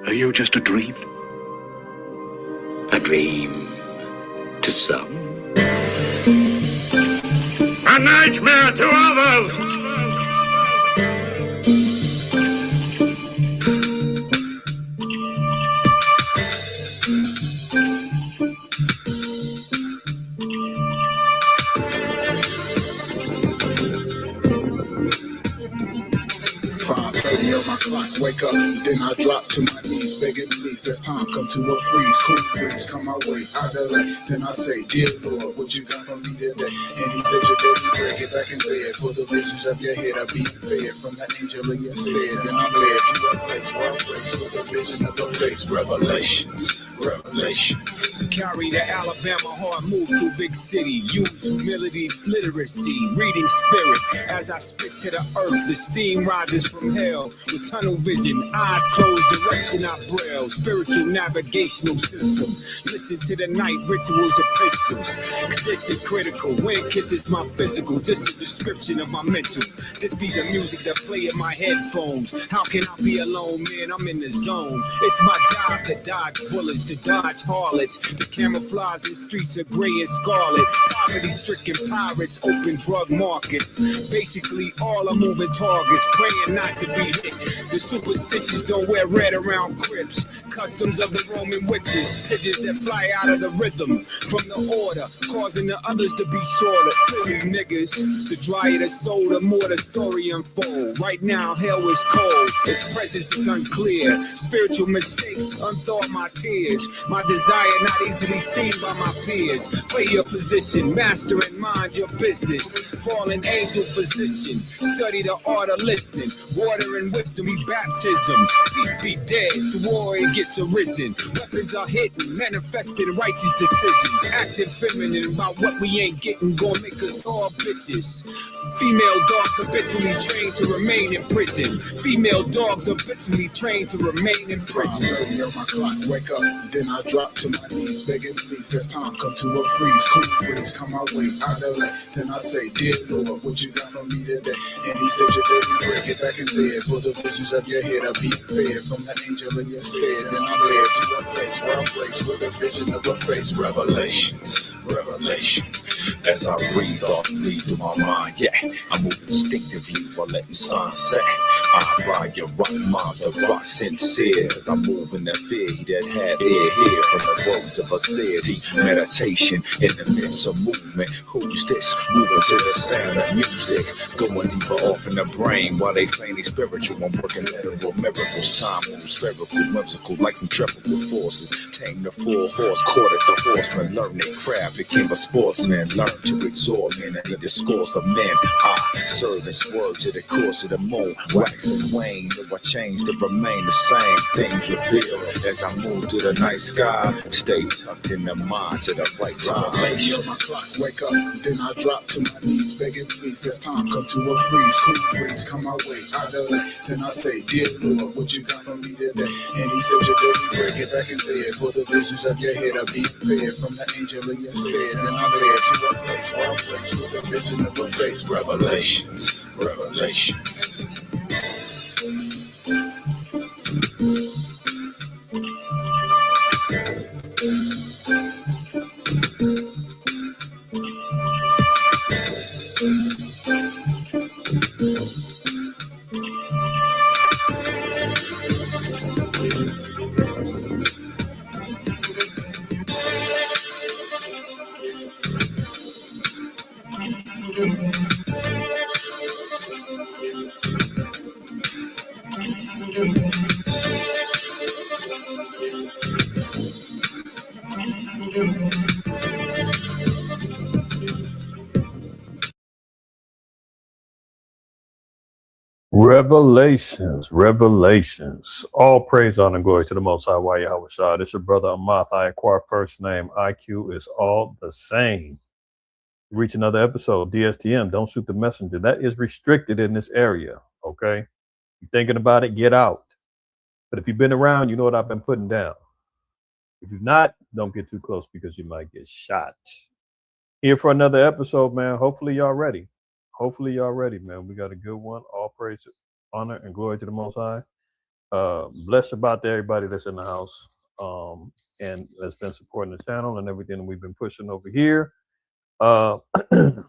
Are you just a dream? A dream to some. A nightmare to others! On my clock, wake up, then I drop to my knees, begging please, as time come to a freeze. Cool breeze come my way, I delay, then I say, dear Lord, what you got from me today? And he said, your daily bread, get back in bed, for the visions of your head are being fed from that angel in your stead. Then I'm led to a place where I place with the vision of the face, revelations. Carry the Alabama heart, move through big city. Use humility, literacy, reading spirit. As I spit to the earth, the steam rises from hell. With tunnel vision, eyes closed, direction I braille. Spiritual navigational system. Listen to the night rituals, epistles. Condition critical, wind kisses my physical. Just a description of my mental. This be the music that play in my headphones. How can I be alone, man? I'm in the zone. It's my job to dodge bullets, to dodge harlots, the camouflage in streets of gray and scarlet. Poverty-stricken pirates, open drug markets. Basically, all are moving targets, praying not to be hit. The superstitious don't wear red around crypts. Customs of the Roman witches, pigeons that fly out of the rhythm from the order, causing the others to be shorter. Really, niggas, the drier the soul, the more the story unfold. Right now, hell is cold, its presence is unclear. Spiritual mistakes, unthought my tears. My desire not easily seen by my peers. Play your position, master and mind your business. Fallen angel physician, study the art of listening. Water and wisdom be baptism. Peace be dead, the warrior gets arisen. Weapons are hidden, manifested righteous decisions. Active feminine about what we ain't getting, gonna make us all bitches. Female dogs habitually trained to remain in prison. Female dogs habitually trained to remain in prison. 5:30 on my clock, wake up, then I drop to my knees, begging please, as time come to a freeze. Cool breeze come my way, I delay, then I say, dear Lord, what you got from me today? And he said, your daily bread, get back in bed, for the visions of your head are being fed from that angel in your stead. Then I'm led to a place where I'm placed with a vision of a face, revelations. As I breathe off, bleed through my mind, yeah, I move instinctively while letting sun set. I ride your rock mind to rock sincere, as I move in the fear that had ear here from the words of austerity, meditation in the midst of movement. Who's this? Moving to the sound of music, going deeper off in the brain while they feigning spiritual. I'm working literal miracles, time moves spherical, whimsical like centrifugal forces. Tame the full horse, caught at the horseman, learn their craft, became a sportsman, learn to exhort men and the discourse of men. I serve and swerve to the course of the moon, wax and wane, though I change to remain the same. Things reveal as I move through the night sky, stay tucked in the mind to the right on my clock, wake up, then I drop to my knees, begging please, as time come to a freeze. Cool breeze come my way, I delay, then I say, dear Lord, what you got from me today? And he said, your daily bread, get back in bed, for the visions of your head are being fed from the angel in your stead. Then I'm led to a place where I'm placed with a vision of a face, revelations. Revelations. All praise, honor, and glory to the Most High, Yahweh Shah. This is your brother Ahmath. I acquire first name. IQ is all the same. Reach another episode. DSTM. Don't shoot the messenger. That is restricted in this area. Okay. You're thinking about it, get out. But if you've been around, you know what I've been putting down. If you're not, don't get too close because you might get shot. Here for another episode, man. Hopefully y'all ready. Man. We got a good one. All praise, honor, and glory to the Most High. Blessed about to everybody that's in the house and that's been supporting the channel and everything that we've been pushing over here. Shabbat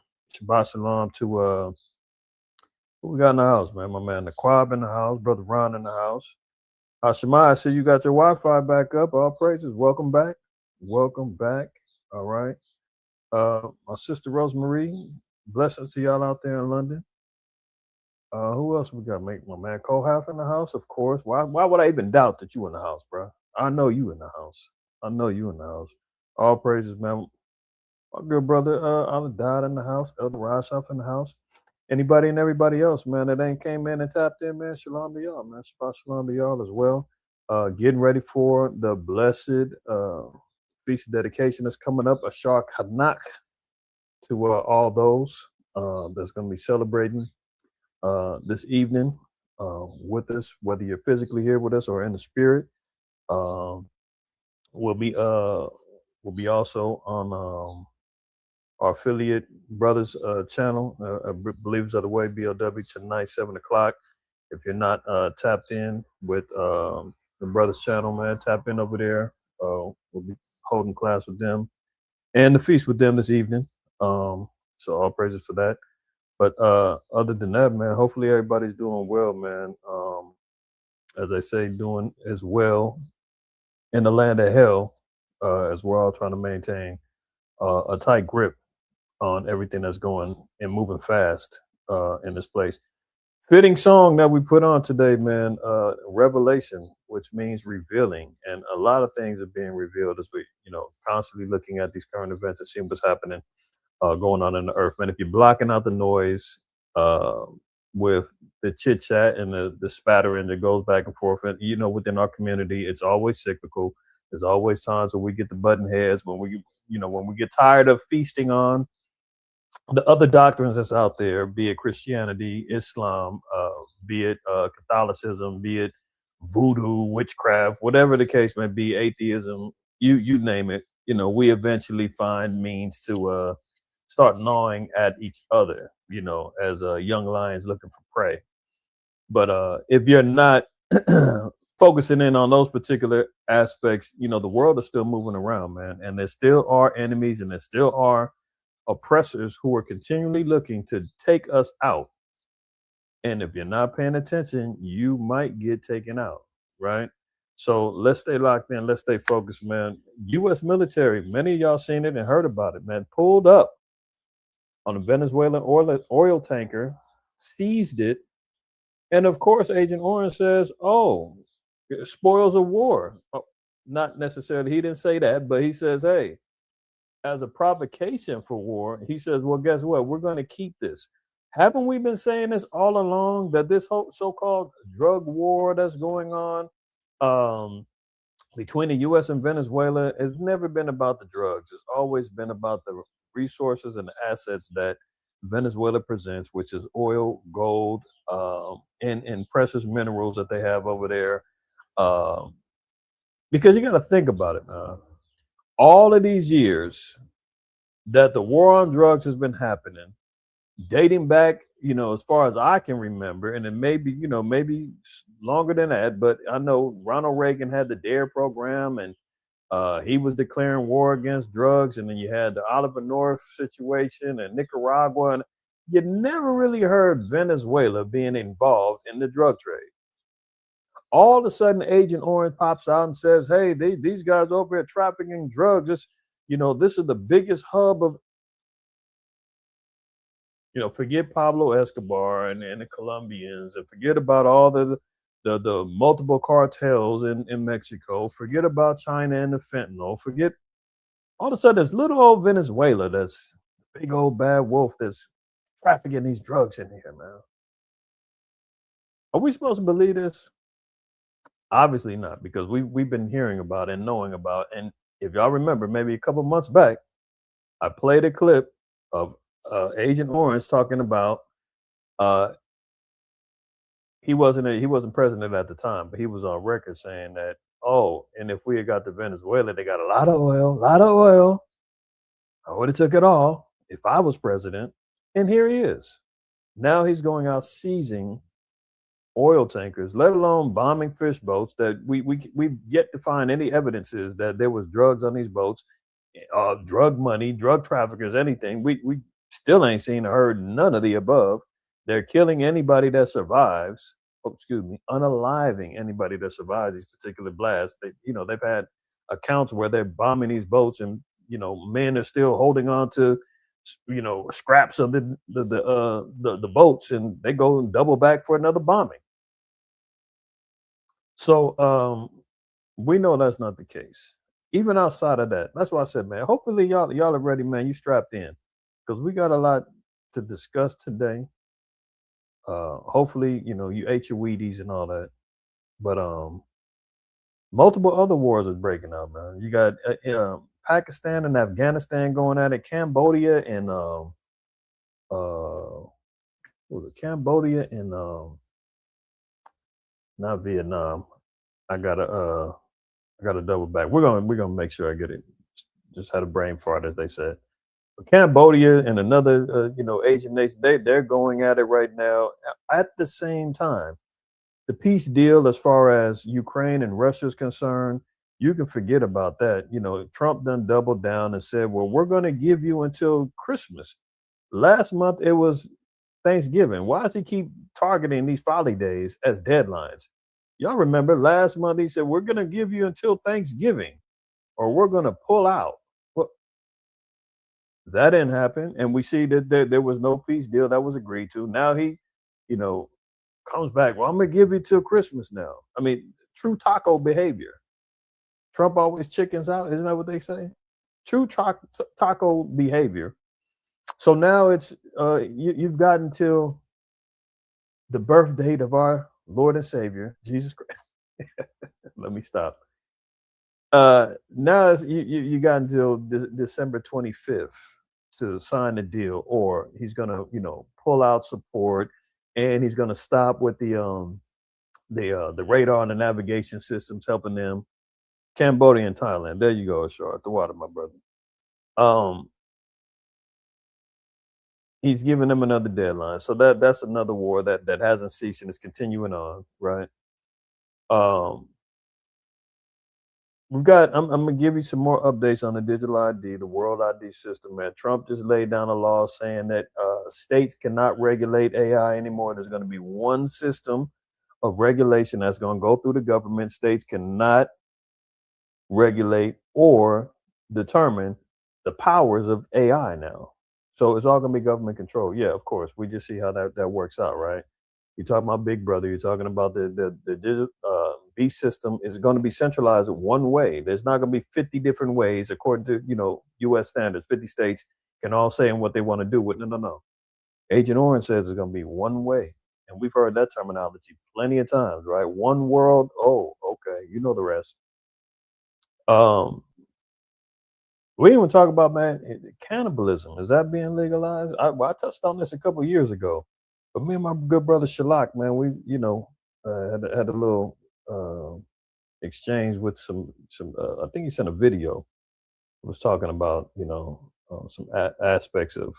shalom to who we got in the house, man? My man Naquab in the house, brother Ron in the house. Shemai, I see you got your Wi-Fi back up. All praises. Welcome back. Welcome back. All right. My sister Rosemary, blessings to y'all out there in London. Who else we got? My man Kohath in the house, of course. Why would I even doubt that you in the house, bro? I know you in the house. I know you in the house. All praises, man. My good brother Allah died in the house. Elder Rashaf in the house. Anybody and everybody else, man, that ain't came in and tapped in, man, shalom to y'all, man. Shalom to y'all as well. Getting ready for the blessed feast of dedication that's coming up, Ashar Kanak, to all those that's going to be celebrating this evening with us, whether you're physically here with us or in the spirit. We'll be also on our affiliate brothers channel, Believers of the Way, BLW, tonight 7:00. If you're not tapped in with the brothers channel, man, tap in over there. We'll be holding class with them and the feast with them this evening. So all praises for that. But other than that, man, hopefully everybody's doing well, man. As I say, doing as well in the land of hell as we're all trying to maintain a tight grip on everything that's going and moving fast in this place. Fitting song that we put on today, man, Revelation, which means revealing. And a lot of things are being revealed as we, constantly looking at these current events and seeing what's happening going on in the earth, man. If you're blocking out the noise with the chit chat and the spattering that goes back and forth, and within our community, it's always cyclical. There's always times when we get the button heads, when we get tired of feasting on the other doctrines that's out there, be it Christianity, Islam, be it Catholicism, be it voodoo, witchcraft, whatever the case may be, atheism, you name it. We eventually find means to start gnawing at each other, as young lions looking for prey. But if you're not focusing in on those particular aspects, the world is still moving around, man. And there still are enemies and there still are oppressors who are continually looking to take us out. And if you're not paying attention, you might get taken out, right? So let's stay locked in. Let's stay focused, man. U.S. military, many of y'all seen it and heard about it, man, pulled up on a Venezuelan oil tanker, seized it. And of course, Agent Orange says, oh, spoils of war. Oh, not necessarily, he didn't say that, but he says, hey, as a provocation for war, he says, well, guess what? We're going to keep this. Haven't we been saying this all along, that this whole so-called drug war that's going on between the U.S. and Venezuela has never been about the drugs. It's always been about the resources and the assets that Venezuela presents, which is oil, gold, and precious minerals that they have over there. Because you got to think about it, man. All of these years that the war on drugs has been happening, dating back, as far as I can remember, and it may be, maybe longer than that, but I know Ronald Reagan had the DARE program, and he was declaring war against drugs, and then you had the Oliver North situation and Nicaragua, and you never really heard Venezuela being involved in the drug trade. All of a sudden, Agent Orange pops out and says, hey, these guys over here trafficking drugs. This is the biggest hub of, forget Pablo Escobar and the Colombians, and forget about all the multiple cartels in Mexico. Forget about China and the fentanyl. Forget all of a sudden this little old Venezuela, that's big old bad wolf that's trafficking these drugs in here, man. Are we supposed to believe this? Obviously not, because we've been hearing about and knowing about. And if y'all remember, maybe a couple months back, I played a clip of Agent Orange talking about he wasn't president at the time, but he was on record saying that, and if we had got to Venezuela, they got a lot of oil. I would have took it all if I was president. And here he is. Now he's going out seizing oil tankers, let alone bombing fish boats. That we've yet to find any evidences that there was drugs on these boats, drug money, drug traffickers, anything. We still ain't seen or heard none of the above. They're killing anybody that survives. Oh, excuse me, unaliving anybody that survives these particular blasts. They've had accounts where they're bombing these boats, and men are still holding on to scraps of the boats, and they go and double back for another bombing. So we know that's not the case. Even outside of that, that's why I said, man, hopefully y'all are ready, man. You strapped in, because we got a lot to discuss today. Hopefully, you ate your Wheaties and all that, but multiple other wars is breaking out, man. You got Pakistan and Afghanistan going at it, Cambodia and what was it, Cambodia and not Vietnam. I gotta double back. We're gonna make sure I get it. Just had a brain fart, as they said. But Cambodia and another Asian nation, they're going at it right now. At the same time, the peace deal as far as Ukraine and Russia is concerned, you can forget about that. Trump done doubled down and said, well, we're going to give you until Christmas. Last month, it was Thanksgiving. Why does he keep targeting these folly days as deadlines? Y'all remember last month, he said, we're going to give you until Thanksgiving or we're going to pull out. Well, that didn't happen. And we see that there was no peace deal that was agreed to. Now he, comes back. Well, I'm going to give you till Christmas now. I mean, true taco behavior. Trump always chickens out. Isn't that what they say? True taco behavior. So now it's you've gotten till the birth date of our Lord and Savior, Jesus Christ. Let me stop. Now you got until December 25th to sign the deal, or he's gonna pull out support, and he's gonna stop with the radar and the navigation systems helping them. Cambodia and Thailand. There you go, Ashar, at the water, my brother. He's giving them another deadline, so that's another war that hasn't ceased and is continuing on, right? I'm gonna give you some more updates on the digital ID, the world ID system, man. Trump just laid down a law saying that states cannot regulate AI anymore. There's going to be one system of regulation that's going to go through the government. States cannot regulate or determine the powers of AI now. So it's all going to be government control. Yeah, of course. We just see how that works out, right? You're talking about Big Brother. You're talking about the digital beast system is going to be centralized one way. There's not going to be 50 different ways according to U.S. standards. 50 states can all say what they want to do with. No. Agent Orange says it's going to be one way, and we've heard that terminology plenty of times, right? One world. Oh, okay, you know the rest. We didn't even talk about, man, cannibalism. Is that being legalized? I touched on this a couple of years ago, but me and my good brother Shalak, man, we had a little exchange with some. I think he sent a video. Was talking about some aspects of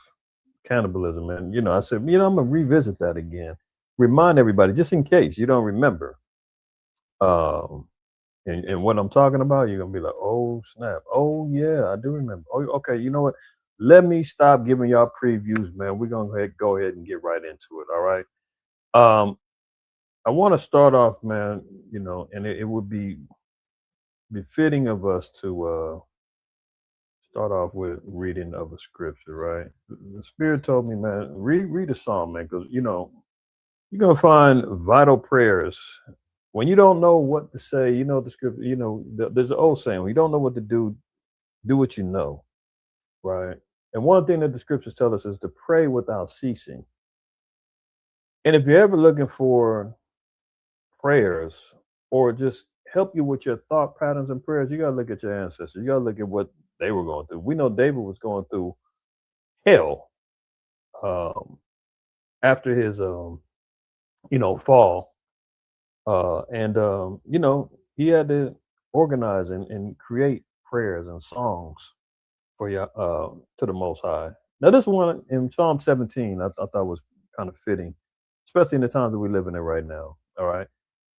cannibalism, and I said, I'm gonna revisit that again, remind everybody just in case you don't remember. And what I'm talking about, you're gonna be like, oh snap, oh yeah, I do remember. Oh, okay, you know what? Let me stop giving y'all previews, man. We're gonna go ahead and get right into it. All right. I want to start off, man. And it would be befitting of us to start off with reading of a scripture, right? The Spirit told me, man, read a psalm, man, because you're gonna find vital prayers. When you don't know what to say, the scripture, there's an old saying, when you don't know what to do what you know, right? And one thing that the scriptures tell us is to pray without ceasing. And if you're ever looking for prayers or just help you with your thought patterns and prayers, you got to look at your ancestors. You got to look at what they were going through. We know David was going through hell after his, fall. He had to organize and create prayers and songs for to the Most High. Now, this one in Psalm 17, I thought was kind of fitting, especially in the times that we live in it right now. All right.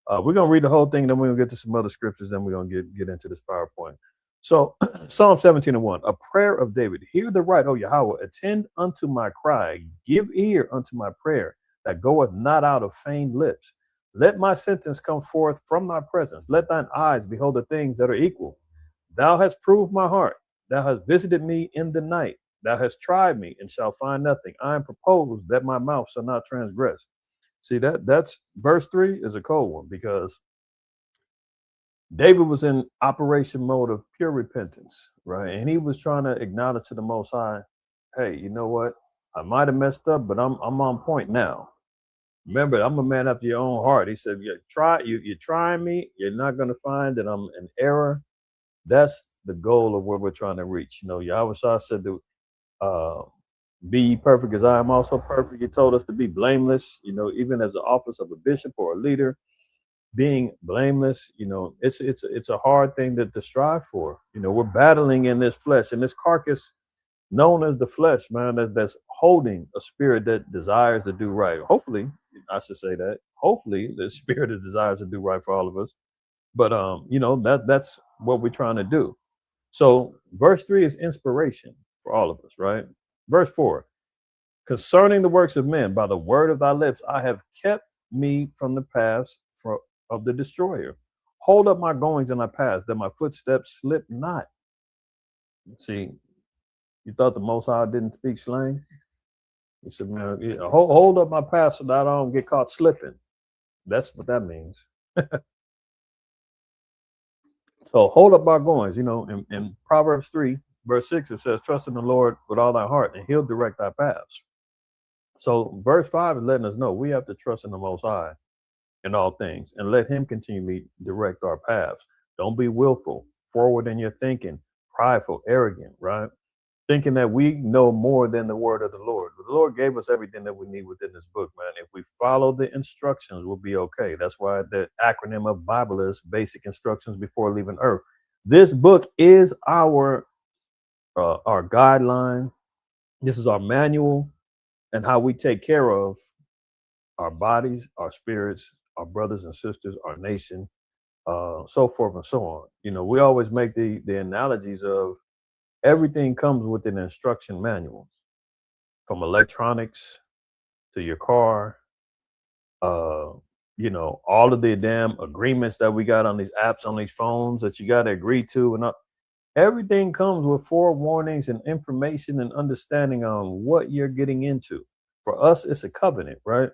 We're gonna read the whole thing, then we're gonna get to some other scriptures, then we're gonna get into this PowerPoint. So Psalm 17:1, a prayer of David. Hear the right, O Yahweh, attend unto my cry, give ear unto my prayer that goeth not out of feigned lips. Let my sentence come forth from thy presence. Let thine eyes behold the things that are equal. Thou hast proved my heart. Thou hast visited me in the night. Thou hast tried me and shalt find nothing. I am proposed that my mouth shall not transgress. See, that's verse 3 is a cold one, because David was in operation mode of pure repentance, right? And he was trying to acknowledge to the Most High, hey, you know what? I might have messed up, but I'm on point now. Remember, I'm a man after your own heart. He said, you're trying me. You're not going to find that I'm in error. That's the goal of where we're trying to reach. You know, Yahweh said to be ye perfect as I am also perfect. He told us to be blameless, you know, even as the office of a bishop or a leader, being blameless, you know, it's a hard thing to strive for. You know, we're battling in this flesh, and this carcass known as the flesh, man, that's holding a spirit that desires to do right. Hopefully, I should say that. Hopefully, the spirit that desires to do right for all of us. But you know, that's what we're trying to do. So verse 3 is inspiration for all of us, right? Verse 4, concerning the works of men, by the word of thy lips, I have kept me from the paths of the destroyer. Hold up my goings and my paths, that my footsteps slip not. See, you thought the Most High didn't speak slang? He said, man, hold up my path so that I don't get caught slipping. That's what that means. So hold up our goings. You know, in Proverbs 3, verse 6, it says, trust in the Lord with all thy heart, and he'll direct thy paths. So verse 5 is letting us know we have to trust in the Most High in all things and let him continually direct our paths. Don't be willful, forward in your thinking, prideful, arrogant, right? Thinking that we know more than the word of the Lord. The Lord gave us everything that we need within this book, man. If we follow the instructions, we'll be okay. That's why the acronym of Bible is basic instructions before leaving earth. This book is our guideline. This is our manual and how we take care of our bodies, our spirits, our brothers and sisters, our nation, so forth and so on. You know, we always make the analogies of everything comes with an instruction manual, from electronics to your car, you know, all of the damn agreements that we got on these apps, on these phones that you got to agree to, and everything comes with forewarnings and information and understanding on what you're getting into. For us, it's a covenant, right?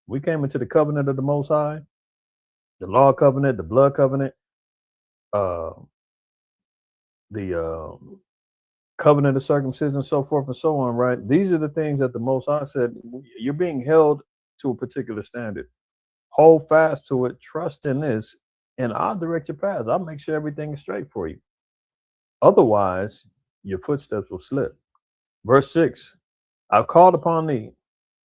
We came into the covenant of the Most High, the law covenant, the blood covenant, the covenant of circumcision, so forth and so on, right? These are the things that the Most High said, you're being held to a particular standard. Hold fast to it, trust in this, and I'll direct your paths. I'll make sure everything is straight for you. Otherwise, your footsteps will slip. Verse 6, I've called upon thee,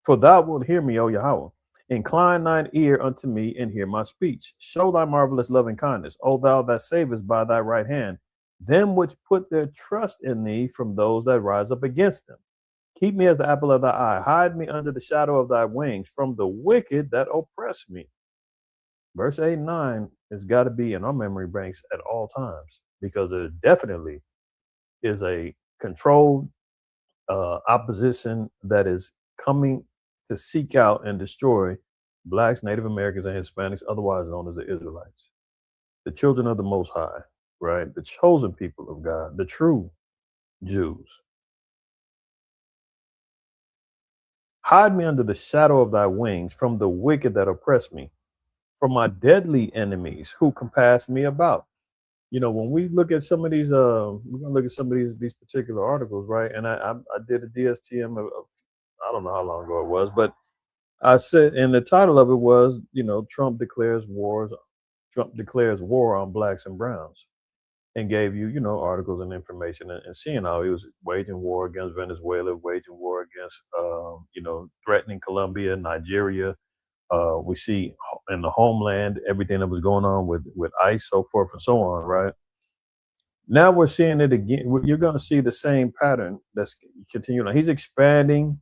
for thou wilt hear me, O Yahweh. Incline thine ear unto me and hear my speech. Show thy marvelous loving kindness, O thou that savest by thy right hand, them which put their trust in thee from those that rise up against them. Keep me as the apple of thy eye. Hide me under the shadow of thy wings from the wicked that oppress me. Verse 8 and 9 has got to be in our memory banks at all times, because it definitely is a controlled opposition that is coming to seek out and destroy Blacks, Native Americans, and Hispanics, otherwise known as the Israelites, the children of the Most High, right? The chosen people of God, the true Jews. Hide me under the shadow of thy wings from the wicked that oppress me, from my deadly enemies who compass me about. You know, when we look at some of these, we're gonna look at some of these particular articles, right? And I did a DSTM of I don't know how long ago it was, but I said, and the title of it was, you know, Trump declares war on blacks and browns, and gave you, you know, articles and information and seeing how he was waging war against Venezuela, waging war against, you know, threatening Colombia, Nigeria. We see in the homeland everything that was going on with ICE, so forth and so on, right? Now we're seeing it again. You're going to see the same pattern that's continuing. He's expanding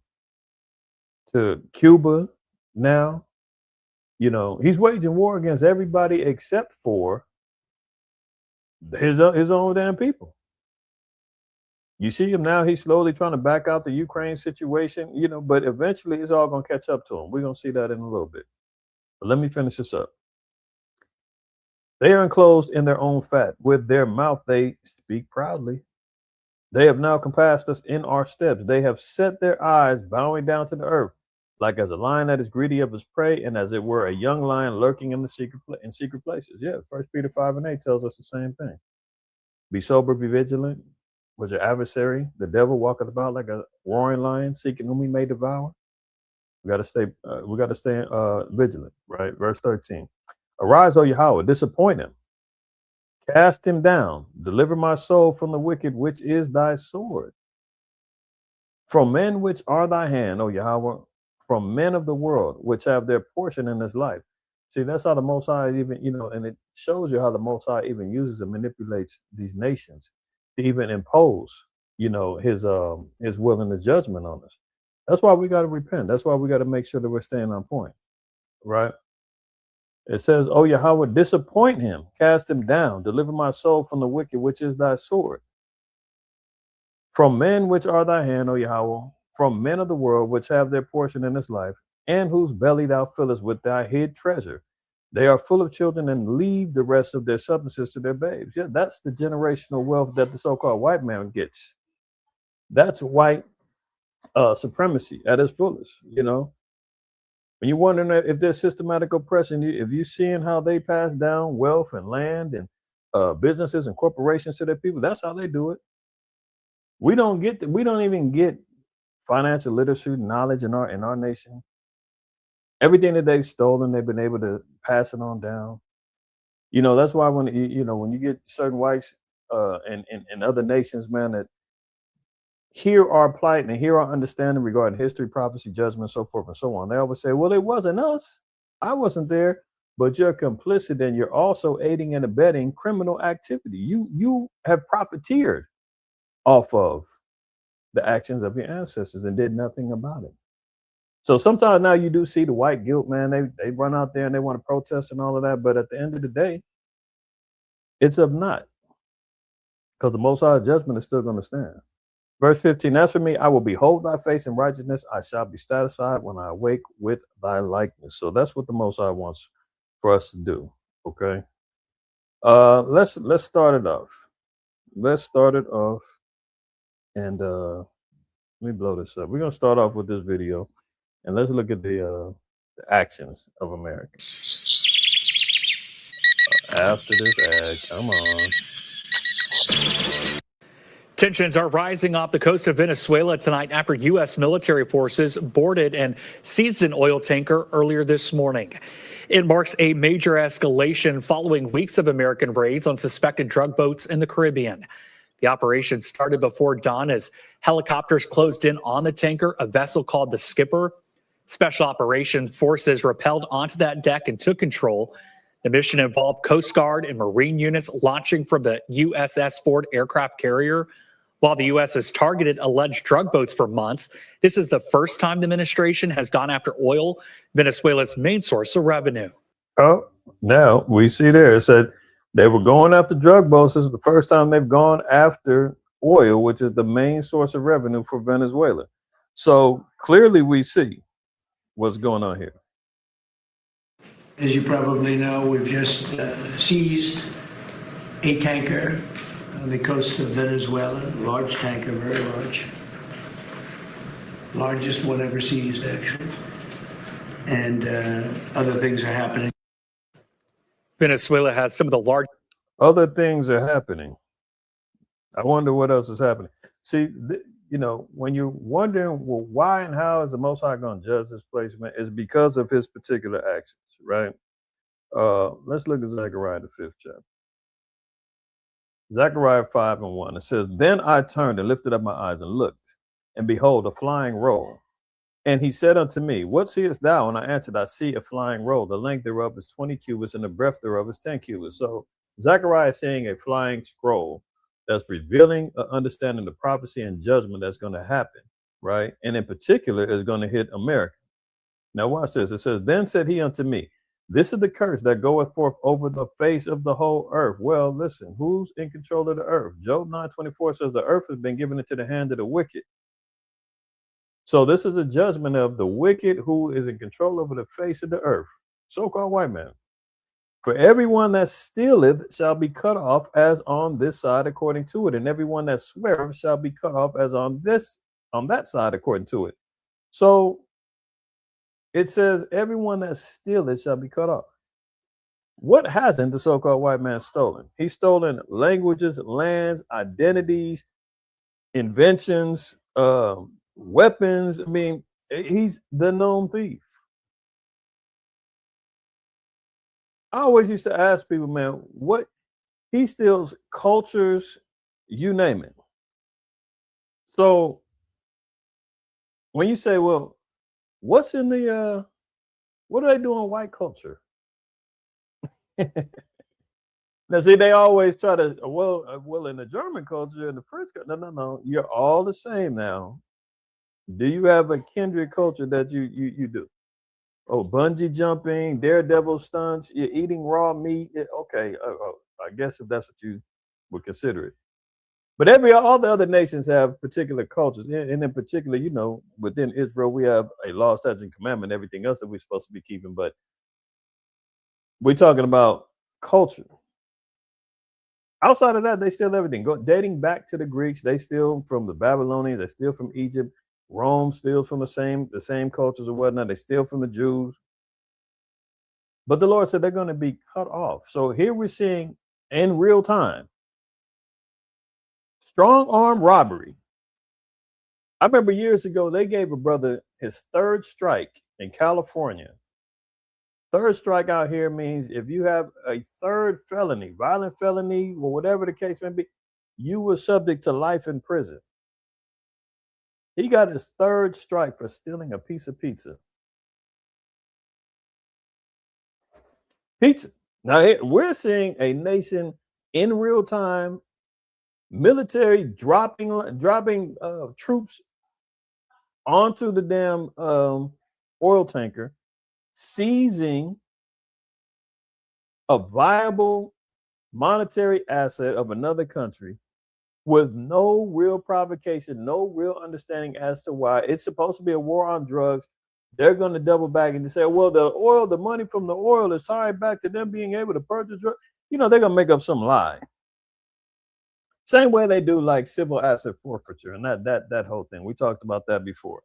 to Cuba now. He's waging war against everybody except for his own damn people. You see him now, he's slowly trying to back out the Ukraine situation, but eventually it's all going to catch up to him. We're going to see that in a little bit. But let me finish this up. They are enclosed in their own fat. With their mouth, they speak proudly. They have now compassed us in our steps. They have set their eyes bowing down to the earth, like as a lion that is greedy of his prey, and as it were a young lion lurking in the secret places. Yeah, 1 Peter 5:8 tells us the same thing. Be sober, be vigilant. Was your adversary, the devil, walketh about like a roaring lion, seeking whom he may devour? We got to stay. Vigilant, right? Verse 13. Arise, O Yahweh, disappoint him, cast him down, deliver my soul from the wicked, which is thy sword. From men which are thy hand, O Yahweh, from men of the world, which have their portion in this life. See, that's how the Most High even, and it shows you how the Most High even uses and manipulates these nations to even impose, his will and his judgment on us. That's why we got to repent. That's why we got to make sure that we're staying on point, right? It says, "Oh Yahweh, disappoint him, cast him down, deliver my soul from the wicked, which is thy sword. From men which are thy hand, O Yahweh, from men of the world, which have their portion in this life, and whose belly thou fillest with thy hid treasure. They are full of children and leave the rest of their substances to their babes." Yeah, that's the generational wealth that the so-called white man gets. That's white supremacy at its fullest, When you're wondering if there's systematic oppression, if you're seeing how they pass down wealth and land and businesses and corporations to their people, that's how they do it. We don't even get financial literacy knowledge in our nation. Everything that they've stolen, they've been able to pass it on down. That's why when you get certain whites in other nations, man, that hear our plight and hear our understanding regarding history, prophecy, judgment, so forth and so on, they always say, well, it wasn't us. I wasn't there, but you're complicit and you're also aiding and abetting criminal activity. You have profiteered off of the actions of your ancestors and did nothing about it. So sometimes now you do see the white guilt, man. They run out there and they want to protest and all of that. But at the end of the day, it's of naught, because the Most High's judgment is still going to stand. Verse 15, as for me, I will behold thy face in righteousness. I shall be satisfied when I awake with thy likeness. So that's what the Most High wants for us to do. Okay. Let's start it off. And let me blow this up. We're going to start off with this video. And let's look at the actions of America. After this ad, come on. Tensions are rising off the coast of Venezuela tonight after U.S. military forces boarded and seized an oil tanker earlier this morning. It marks a major escalation following weeks of American raids on suspected drug boats in the Caribbean. The operation started before dawn as helicopters closed in on the tanker, a vessel called the Skipper. Special Operations Forces rappelled onto that deck and took control. The mission involved Coast Guard and Marine units launching from the USS Ford aircraft carrier. While the U.S. has targeted alleged drug boats for months, this is the first time the administration has gone after oil, Venezuela's main source of revenue. Oh, now we see there it said they were going after drug boats. This is the first time they've gone after oil, which is the main source of revenue for Venezuela. So clearly we see what's going on here. As you probably know, we've just seized a tanker on the coast of Venezuela, large tanker, very large. Largest one ever seized, actually. And other things are happening. Venezuela has some of the largest. Other things are happening. I wonder what else is happening. See, when you're wondering, well, why and how is the Most High going to judge this place, man, it's because of his particular actions, right? Let's look at Zechariah, the 5th chapter. Zechariah 5:1. It says, "Then I turned and lifted up my eyes and looked, and behold, a flying roll. And he said unto me, What seest thou? And I answered, I see a flying roll. The length thereof is 20 cubits, and the breadth thereof is 10 cubits. So Zechariah is seeing a flying scroll that's revealing an understanding of prophecy and judgment that's going to happen, right? And in particular, is going to hit America. Now watch this. It says, Then said he unto me, This is the curse that goeth forth over the face of the whole earth. Well, listen, who's in control of the earth? Job 9:24 says the earth has been given into the hand of the wicked. So this is a judgment of the wicked who is in control over the face of the earth, so-called white man. For everyone that stealeth shall be cut off as on this side according to it, and everyone that sweareth shall be cut off as on that side according to it. So it says everyone that stealeth shall be cut off. What hasn't the so-called white man stolen? He's stolen languages, lands, identities, inventions, weapons. I mean, he's the known thief. I always used to ask people, man, what he steals cultures, you name it. So when you say, well, what's in the what do they do in white culture? Now, see, they always try to, well, in the German culture, in the French culture, no, you're all the same now. Do you have a kindred culture that you do? Oh, bungee jumping, daredevil stunts, you're eating raw meat. Okay, I guess if that's what you would consider it. But all the other nations have particular cultures, and in particular, within Israel, we have a law, statute, and commandment, everything else that we're supposed to be keeping. But we're talking about culture. Outside of that, they steal everything. Dating back to the Greeks, they steal from the Babylonians, they steal from Egypt. Rome steals from the same cultures or whatnot. They steal from the Jews. But the Lord said they're going to be cut off. So here we're seeing in real time strong arm robbery. I remember years ago, they gave a brother his third strike in California. Third strike out here means if you have a third felony, violent felony, or whatever the case may be, you were subject to life in prison. He got his third strike for stealing a piece of pizza. Now, we're seeing a nation in real time, military dropping troops onto the damn oil tanker, seizing a viable monetary asset of another country with no real provocation, no real understanding as to why. It's supposed to be a war on drugs. They're going to double back and say, well, the money from the oil is tied back to them being able to purchase drugs. They're going to make up some lie. Same way they do like civil asset forfeiture and that whole thing. We talked about that before.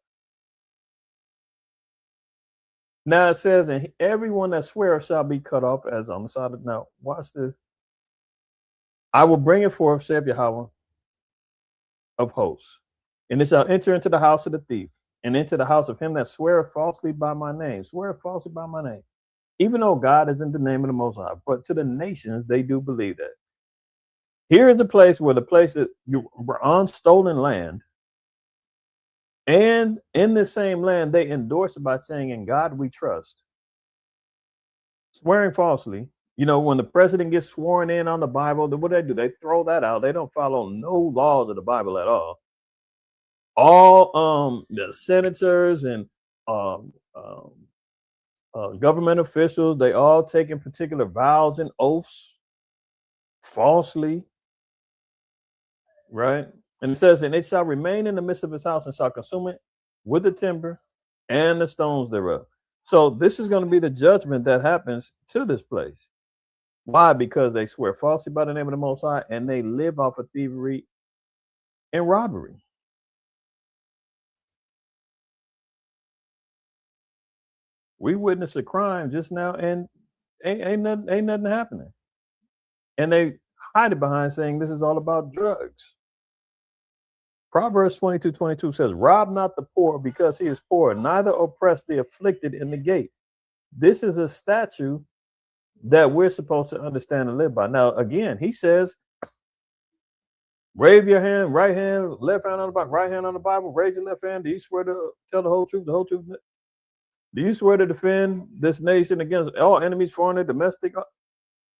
Now it says, and everyone that swears shall be cut off as on the side of. Now, watch this. I will bring it forth, saith Yahweh of hosts, and it shall enter into the house of the thief, and into the house of him that sweareth falsely by my name. Sweareth falsely by my name. Even though God is in the name of the Most High, but to the nations, they do believe that. Here is the place that you were on stolen land, and in the same land, they endorse it by saying, in God we trust. Swearing falsely. When the president gets sworn in on the Bible, what do? They throw that out. They don't follow no laws of the Bible at all. All the senators and government officials, they all taking particular vows and oaths falsely, right? And it says, and it shall remain in the midst of his house and shall consume it with the timber and the stones thereof. So this is going to be the judgment that happens to this place. Why? Because they swear falsely by the name of the Most High, and they live off of thievery and robbery. We witnessed a crime just now, and ain't nothing happening. And they hide it behind saying this is all about drugs. Proverbs 22:22 says, rob not the poor because he is poor, neither oppress the afflicted in the gate. This is a statute that we're supposed to understand and live by. Now, again, he says, wave your hand, right hand, left hand on the Bible, right hand on the Bible, raise your left hand. Do you swear to tell the whole truth, the whole truth? Do you swear to defend this nation against all enemies, foreign and domestic?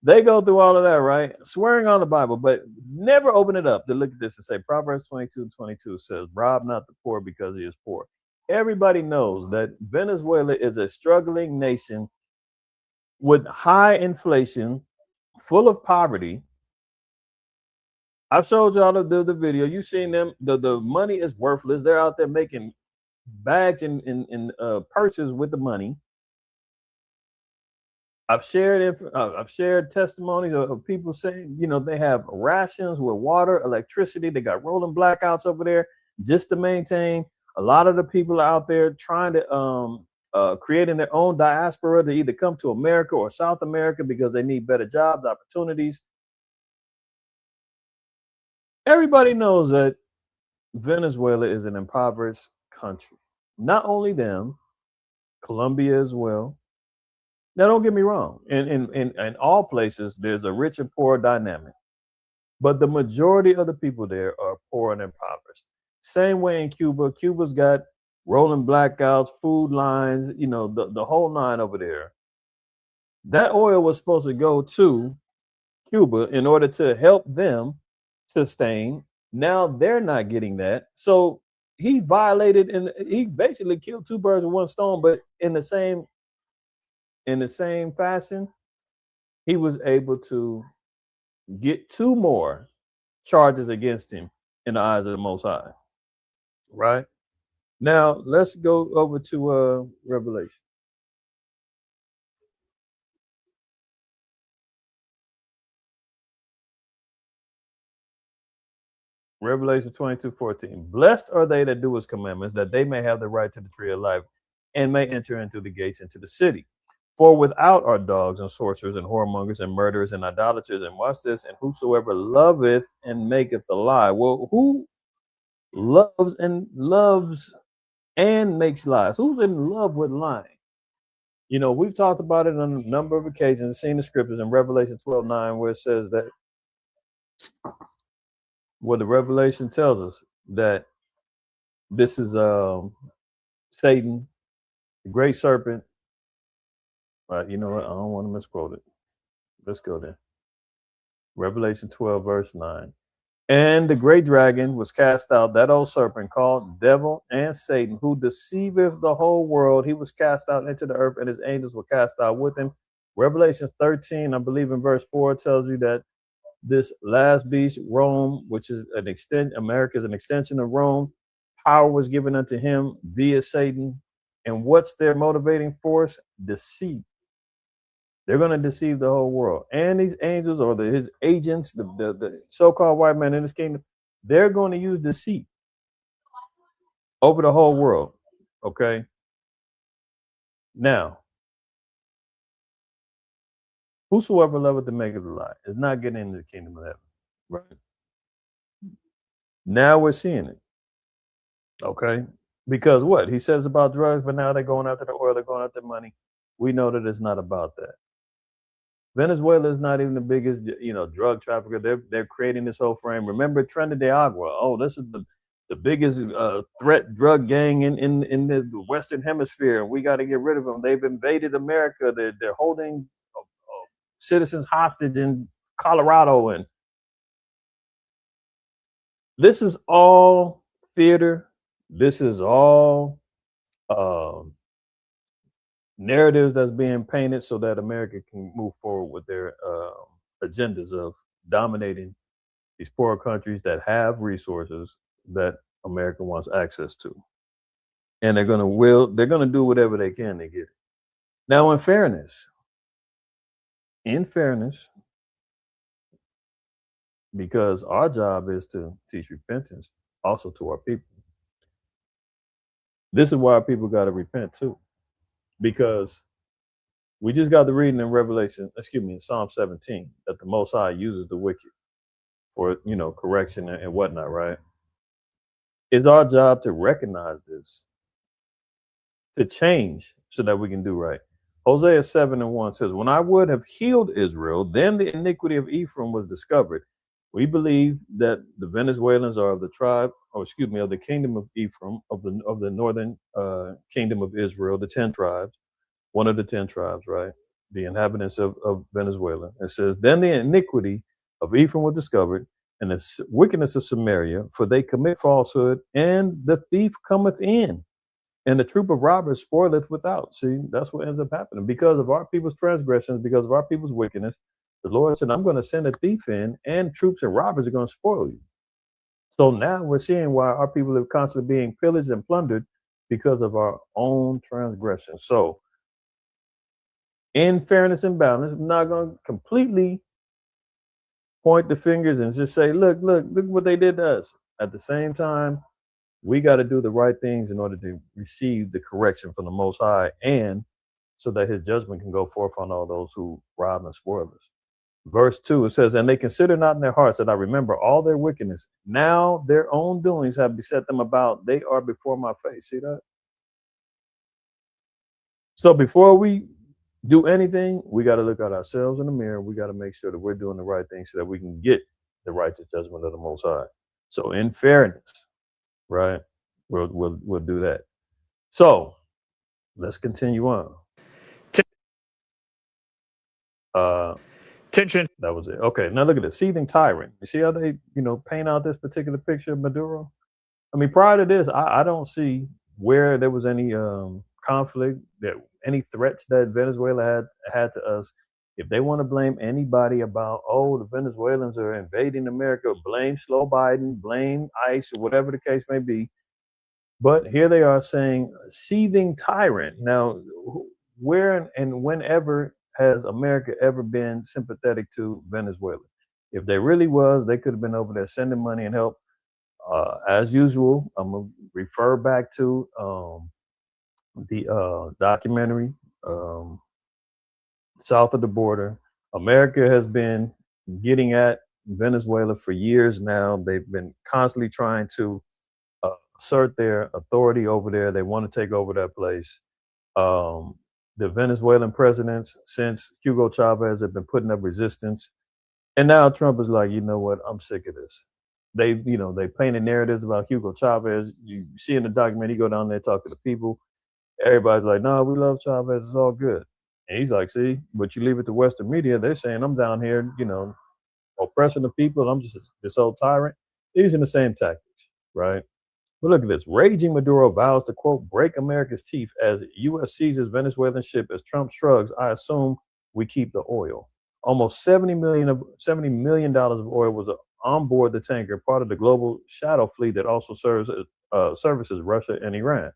They go through all of that, right? Swearing on the Bible, but never open it up to look at this and say, Proverbs 22:22 says, rob not the poor because he is poor. Everybody knows that Venezuela is a struggling nation with high inflation, full of poverty. I've showed y'all the video. You've seen them. The money is worthless. They're out there making bags and purses with the money. I've shared testimonies of people saying, they have rations with water, electricity. They got rolling blackouts over there just to maintain. A lot of the people out there trying to creating their own diaspora to either come to America or South America because they need better jobs, opportunities. Everybody knows that Venezuela is an impoverished country. Not only them, Colombia as well. Now, don't get me wrong. In all places, there's a rich and poor dynamic. But the majority of the people there are poor and impoverished. Same way in Cuba. Cuba's got rolling blackouts, food lines, the whole nine over there. That oil was supposed to go to Cuba in order to help them sustain. Now they're not getting that. So he violated and he basically killed two birds with one stone, but in the same fashion, he was able to get two more charges against him in the eyes of the Most High. Right? Now, let's go over to Revelation. Revelation 22:14. Blessed are they that do his commandments, that they may have the right to the tree of life and may enter into the gates into the city. For without are dogs and sorcerers and whoremongers and murderers and idolaters, and watch this, and whosoever loveth and maketh a lie. Well, who loves and makes lies? Who's in love with lying? We've talked about it on a number of occasions, seen the scriptures in Revelation 12:9, where it says that, where the Revelation tells us that this is Satan, the great serpent. You know what? I don't want to misquote it. Let's go there. Revelation 12, verse 9. And the great dragon was cast out, that old serpent called devil and Satan, who deceiveth the whole world. He was cast out into the earth, and his angels were cast out with him. Revelation 13, I believe in verse 4, tells you that this last beast, Rome, which is America is an extension of Rome, power was given unto him via Satan. And what's their motivating force? Deceit. They're going to deceive the whole world. And these angels, or his agents, the so-called white man in this kingdom, they're going to use deceit over the whole world. Okay? Now, whosoever loveth to make it a lie is not getting into the kingdom of heaven. Right? Now we're seeing it. Okay? Because what? He says about drugs, but now they're going after the oil, they're going after money. We know that it's not about that. Venezuela is not even the biggest, drug trafficker. They're creating this whole frame. Remember Trinidad de Agua? Oh, this is the biggest threat drug gang in the Western Hemisphere. We got to get rid of them. They've invaded America. They're holding citizens hostage in Colorado, and this is all theater. This is all narratives that's being painted so that America can move forward with their agendas of dominating these poor countries that have resources that America wants access to. And they're going to do whatever they can to get it. Now, in fairness, because our job is to teach repentance also to our people. This is why our people got to repent too. Because we just got the reading in Psalm 17, that the Most High uses the wicked for, correction and whatnot, right? It's our job to recognize this, to change so that we can do right. Hosea 7:1 says, when I would have healed Israel, then the iniquity of Ephraim was discovered. We believe that the Venezuelans are of the of the kingdom of Ephraim, of the northern kingdom of Israel, the 10 tribes, one of the 10 tribes, right? The inhabitants of Venezuela. It says, then the iniquity of Ephraim was discovered, and the wickedness of Samaria, for they commit falsehood, and the thief cometh in And the troop of robbers spoileth without. See, that's what ends up happening. Because of our people's transgressions, because of our people's wickedness, the Lord said, I'm going to send a thief in, and troops and robbers are going to spoil you. So now we're seeing why our people are constantly being pillaged and plundered because of our own transgression. So, in fairness and balance, I'm not going to completely point the fingers and just say, look what they did to us. At the same time, we got to do the right things in order to receive the correction from the Most High, and so that his judgment can go forth on all those who rob and spoil us. Verse 2, it says, and they consider not in their hearts that I remember all their wickedness. Now their own doings have beset them about. They are before my face. See that? So before we do anything, we got to look at ourselves in the mirror. We got to make sure that we're doing the right thing so that we can get the righteous judgment of the Most High. So in fairness, right, we'll do that. So let's continue on. Tension. That was it. Okay, now look at this. Seething tyrant. You see how they, paint out this particular picture of Maduro? I mean, prior to this, I don't see where there was any conflict, that any threats that Venezuela had to us. If they want to blame anybody about, oh, the Venezuelans are invading America, blame slow Biden, blame ICE, or whatever the case may be. But here they are saying seething tyrant. Now, where and whenever has America ever been sympathetic to Venezuela? If they really was, they could have been over there sending money and help. As usual, I'm gonna refer back to the documentary South of the Border. America has been getting at Venezuela for years now. They've been constantly trying to assert their authority over there. They want to take over that place. The Venezuelan presidents since Hugo Chavez have been putting up resistance. And now Trump is like, you know what? I'm sick of this. They painted narratives about Hugo Chavez. You see in the document, you go down there, talk to the people. Everybody's like, no, we love Chavez. It's all good. And he's like, see, but you leave it to Western media. They're saying I'm down here, oppressing the people. I'm just this old tyrant. They're using the same tactics, right? But look at this. Raging Maduro vows to, quote, break America's teeth as U.S. seizes Venezuelan ship as Trump shrugs, I assume we keep the oil. Almost $70 million of oil was on board the tanker, part of the global shadow fleet that also services Russia and Iran.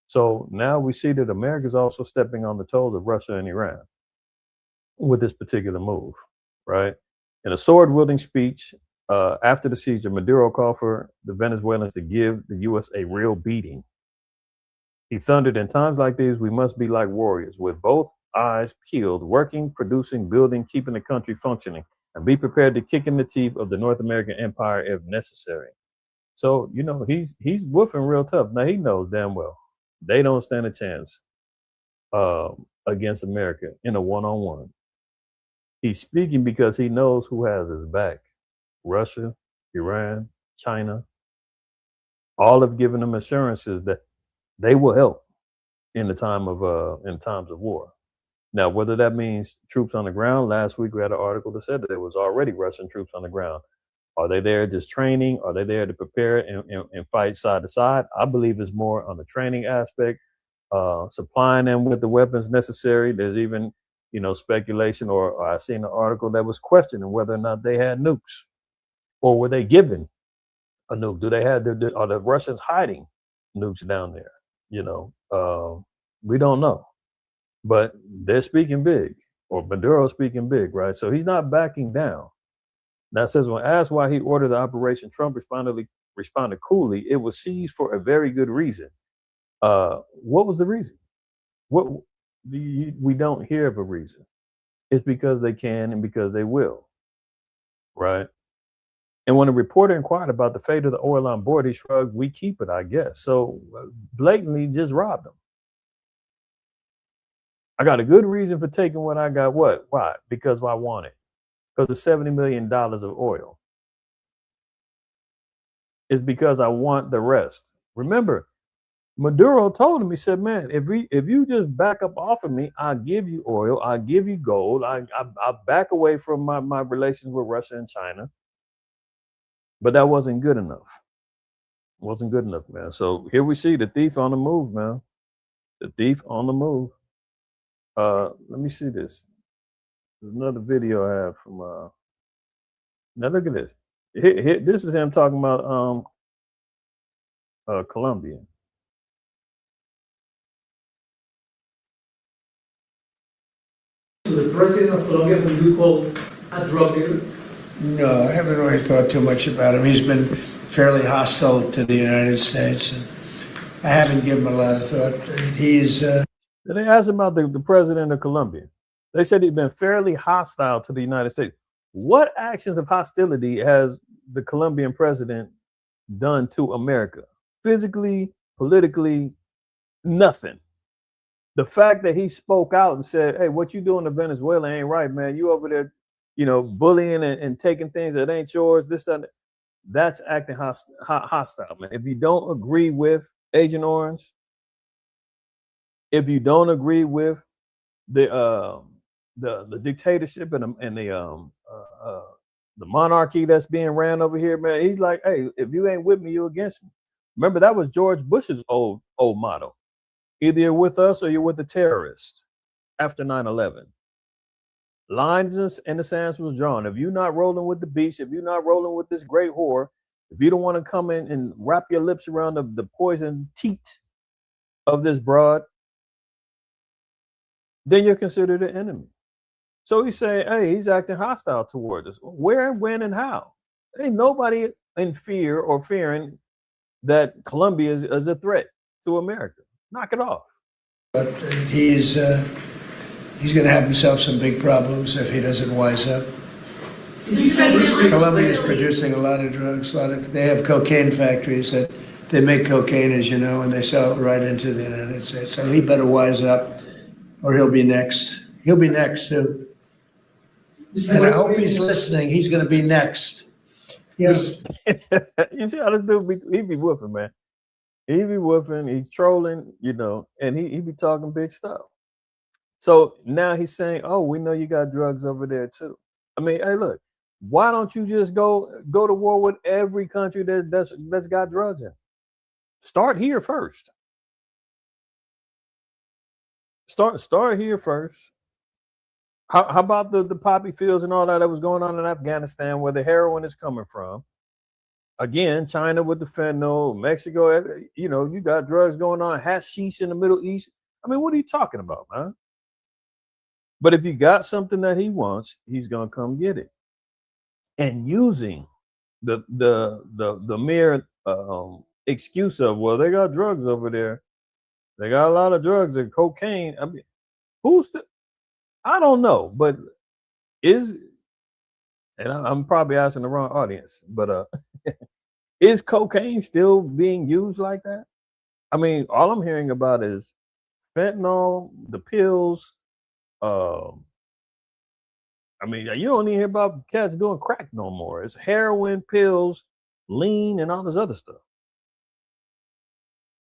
So now we see that America is also stepping on the toes of Russia and Iran with this particular move, right? In a sword-wielding speech after the seizure, Maduro called for the Venezuelans to give the U.S. a real beating. He thundered, in times like these, we must be like warriors, with both eyes peeled, working, producing, building, keeping the country functioning, and be prepared to kick in the teeth of the North American empire if necessary. So, he's woofing real tough. Now, he knows damn well they don't stand a chance against America in a one-on-one. He's speaking because he knows who has his back. Russia, Iran, China, all have given him assurances that they will help in times of war. Now, whether that means troops on the ground, last week we had an article that said that there was already Russian troops on the ground. Are they there just training? Are they there to prepare and fight side to side? I believe it's more on the training aspect, supplying them with the weapons necessary. There's even, speculation, or I seen an article that was questioning whether or not they had nukes, or were they given a nuke? Do they have? Are the Russians hiding nukes down there? We don't know, but they're speaking big, or Maduro speaking big, right? So he's not backing down. Now, it says, when asked why he ordered the operation, Trump responded coolly, it was seized for a very good reason. What was the reason? We don't hear of a reason. It's because they can and because they will, right? And when a reporter inquired about the fate of the oil on board, he shrugged, we keep it, I guess. So blatantly just robbed them. I got a good reason for taking what I got. What? Why? Because I want it. Because the $70 million of oil. It's because I want the rest. Remember, Maduro told him, he said, man, if you just back up off of me, I'll give you oil, I'll give you gold, I'll back away from my relations with Russia and China. But that wasn't good enough. Wasn't good enough, man. So here we see the thief on the move, man. The thief on the move. Let me see this. There's another video I have from now look at this. This is him talking about Colombia. So the president of Colombia, who you call a drug dealer? No, I haven't really thought too much about him. He's been fairly hostile to the United States, and I haven't given him a lot of thought. He's They asked about the president of Colombia. They said he'd been fairly hostile to the United States. What actions of hostility has the Colombian president done to America? Physically, politically, nothing. The fact that he spoke out and said, hey, what you doing to Venezuela ain't right, man. You over there, bullying and taking things that ain't yours, this, that. That's acting hostile, man. If you don't agree with Agent Orange, if you don't agree with the dictatorship and the monarchy that's being ran over here, man, he's like, hey, if you ain't with me, you against me. Remember, that was George Bush's old motto. Either you're with us or you're with the terrorists after 9/11. Lines in the sands was drawn. If you're not rolling with the beast, if you're not rolling with this great whore, if you don't want to come in and wrap your lips around the poison teat of this broad, then you're considered an enemy. So he's saying, hey, he's acting hostile towards us. Where, when, and how? Ain't nobody in fear or fearing that Colombia is a threat to America. Knock it off. But he's going to have himself some big problems if he doesn't wise up. Colombia is producing a lot of drugs. They have cocaine factories that they make cocaine, as you know, and they sell it right into the United States. So he better wise up, or he'll be next. He'll be next too. And I hope he's listening. He's going to be next. Yes. You see how this dude he be whooping, man. He be whooping, he's trolling, and he be talking big stuff. So now he's saying, oh, we know you got drugs over there too. I mean, hey, look, why don't you just go to war with every country that's got drugs in? Start here first. Start here first. How about the poppy fields and all that was going on in Afghanistan, where the heroin is coming from? Again, China with the fentanyl, Mexico, you got drugs going on, hashish in the Middle East. I mean, what are you talking about, man? But if you got something that he wants, he's gonna come get it. And using the mere excuse of, well, they got drugs over there. They got a lot of drugs and cocaine. I mean, I don't know, but I'm probably asking the wrong audience, but is cocaine still being used like that? I mean, all I'm hearing about is fentanyl, the pills. I mean, you don't even hear about cats doing crack no more. It's heroin, pills, lean, and all this other stuff.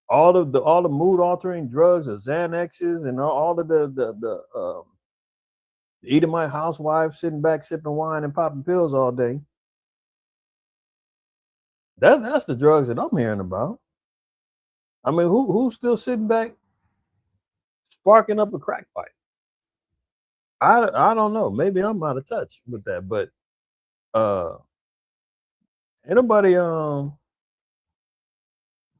All the mood altering drugs, the Xanaxes, and all of the Edomite housewives sitting back sipping wine and popping pills all day. That's the drugs that I'm hearing about. I mean, who's still sitting back sparking up a crack pipe? I don't know. Maybe I'm out of touch with that, but ain't nobody talking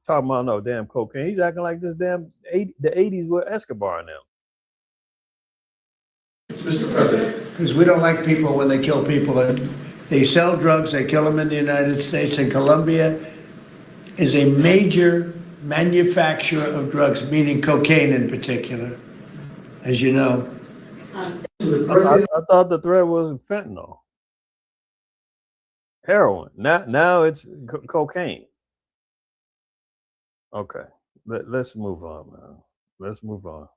about no damn cocaine. He's acting like this damn the 80s with Escobar now. Mr. President. Because we don't like people when they kill people. And they sell drugs, they kill them in the United States, and Colombia is a major manufacturer of drugs, meaning cocaine in particular, as you know. I thought the threat was fentanyl, heroin. Now it's cocaine. Okay, let's move on, man. Let's move on.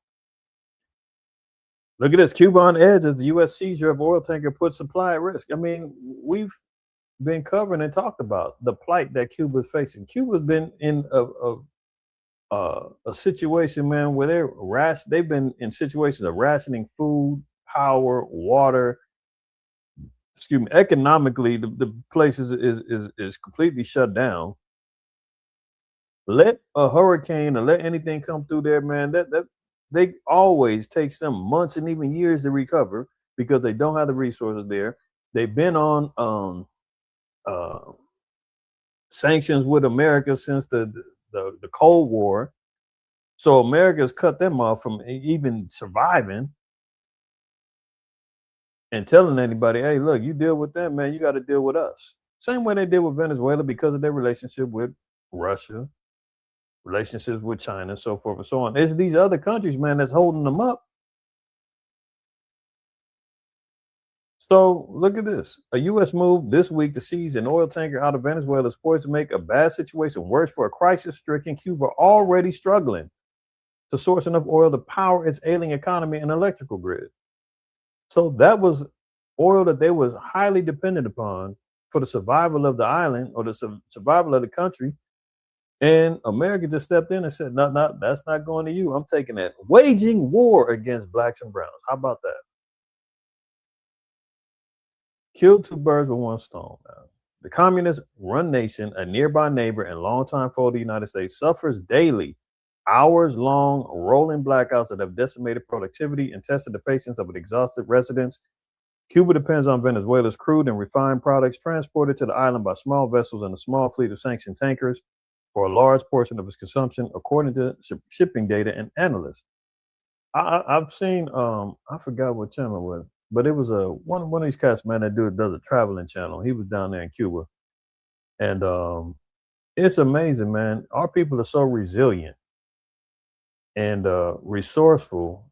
Look at this. Cuba on edge as the U.S. seizure of oil tanker puts supply at risk. I mean, we've been covering and talked about the plight that Cuba is facing. Cuba's been in a situation, man, where they've been in situations of rationing food, power, water. Excuse me. Economically, the place is completely shut down. Let a hurricane or let anything come through there, man. they always takes them months and even years to recover because they don't have the resources there. They've been on uh, sanctions with America since the Cold War. So America's cut them off from even surviving and telling anybody, hey, look, you deal with them, man, you got to deal with us. Same way they did with Venezuela because of their relationship with Russia, relationships with China, so forth and so on. It's these other countries, man, that's holding them up. So look at this. A U.S. move this week to seize an oil tanker out of Venezuela is poised to make a bad situation worse for a crisis-stricken Cuba already struggling to source enough oil to power its ailing economy and electrical grid. So that was oil that they was highly dependent upon for the survival of the island or the survival of the country. And America just stepped in and said, no, that's not going to you. I'm taking that. Waging war against blacks and browns. How about that? Killed two birds with one stone. Man. The communist-run nation, a nearby neighbor and longtime foe of the United States, suffers daily hours-long rolling blackouts that have decimated productivity and tested the patience of exhausted residents. Cuba depends on Venezuela's crude and refined products transported to the island by small vessels and a small fleet of sanctioned tankers for a large portion of its consumption, according to shipping data and analysts. I've seen, I forgot what channel it was, but it was one of these cats, man, that does a traveling channel. He was down there in Cuba. And it's amazing, man. Our people are so resilient and resourceful,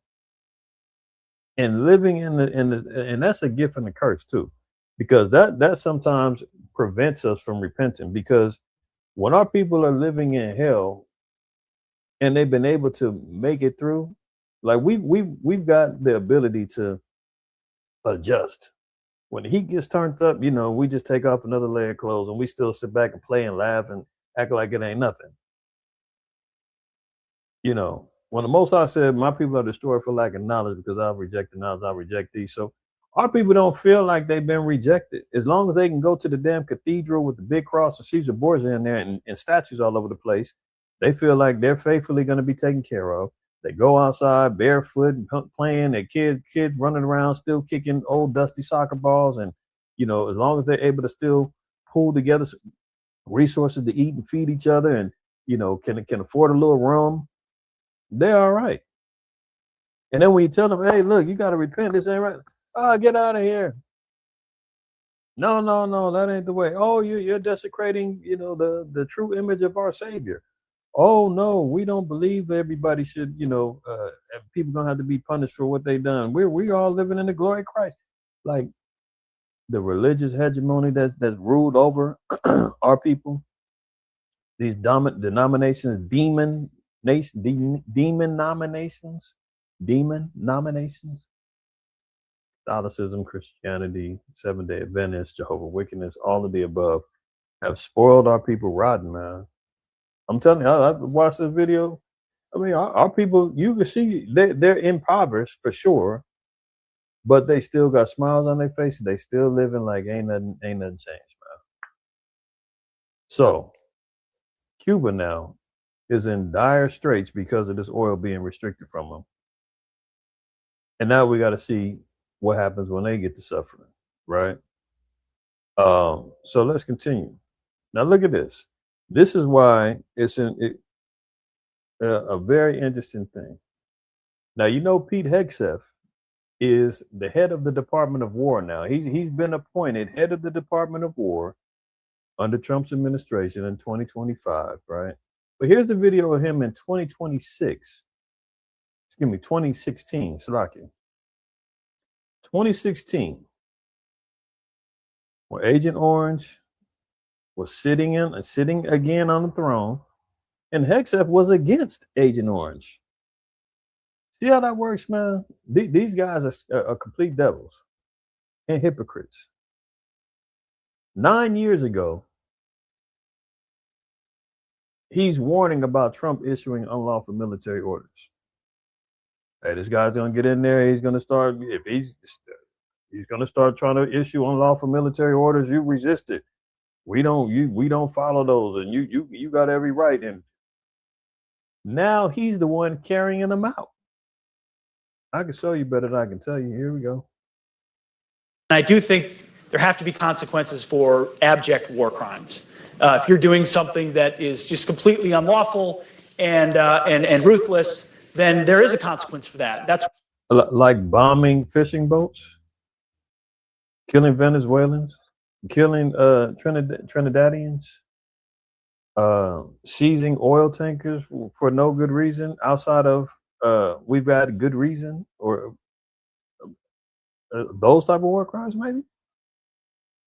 and living in the and that's a gift and a curse too, because that sometimes prevents us from repenting. Because when our people are living in hell and they've been able to make it through, like we've got the ability to adjust. When the heat gets turned up, we just take off another layer of clothes and we still sit back and play and laugh and act like it ain't nothing. When the Most High said, my people are destroyed for lack of knowledge because I've rejected knowledge, I reject thee. So our people don't feel like they've been rejected. As long as they can go to the damn cathedral with the big cross of Caesar Borgia in there and statues all over the place, they feel like they're faithfully going to be taken care of. They go outside barefoot and playing, their kids running around, still kicking old dusty soccer balls. And, as long as they're able to still pull together resources to eat and feed each other and, can afford a little room, they're all right. And then when you tell them, hey, look, you got to repent, this ain't right. Oh, get out of here. No, that ain't the way. Oh, you're desecrating, the true image of our Savior. Oh, no, we don't believe everybody should, people don't have to be punished for what they done. We all living in the glory of Christ. Like the religious hegemony that's ruled over our people, these denominations, demon nominations, Catholicism, Christianity, Seventh-day Adventists, Jehovah's Witness, all of the above have spoiled our people rotten, man. I'm telling you, I watched this video. I mean, our people, you can see they're impoverished for sure, but they still got smiles on their faces. They still living like ain't nothing changed, man. So Cuba now is in dire straits because of this oil being restricted from them. And now we got to see what happens when they get to suffering, right? So let's continue. Now look at this. This is why it's a very interesting thing. Now, Pete Hegseth is the head of the Department of War now. He's been appointed head of the Department of War under Trump's administration in 2025, right? But here's the video of him in 2016, Slovakia. 2016, where Agent Orange was sitting again on the throne, and Hegseth was against Agent Orange. See how that works, man? These guys are complete devils and hypocrites. 9 years ago, he's warning about Trump issuing unlawful military orders. Hey, this guy's gonna get in there. He's gonna start. If he's gonna start trying to issue unlawful military orders, you resist it. We don't follow those, and you got every right. And now he's the one carrying them out. I can show you better than I can tell you. Here we go. I do think there have to be consequences for abject war crimes. If you're doing something that is just completely unlawful and ruthless, then there is a consequence for that. That's like bombing fishing boats, killing Venezuelans, killing Trinidadians, seizing oil tankers for no good reason outside of we've got a good reason, or those type of war crimes, maybe.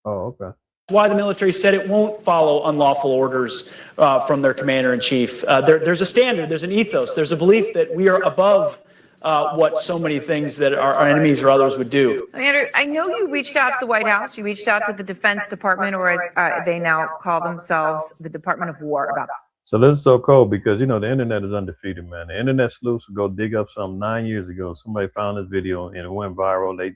Oh, okay. why the military said it won't follow unlawful orders from their commander-in-chief. There's a standard, there's an ethos, there's a belief that we are above what so many things that our enemies or others would do. Andrew, I know you reached out to the White House, you reached out to the Defense Department, or as they now call themselves, the Department of War, about that. So this is so cold because, you know, the internet is undefeated, man. The internet sleuths would go dig up something 9 years ago. Somebody found this video and it went viral. They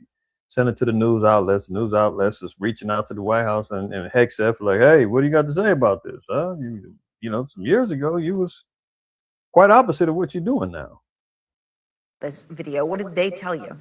sent it to the news outlets. The news outlets is reaching out to the White House and HECSF like, hey, what do you got to say about this? You know, some years ago, you was quite opposite of what you're doing now. This video, what did they tell you?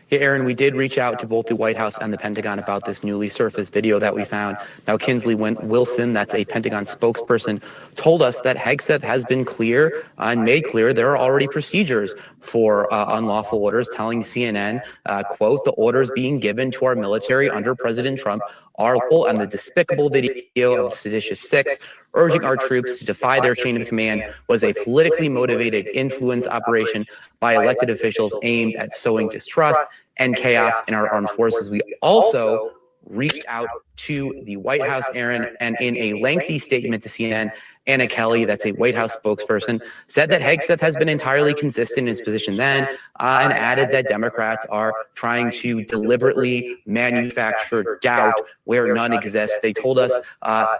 Yeah, Aaron, we did reach out to both the White House and the Pentagon about this newly surfaced video that we found. Now, Kinsley Wilson, that's a Pentagon spokesperson, told us that HECSF has been clear and made clear there are already procedures for unlawful orders, telling CNN, quote, the orders being given to our military under President Trump are full, and the despicable video of Seditious Six urging our troops to defy their chain of command was a politically motivated influence operation by elected officials aimed at sowing distrust and chaos in our armed forces. We also reached out to the White House, Aaron, and in a lengthy statement to CNN, Anna Kelly, that's a White House spokesperson, said that HECSF has been entirely consistent in its position then, and added that Democrats are trying to deliberately manufacture doubt where none exists. They told us,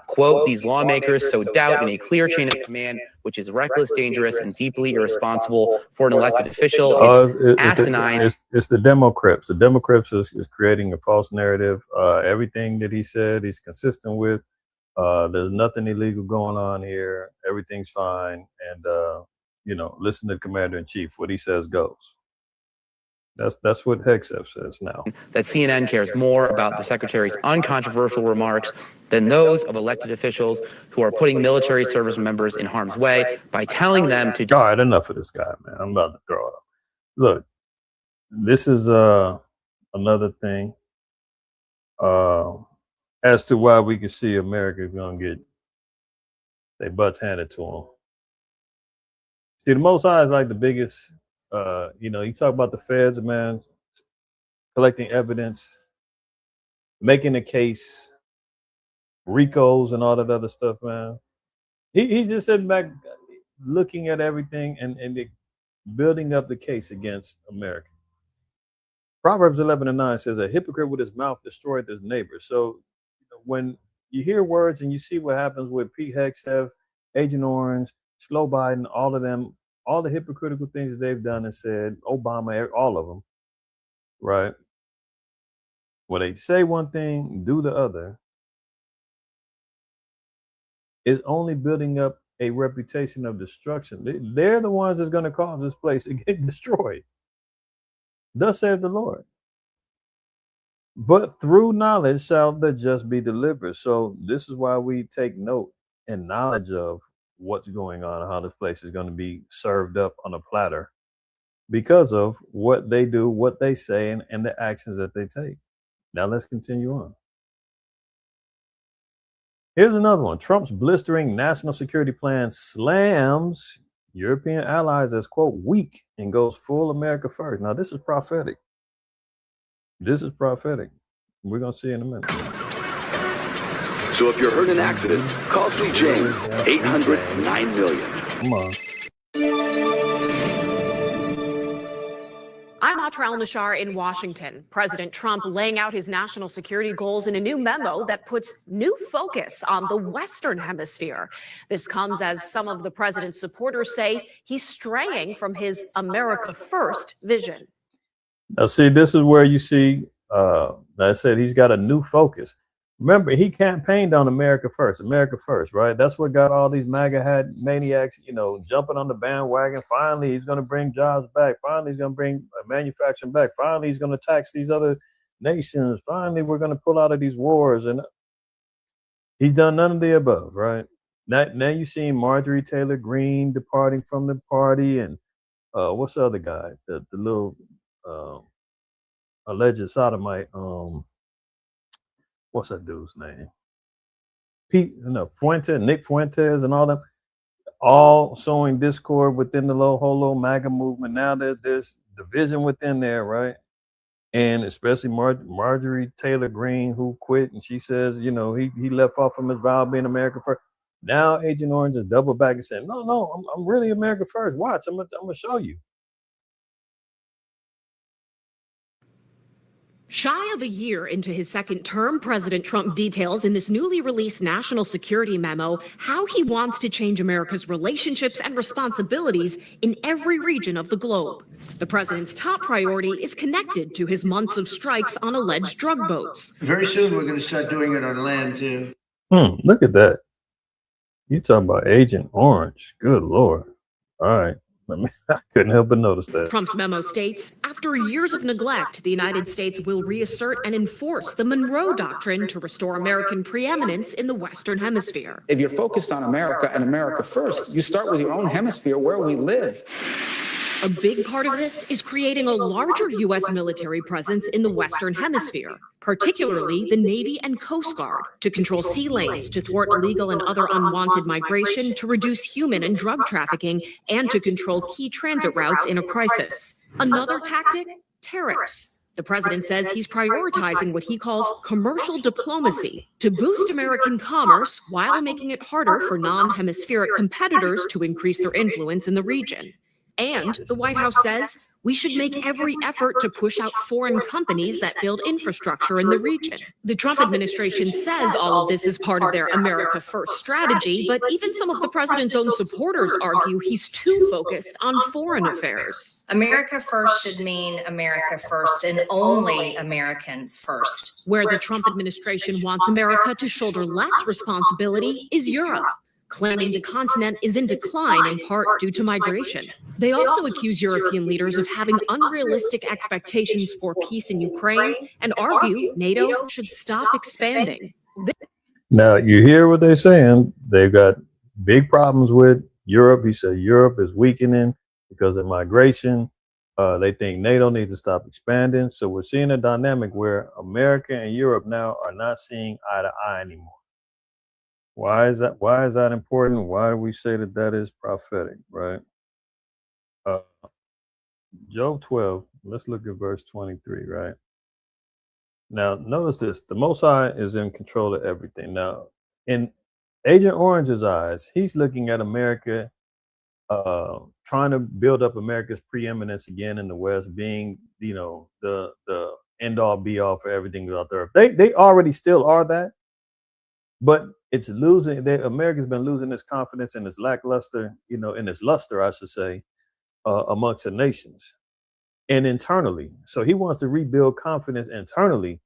quote, these lawmakers sow doubt in a clear chain of command, which is reckless, dangerous, and deeply irresponsible for an elected official. It's asinine. It's the Democrats. The Democrats is creating a false narrative. Everything that he said, he's consistent with. There's nothing illegal going on here. Everything's fine. And, you know, listen to the commander-in-chief. What he says goes. That's what HECSF says now. That CNN cares more about the secretary's uncontroversial remarks than those of elected officials who are putting military service members in harm's way by telling them to... All right, enough of this guy, man. I'm about to throw it up. Look, this is another thing. As to why we can see America is going to get their butts handed to them. See, the Most High is like the biggest, you know, you talk about the feds, man, collecting evidence, making a case, RICOs and all that other stuff, man. He's just sitting back looking at everything and building up the case against America. Proverbs 11:9 says, a hypocrite with his mouth destroyed his neighbor. So, when you hear words and you see what happens with Pete Hegseth, Agent Orange, Slow Biden, all of them, all the hypocritical things that they've done and said, Obama, all of them, right? When they say one thing, do the other, is only building up a reputation of destruction. They're the ones that's going to cause this place to get destroyed. Thus saith the Lord. But through knowledge shall the just be delivered. So this is why we take note and knowledge of what's going on, how this place is going to be served up on a platter because of what they do, what they say, and the actions that they take. Now let's continue on. Here's another one. Trump's blistering national security plan slams European allies as, quote, weak and goes full America first. Now this is prophetic. This is prophetic. We're going to see in a minute. So if you're hurt in an accident, call Sweet James, 800-9-million. Come on. I'm Atra El-Nashar in Washington. President Trump laying out his national security goals in a new memo that puts new focus on the Western Hemisphere. This comes as some of the president's supporters say he's straying from his America First vision. Now, see, this is where you see, I said he's got a new focus. Remember, he campaigned on America first, right? That's what got all these MAGA maniacs, jumping on the bandwagon. Finally, he's going to bring jobs back. Finally, he's going to bring manufacturing back. Finally, he's going to tax these other nations. Finally, we're going to pull out of these wars. And he's done none of the above, right? Now you see Marjorie Taylor Greene departing from the party, and what's the other guy? The little alleged sodomite. What's that dude's name? Nick Fuentes, and all them, all sowing discord within the whole little MAGA movement. Now there's division within there, right? And especially Marjorie Taylor Greene, who quit, and she says, he left off from his vow of being America first. Now Agent Orange is double back and saying, no, I'm really America first. Watch, I'm gonna show you. Shy of a year into his second term, President Trump details in this newly released national security memo how he wants to change America's relationships and responsibilities in every region of the globe. The president's top priority is connected to his months of strikes on alleged drug boats. Very soon, we're going to start doing it on land, too. Look at that. You talking about Agent Orange. Good Lord. All right. I couldn't help but notice that. Trump's memo states, after years of neglect, the United States will reassert and enforce the Monroe Doctrine to restore American preeminence in the Western Hemisphere. If you're focused on America and America first, you start with your own hemisphere where we live. A big part of this is creating a larger U.S. military presence in the Western Hemisphere, particularly the Navy and Coast Guard, to control sea lanes, to thwart illegal and other unwanted migration, to reduce human and drug trafficking, and to control key transit routes in a crisis. Another tactic? Tariffs. The president says he's prioritizing what he calls commercial diplomacy to boost American commerce while making it harder for non-hemispheric competitors to increase their influence in the region. And the White House says we should make every effort to push out foreign companies that build infrastructure in the region. The Trump administration says all of this is part of their America First strategy, but even some of the president's own supporters argue he's too focused on foreign affairs. America First should mean America First and only Americans first. Where the Trump administration wants America to shoulder less responsibility is Europe, claiming the continent is in decline in part due to migration. They also accuse European leaders of having unrealistic expectations for peace in Ukraine and argue NATO should stop expanding. Now, you hear what they're saying. They've got big problems with Europe. He said Europe is weakening because of migration. They think NATO needs to stop expanding. So we're seeing a dynamic where America and Europe now are not seeing eye to eye anymore. Why is that? Why is that important? Why do we say that is prophetic, right? Job 12, let's look at verse 23, right? Now, notice this. The Most High is in control of everything. Now, in Agent Orange's eyes, he's looking at America, trying to build up America's preeminence again in the West, being, the end-all, be-all for everything out there. They already still are that. But it's losing. America's been losing its confidence and its lackluster, in its luster, I should say, amongst the nations and internally. So he wants to rebuild confidence internally.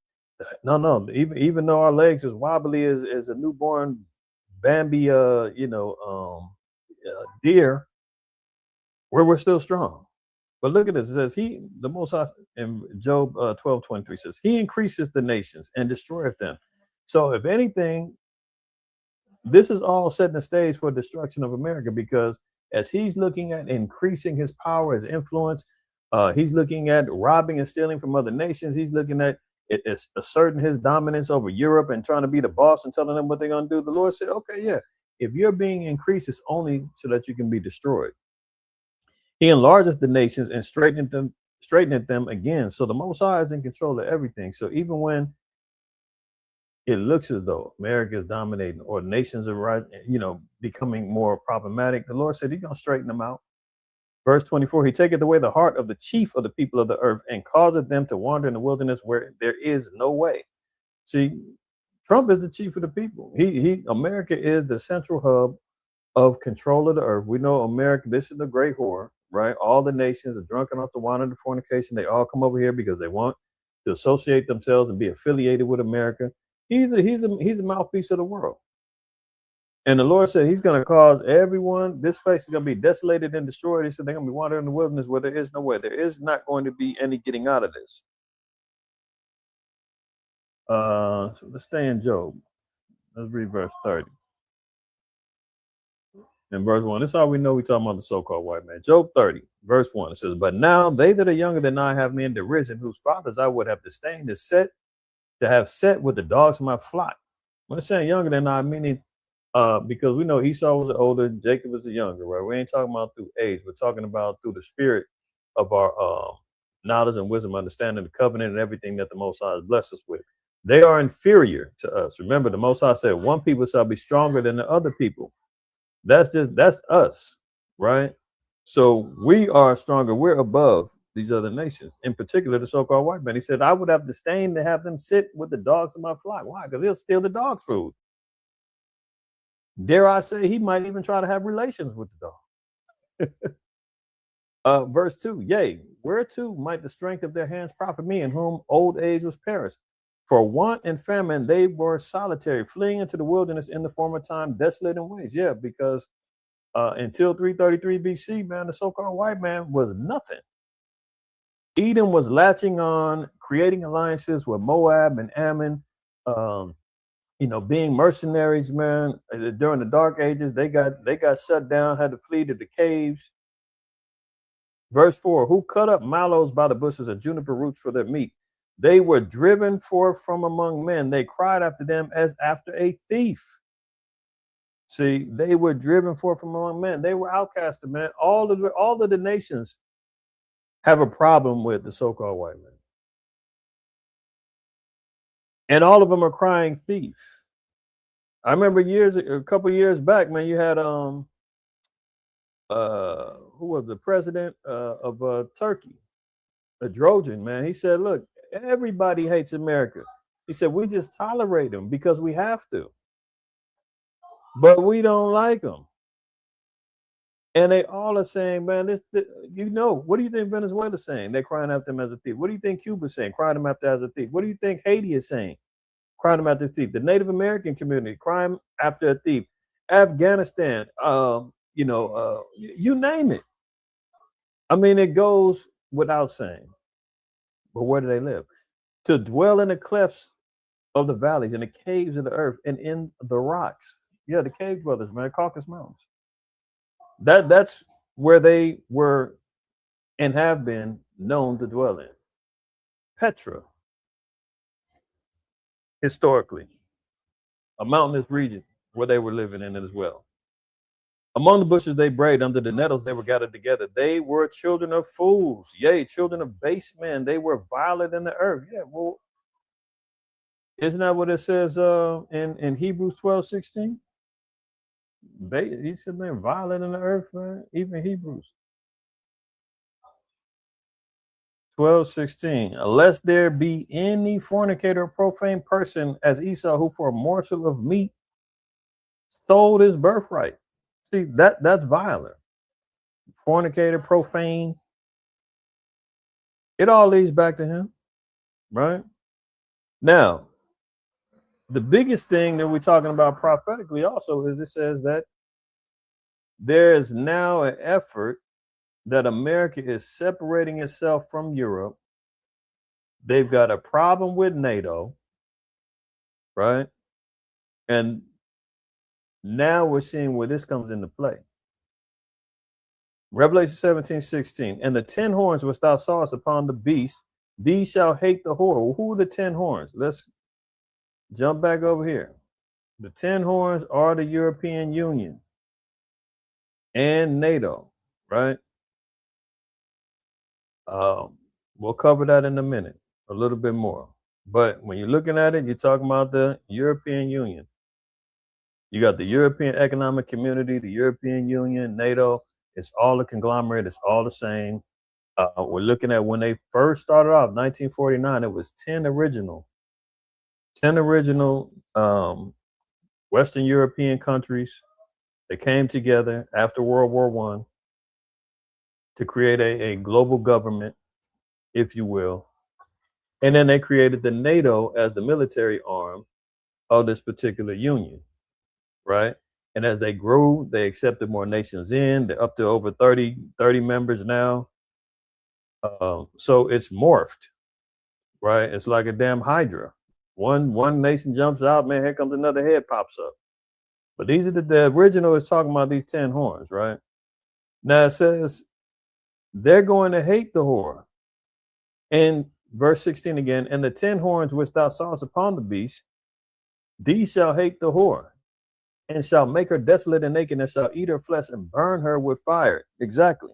No. Even though our legs is wobbly as a newborn Bambi, deer, we're still strong. But look at this. It says the Most High in Job 12:23 says, he increases the nations and destroyeth them. So if anything, this is all setting the stage for destruction of America, because as he's looking at increasing his power, his influence, he's looking at robbing and stealing from other nations. He's looking at asserting his dominance over Europe and trying to be the boss and telling them what they're going to do. The Lord said, okay, yeah, if you're being increased, it's only so that you can be destroyed. He enlarges the nations and straighteneth them again. So the Most High is in control of everything. So even when it looks as though America is dominating or nations are becoming more problematic, the Lord said he's going to straighten them out. Verse 24, he taketh away the heart of the chief of the people of the earth and causeth them to wander in the wilderness where there is no way. See, Trump is the chief of the people. America is the central hub of control of the earth. We know America, this is the great whore, right? All the nations are drunken off the wine and the fornication. They all come over here because they want to associate themselves and be affiliated with America. He's a mouthpiece of the world. And the Lord said he's going to cause everyone, this place is going to be desolated and destroyed. He said they're going to be wandered in the wilderness where there is no way. There is not going to be any getting out of this. So let's stay in Job. Let's read verse 30. In verse 1, that's all we know. We're talking about the so-called white man. Job 30, verse 1, it says, but now they that are younger than I have me in derision, whose fathers I would have disdained to have set with the dogs of my flock. When it's saying younger than I, meaning because we know Esau was the older, Jacob was the younger, right? We ain't talking about through age. We're talking about through the spirit of our knowledge and wisdom, understanding the covenant and everything that the Most High has blessed us with. They are inferior to us. Remember, the Most High said, one people shall be stronger than the other people. That's us, right? So we are stronger. We're above these other nations, in particular the so-called white man. He said, I would have disdained to have them sit with the dogs of my flock. Why? Because they'll steal the dog's food. Dare I say, he might even try to have relations with the dog. Verse 2, yea, whereto might the strength of their hands profit me, in whom old age was perished? For want and famine they were solitary, fleeing into the wilderness in the former time, desolate in ways. Yeah, because until 333 BC, man, the so-called white man was nothing. Edom was latching on, creating alliances with Moab and Ammon, being mercenaries, man. During the dark ages, they got shut down, had to flee to the caves. Verse 4, who cut up mallows by the bushes and juniper roots for their meat? They were driven forth from among men. They cried after them as after a thief. See, they were driven forth from among men. They were outcasted, man. All of the nations have a problem with the so-called white man. And all of them are crying thief. I remember a couple years back, man, you had who was the president of Turkey, a Trojan, man. He said, look, everybody hates America. He said, we just tolerate them because we have to. But we don't like them. And they all are saying, man, what do you think Venezuela's saying? They're crying after him as a thief. What do you think Cuba's saying? Crying him after as a thief. What do you think Haiti is saying? Crying him after a thief. The Native American community, crying after a thief. Afghanistan, you name it. I mean, it goes without saying. But where do they live? To dwell in the clefts of the valleys, in the caves of the earth, and in the rocks. Yeah, the cave brothers, man, Caucasus Mountains. That's where they were and have been known to dwell in. Petra, historically, a mountainous region where they were living in it as well. Among the bushes they brayed, under the nettles they were gathered together. They were children of fools, yea, children of base men. They were violent in the earth. Yeah, well, isn't that what it says in Hebrews 12:16? He said, man, violent in the earth, man. Even Hebrews 12:16. Unless there be any fornicator or profane person as Esau, who for a morsel of meat sold his birthright. See, that's violent. Fornicator, profane. It all leads back to him, right? Now, the biggest thing that we're talking about prophetically also is it says that there is now an effort that America is separating itself from Europe. They've got a problem with NATO, right? And now we're seeing where this comes into play. Revelation 17:16. And the 10 horns which thou sawest upon the beast, these shall hate the whore. Well, who are the 10 horns? Let's jump back over here. The 10 horns are the European Union and NATO, right? We'll cover that in a minute, a little bit more. But when you're looking at it, you're talking about the European Union. You got the European Economic Community, the European Union, NATO. It's all a conglomerate. It's all the same. We're looking at when they first started off, 1949, it was 10 original Western European countries that came together after World War I to create a global government, if you will. And then they created the NATO as the military arm of this particular union, right? And as they grew, they accepted more nations in. They're up to over 30 members now. So it's morphed, right? It's like a damn hydra. One nation jumps out, man, here comes another head pops up. But these are the original is talking about these 10 horns, right? Now it says they're going to hate the whore. In verse 16 again, and the 10 horns which thou sawest upon the beast, these shall hate the whore, and shall make her desolate and naked, and shall eat her flesh and burn her with fire. Exactly.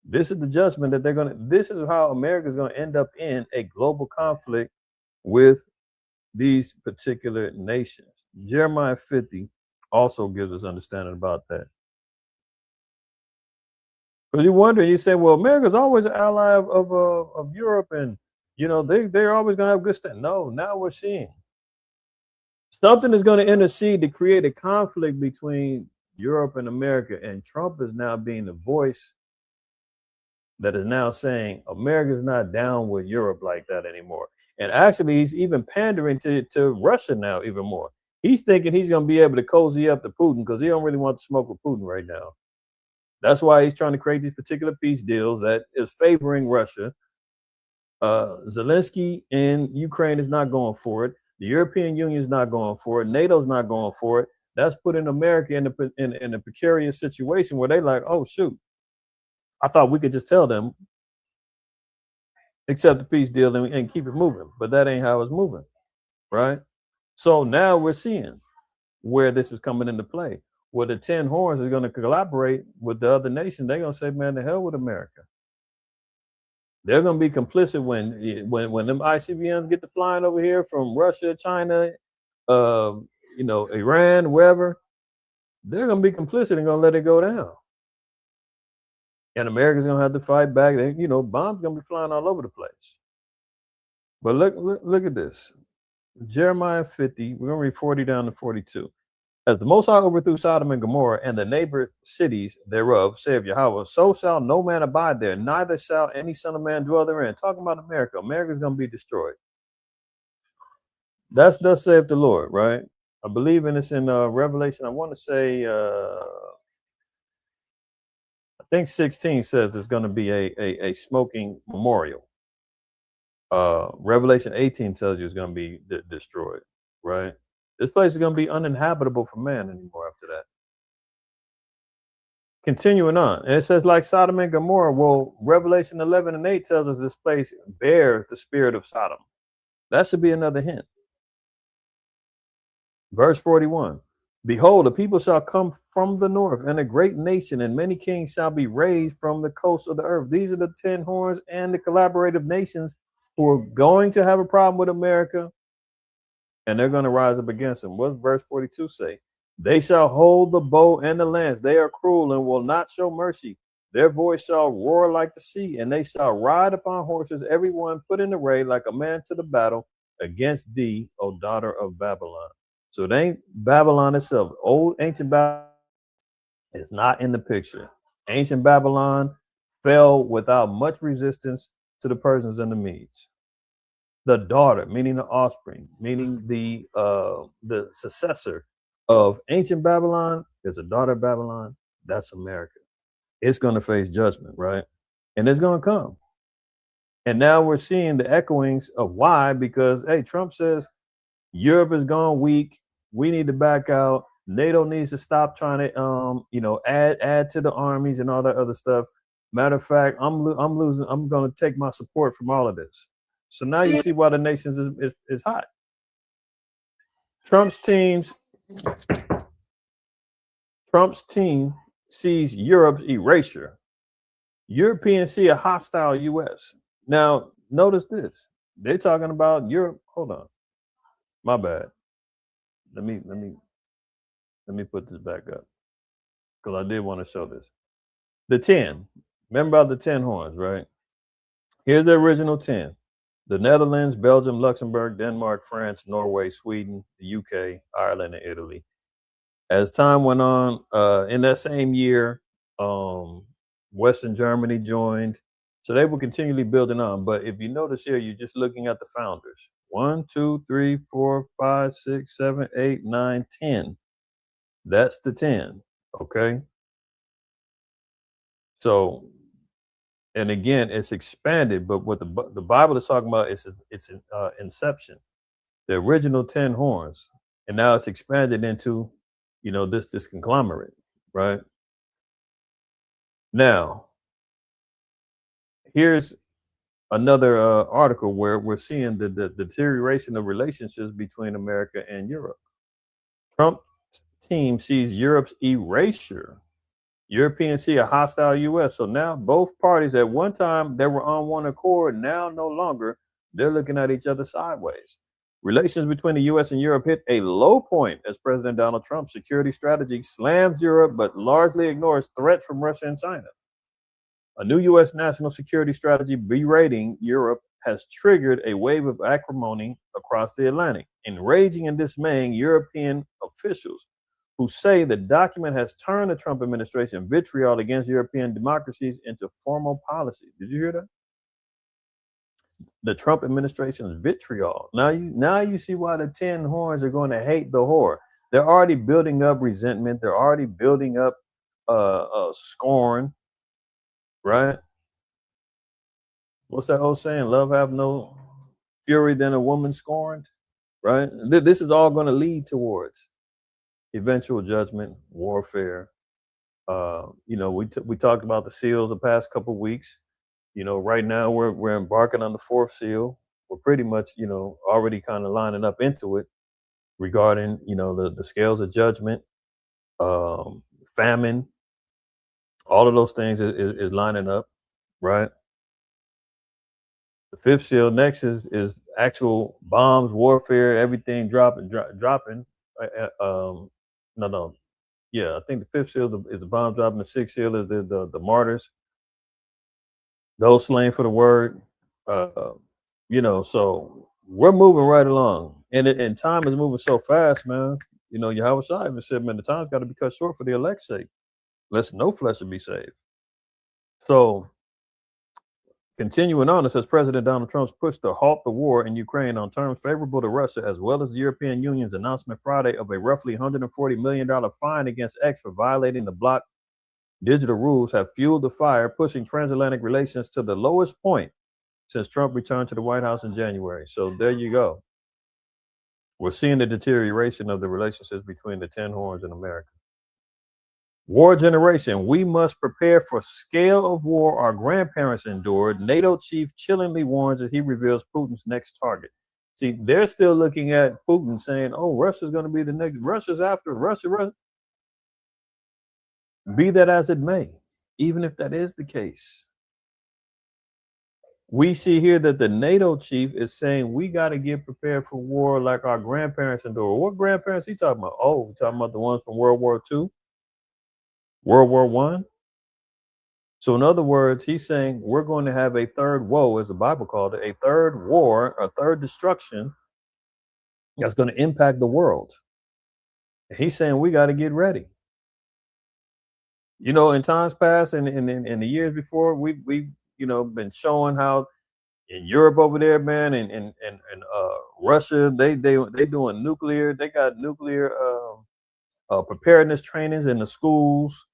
This is the judgment that they're going to, this is how America is going to end up in a global conflict with these particular nations. Jeremiah 50 also gives us understanding about that. But you wonder, you say, well, America's always an ally of Europe, and you know they're always going to have good stuff. No, now we're seeing something is going to intercede to create a conflict between Europe and America, and Trump is now being the voice that is now saying America's not down with Europe like that anymore. And actually, he's even pandering to Russia now even more. He's thinking he's going to be able to cozy up to Putin because he don't really want to smoke with Putin right now. That's why he's trying to create these particular peace deals that is favoring Russia. Zelensky in Ukraine is not going for it. The European Union is not going for it. NATO's not going for it. That's putting America in a precarious situation where they're like, oh, shoot. I thought we could just tell them, accept the peace deal and keep it moving. But that ain't how it's moving, right? So now we're seeing where this is coming into play. Where the 10 horns are going to collaborate with the other nation. They're going to say, man, the hell with America. They're going to be complicit when them ICBMs get to flying over here from Russia, China, Iran, wherever. They're going to be complicit and going to let it go down. And America's going to have to fight back. Bombs going to be flying all over the place. But look at this. Jeremiah 50, we're going to read 40 down to 42. As the Most High overthrew Sodom and Gomorrah and the neighbor cities thereof, saith Yahweh, so shall no man abide there, neither shall any son of man dwell therein. Talking about America. America's going to be destroyed. That's thus saith the Lord, right? I believe in this in Revelation. I want to say, I think 16 says it's going to be a smoking memorial. Revelation 18 tells you it's going to be destroyed, right? This place is going to be uninhabitable for man anymore after that. Continuing on, and it says like Sodom and Gomorrah. Well, Revelation 11 and 8 tells us this place bears the spirit of Sodom. That should be another hint. Verse 41, behold, the people shall come from the north, and a great nation, and many kings shall be raised from the coast of the earth. These are the 10 horns and the collaborative nations who are going to have a problem with America. And they're going to rise up against them. What does verse 42 say? They shall hold the bow and the lance. They are cruel and will not show mercy. Their voice shall roar like the sea, and they shall ride upon horses, every one put in array like a man to the battle against thee, O daughter of Babylon. So it ain't Babylon itself. Old ancient Babylon is not in the picture. Ancient Babylon fell without much resistance to the Persians and the Medes. The daughter, meaning the offspring, meaning the successor of ancient Babylon, is a daughter of Babylon. That's America. It's going to face judgment, right? And it's going to come. And now we're seeing the echoings of why, because, hey, Trump says Europe is gone weak. We need to back out. NATO needs to stop trying to, add to the armies and all that other stuff. Matter of fact, I'm going to take my support from all of this. So now you see why the nations is hot. Trump's team sees Europe's erasure. Europeans see a hostile U.S. Now, notice this. They're talking about Europe. Hold on. My bad. Let me put this back up, because I did want to show this. The 10. Remember about the 10 horns, right? Here's the original 10. The Netherlands, Belgium, Luxembourg, Denmark, France, Norway, Sweden, the UK, Ireland, and Italy. As time went on, in that same year, Western Germany joined. So they were continually building on. But if you notice here, you're just looking at the founders. 1, 2, 3, 4, 5, 6, 7, 8, 9, 10. That's the 10. Okay. So, and again, it's expanded, but what the Bible is talking about is it's inception, the original 10 horns, and now it's expanded into, this conglomerate, right? Now, here's another article where we're seeing the deterioration of relationships between America and Europe. Trump's team sees Europe's erasure. Europeans see a hostile U.S. So now both parties, at one time they were on one accord, now no longer. They're looking at each other sideways. Relations between the U.S. and Europe hit a low point as President Donald Trump's security strategy slams Europe, but largely ignores threats from Russia and China. A new U.S. national security strategy berating Europe has triggered a wave of acrimony across the Atlantic, enraging and dismaying European officials who say the document has turned the Trump administration vitriol against European democracies into formal policy. Did you hear that? The Trump administration's vitriol. Now you see why the 10 horns are going to hate the whore. They're already building up resentment. They're already building up scorn. Right? What's that old saying? Love have no fury than a woman scorned. Right? This is all going to lead towards eventual judgment, warfare. We talked about the seals the past couple of weeks. Right now we're embarking on the fourth seal. We're pretty much, already kind of lining up into it regarding, the scales of judgment, famine. All of those things is lining up, right? The fifth seal next is actual bombs, warfare, everything dropping. Yeah, I think the fifth seal is the bomb dropping. The sixth seal is the martyrs, those slain for the word. So we're moving right along, and time is moving so fast, man. Yahweh Shai even said, man, the time's got to be cut short for the elect's sake, lest no flesh will be saved. So, continuing on, it says President Donald Trump's push to halt the war in Ukraine on terms favorable to Russia, as well as the European Union's announcement Friday of a roughly $140 million fine against X for violating the bloc digital rules, have fueled the fire, pushing transatlantic relations to the lowest point since Trump returned to the White House in January. So there you go. We're seeing the deterioration of the relationships between the 10 horns in America. War generation. We must prepare for scale of war our grandparents endured. NATO chief chillingly warns as he reveals Putin's next target. See, they're still looking at Putin saying, oh, Russia's going to be the next. Russia's after Russia. Be that as it may, even if that is the case, we see here that the NATO chief is saying we got to get prepared for war like our grandparents endured. What grandparents he talking about? Oh, we're talking about the ones from World War II? World War One. So in other words, he's saying we're going to have a third woe, as the Bible called it, a third war, a third destruction that's going to impact the world. And he's saying we got to get ready. In times past and in the years before, we've been showing how in Europe over there, man, and Russia, they doing nuclear. They got nuclear preparedness trainings in the schools.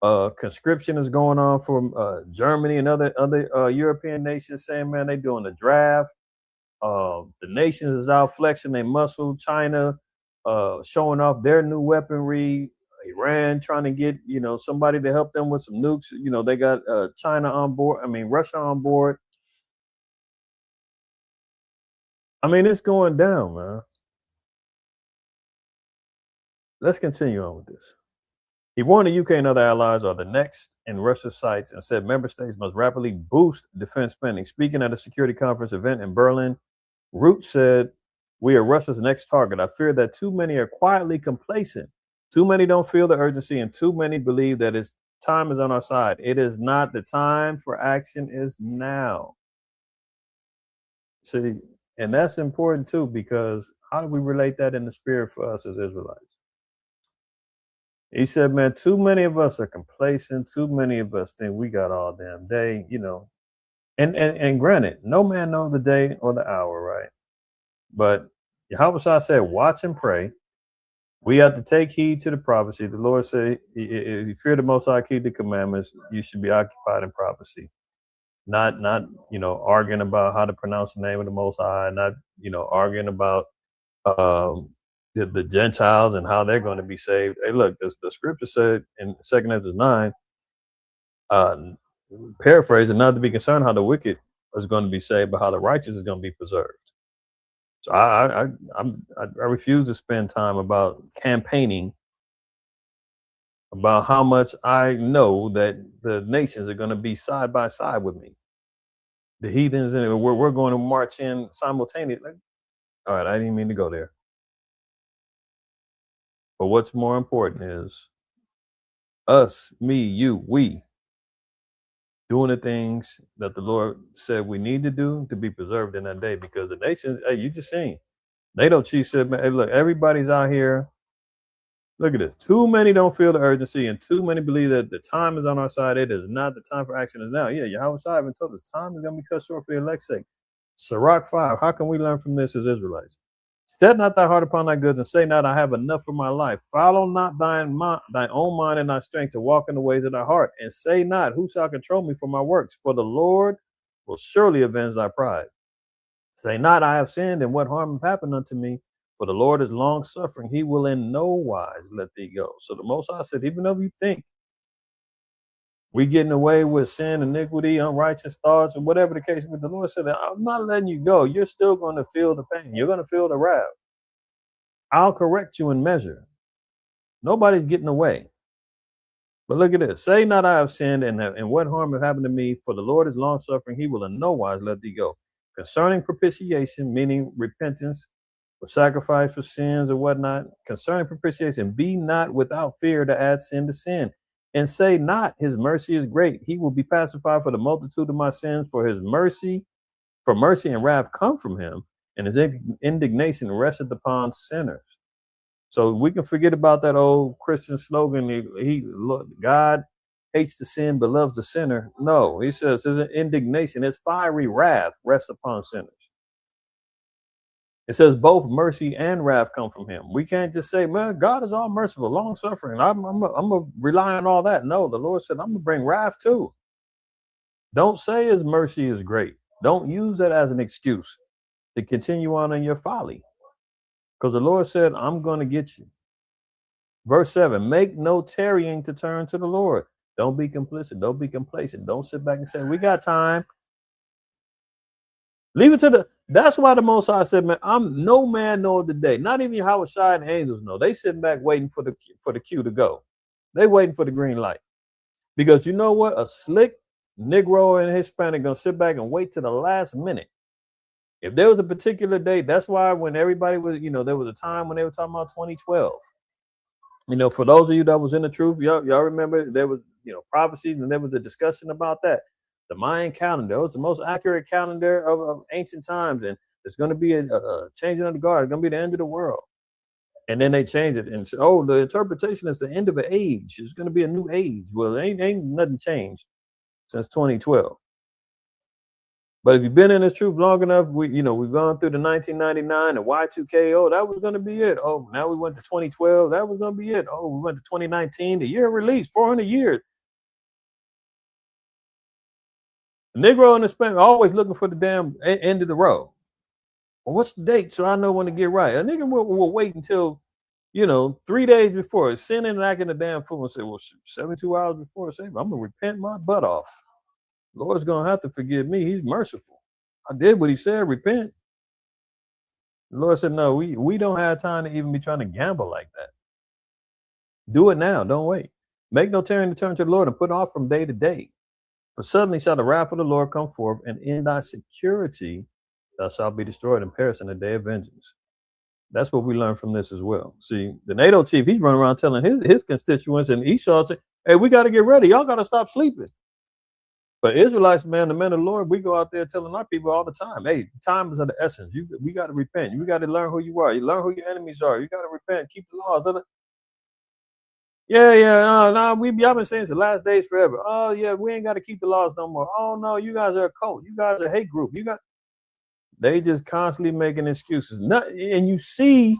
Conscription is going on from Germany and other European nations, saying, man, they doing the draft. The nations is out flexing their muscle. China showing off their new weaponry. Iran trying to get somebody to help them with some nukes. They got China on board. Russia on board. It's going down, man. Let's continue on with this. He warned the UK and other allies are the next in Russia's sights and said member states must rapidly boost defense spending. Speaking at a security conference event in Berlin, Root said, we are Russia's next target. I fear that too many are quietly complacent. Too many don't feel the urgency, and too many believe that its time is on our side. It is not. The time for action is now. See, and that's important too, because how do we relate that in the spirit for us as Israelites? He said, man, too many of us are complacent. Too many of us think we got all damn day, And granted, no man knows the day or the hour, right? But Yahweh said, watch and pray. We have to take heed to the prophecy. The Lord said, if you fear the Most High, keep the commandments, you should be occupied in prophecy. Not arguing about how to pronounce the name of the Most High, not, arguing about the Gentiles and how they're going to be saved. Hey, look, the scripture said in 2 Ezra 9, paraphrasing, not to be concerned how the wicked is going to be saved, but how the righteous is going to be preserved. So I refuse to spend time about campaigning about how much I know that the nations are going to be side by side with me. The heathens, and we're going to march in simultaneously. All right, I didn't mean to go there. But what's more important is us, me, you, we doing the things that the Lord said we need to do to be preserved in that day. Because the nations, hey, you just seen, NATO chief said, man, hey, look, everybody's out here. Look at this. Too many don't feel the urgency, and too many believe that the time is on our side. It is not the time for action. Is now. Yeah, Yahweh even told us time is going to be cut short for the elect's sake. Sirach 5. How can we learn from this as Israelites? Set not thy heart upon thy goods, and say not, I have enough for my life. Follow not thine own mind and thy strength to walk in the ways of thy heart. And say not, who shall control me for my works? For the Lord will surely avenge thy pride. Say not, I have sinned, and what harm hath happened unto me? For the Lord is long suffering. He will in no wise let thee go. So the Most High said, even though you think we getting away with sin, iniquity, unrighteous thoughts, or whatever the case, but the Lord said, I'm not letting you go. You're still going to feel the pain. You're going to feel the wrath. I'll correct you in measure. Nobody's getting away. But look at this. Say not, I have sinned, and what harm hath happened to me? For the Lord is long suffering. He will in no wise let thee go. Concerning propitiation, meaning repentance, or sacrifice for sins or whatnot, concerning propitiation, be not without fear to add sin to sin. And say not, his mercy is great. He will be pacified for the multitude of my sins, for mercy and wrath come from him, and his indignation resteth upon sinners. So we can forget about that old Christian slogan, God hates the sin but loves the sinner. No, he says his indignation, his fiery wrath rests upon sinners. It says both mercy and wrath come from him. We can't just say, man, God is all merciful, long suffering. I'm going to rely on all that. No, the Lord said, I'm going to bring wrath too. Don't say his mercy is great. Don't use that as an excuse to continue on in your folly. Because the Lord said, I'm going to get you. Verse 7, make no tarrying to turn to the Lord. Don't be complicit. Don't be complacent. Don't sit back and say, we got time. Leave it to that's why the Most High said, man, I'm no man know the day. Not even Yahweh and angels know. They sitting back waiting for the cue to go. They waiting for the green light. Because you know what? A slick Negro and Hispanic gonna sit back and wait to the last minute. If there was a particular date, that's why when everybody was, there was a time when they were talking about 2012. For those of you that was in the truth, y'all remember there was, prophecies, and there was a discussion about that. The Mayan calendar was the most accurate calendar of ancient times, and there's going to be a changing of the guard. It's going to be the end of the world. And then they changed it, and the interpretation is the end of an age. It's going to be a new age. Well, ain't nothing changed since 2012. But if you've been in this truth long enough, we've gone through the 1999 and Y2K. Oh, that was going to be it. Oh, now we went to 2012. That was going to be it. Oh, we went to 2019, the year of release, 400 years. The Negro and the Hispanic are always looking for the damn end of the road. Well, what's the date so I know when to get right? A nigga will wait until, 3 days before, sinning and acting a damn fool and say, well, 72 hours before the Savior, I'm going to repent my butt off. The Lord's going to have to forgive me. He's merciful. I did what he said, repent. The Lord said, no, we don't have time to even be trying to gamble like that. Do it now. Don't wait. Make no tarrying to turn to the Lord and put off from day to day. For suddenly shall the wrath of the Lord come forth, and in thy security thou shalt be destroyed and perish in the day of vengeance. That's what we learn from this as well. See, the NATO chief, he's running around telling his constituents and Esau, hey, we got to get ready. Y'all got to stop sleeping. But Israelites, man, the men of the Lord, we go out there telling our people all the time, hey, time is of the essence. We got to repent. You got to learn who you are. You learn who your enemies are. You got to repent. Keep the laws. Y'all been saying it's the last days forever. Oh, yeah, we ain't got to keep the laws no more. Oh, no, you guys are a cult. You guys are a hate group. They just constantly making excuses. And you see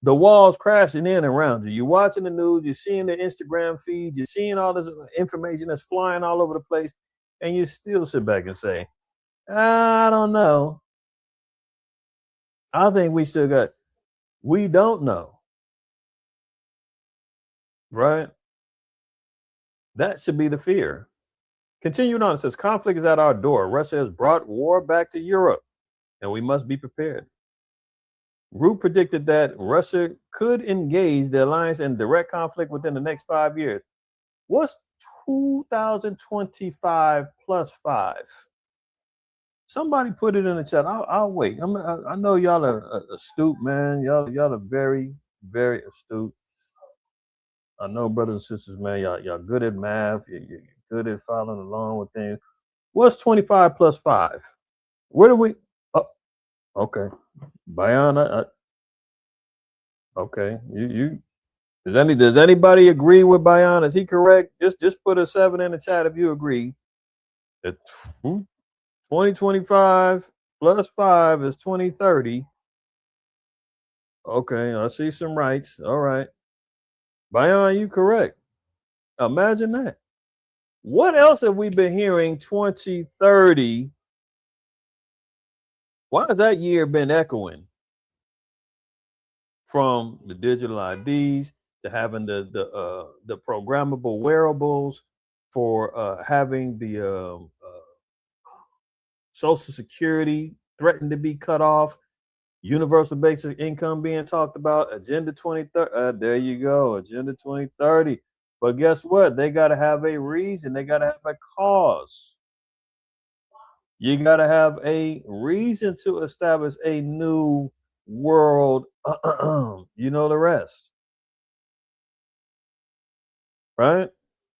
the walls crashing in around you. You're watching the news, you're seeing the Instagram feed, you're seeing all this information that's flying all over the place, and you still sit back and say, I don't know. I think we don't know. Right? That should be the fear. Continuing on, it says, conflict is at our door. Russia has brought war back to Europe, and we must be prepared. Root predicted that Russia could engage the alliance in direct conflict within the next 5 years. What's 2025 plus 5? Somebody put it in the chat. I'll wait. I know y'all are astute, man. Y'all are very, very astute. I know, brothers and sisters, man. Y'all good at math. You're good at following along with things. What's 25 plus 5? Where do we? Oh, okay. Bayan, okay. You does anybody agree with Bayan? Is he correct? Just put a 7 in the chat if you agree. It's 2025 plus 5 is 2030. Okay, I see some rights. All right. Bayan, you correct. Imagine that. What else have we been hearing 2030? Why has that year been echoing? From the digital IDs to having the programmable wearables, for having the Social Security threatened to be cut off, universal basic income being talked about, Agenda 2030. There you go, Agenda 2030. But guess what? They got to have a reason. They got to have a cause. You got to have a reason to establish a new world. You know the rest. Right?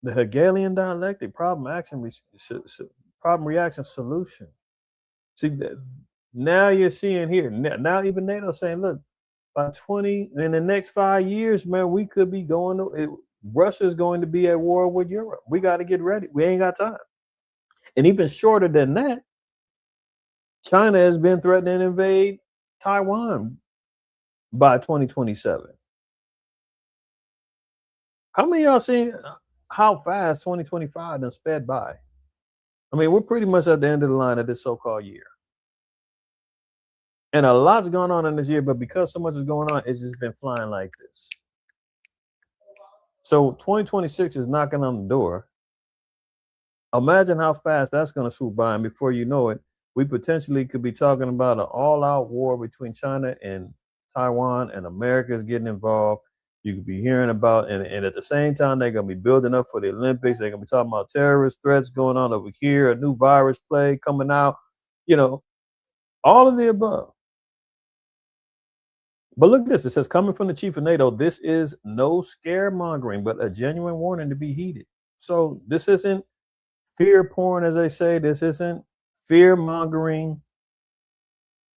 The Hegelian dialectic, problem reaction solution. See, now you're seeing here, now even NATO saying, look, by in the next 5 years, man, we could be Russia's going to be at war with Europe. We got to get ready. We ain't got time. And even shorter than that, China has been threatening to invade Taiwan by 2027. How many of y'all seen how fast 2025 done sped by? I mean, we're pretty much at the end of the line of this so-called year. And a lot's going on in this year, but because so much is going on, it's just been flying like this. So 2026 is knocking on the door. Imagine how fast that's going to swoop by, and before you know it, we potentially could be talking about an all-out war between China and Taiwan, and America is getting involved. You could be hearing about, and at the same time, they're going to be building up for the Olympics. They're going to be talking about terrorist threats going on over here, a new virus plague coming out, all of the above. But look at this. It says, coming from the chief of NATO, this is no scaremongering, but a genuine warning to be heeded. So this isn't fear porn, as they say. This isn't fear mongering.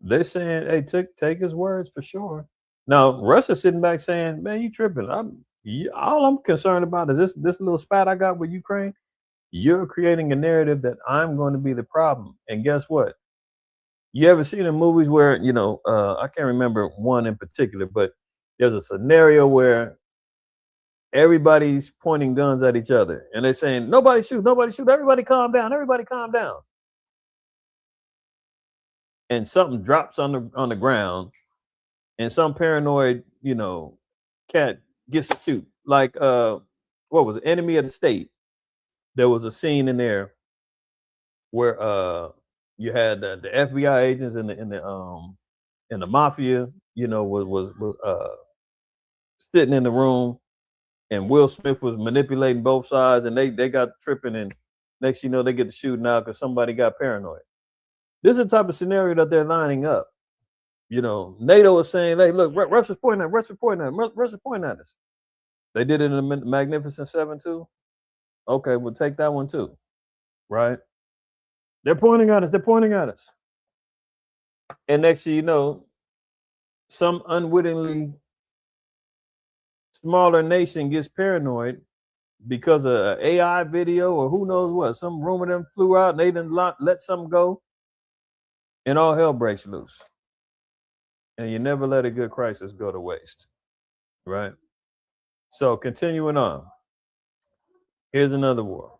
They're saying, hey, take his words for sure. Now, Russia's sitting back saying, man, you tripping. All I'm concerned about is this little spat I got with Ukraine. You're creating a narrative that I'm going to be the problem. And guess what? You ever seen in movies where, I can't remember one in particular, but there's a scenario where everybody's pointing guns at each other and they're saying, nobody shoot, everybody calm down, And something drops on the ground and some paranoid, cat gets to shoot. Like, what was it? Enemy of the State. There was a scene in there where you had the FBI agents and the mafia, was sitting in the room, and Will Smith was manipulating both sides, and they got tripping, and next you know they get to shooting out because somebody got paranoid. This is the type of scenario that they're lining up. NATO is saying, hey, look, Russia's pointing at us. They did it in the Magnificent Seven too. Okay, we'll take that one too, right? They're pointing at us. And next thing you know, some unwittingly smaller nation gets paranoid because of an AI video or who knows what. Some rumor them flew out and they didn't let something go. and all hell breaks loose. And you never let a good crisis go to waste, right? So continuing on, here's another war.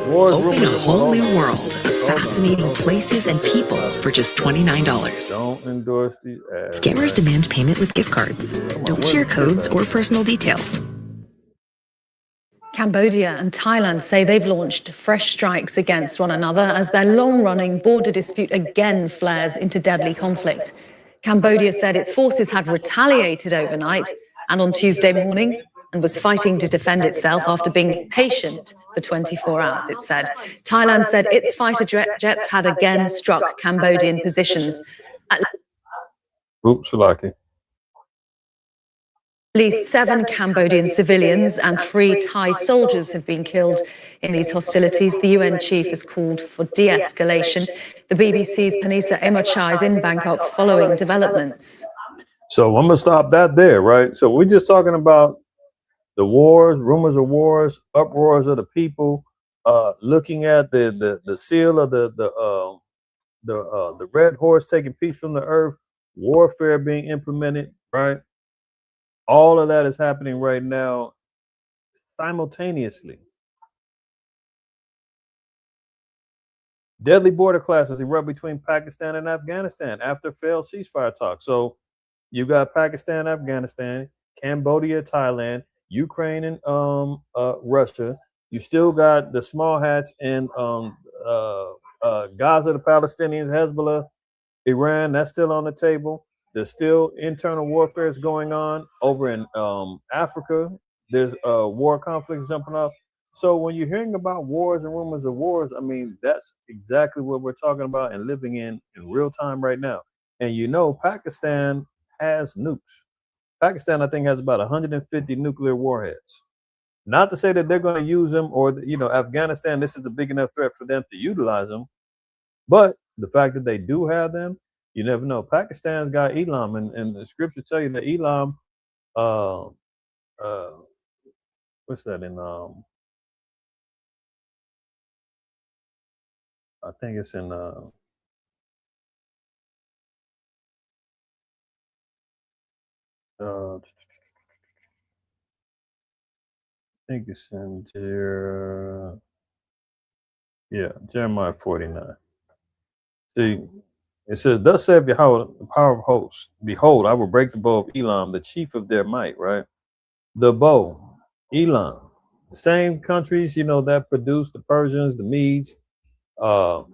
Wars, Open rumors, a and whole wars. new world of fascinating places and people for just $29. Don't endorse these ads. Scammers Right? demand payment with gift cards. Don't share codes or personal details. Cambodia and Thailand say they've launched fresh strikes against one another as their long-running border dispute again flares into deadly conflict. Cambodia said its forces had retaliated overnight and on Tuesday morning and was fighting to defend itself after being patient for 24 hours, it said. Thailand said its fighter jets had again struck Cambodian positions. Oops, lucky. At least 7 Cambodian civilians and 3 Thai soldiers have been killed in these hostilities. The UN chief has called for de-escalation. The BBC's Panisa Emochai is in Bangkok following developments. So I'm gonna stop that there, right? So we're just talking about the wars, rumors of wars, uproars of the people, looking at the seal of the red horse taking peace from the earth, warfare being implemented, right? All of that is happening right now simultaneously. Deadly border clashes erupt between Pakistan and Afghanistan after failed ceasefire talks. So you got Pakistan, Afghanistan, Cambodia, Thailand, Ukraine, and Russia. You still got the small hats in Gaza, the Palestinians, Hezbollah, Iran. That's still on the table. There's still internal warfare is going on over in Africa. There's war conflicts jumping up. So when you're hearing about wars and rumors of wars, I mean, that's exactly what we're talking about and living in real time right now. And you know, Pakistan has nukes. Pakistan, I think, has about 150 nuclear warheads. Not to say that they're going to use them, or Afghanistan, this is a big enough threat for them to utilize them. But the fact that they do have them, you never know. Pakistan's got Elam, and the scriptures tell you that Elam, what's that in? I think it's in. I think it's in Jeremiah 49. See, it says, "Thus saith Yahweh, the power of hosts, behold, I will break the bow of Elam, the chief of their might." Right, the bow, Elam, the same countries that produced the Persians, the Medes, and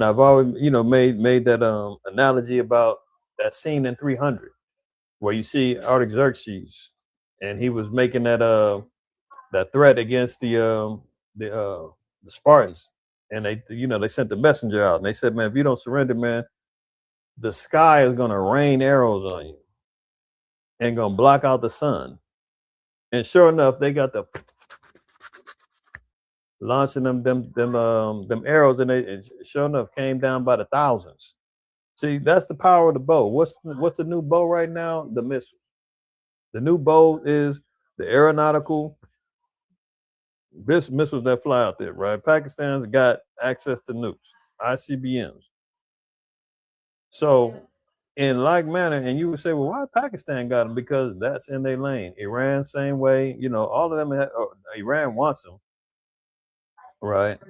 I've always made that analogy about that scene in 300 where you see Artaxerxes, and he was making that threat against the Spartans, and they sent the messenger out, and they said, man, if you don't surrender, man, the sky is gonna rain arrows on you and gonna block out the sun. And sure enough, they got the launching them arrows, and they sure enough came down by the thousands. See, that's the power of the bow. What's the new bow right now? The missile. The new bow is the aeronautical missiles that fly out there, right? Pakistan's got access to nukes, ICBMs. So, in like manner, and you would say, well, why Pakistan got them? Because that's in their lane. Iran, same way. All of them. Iran wants them, right?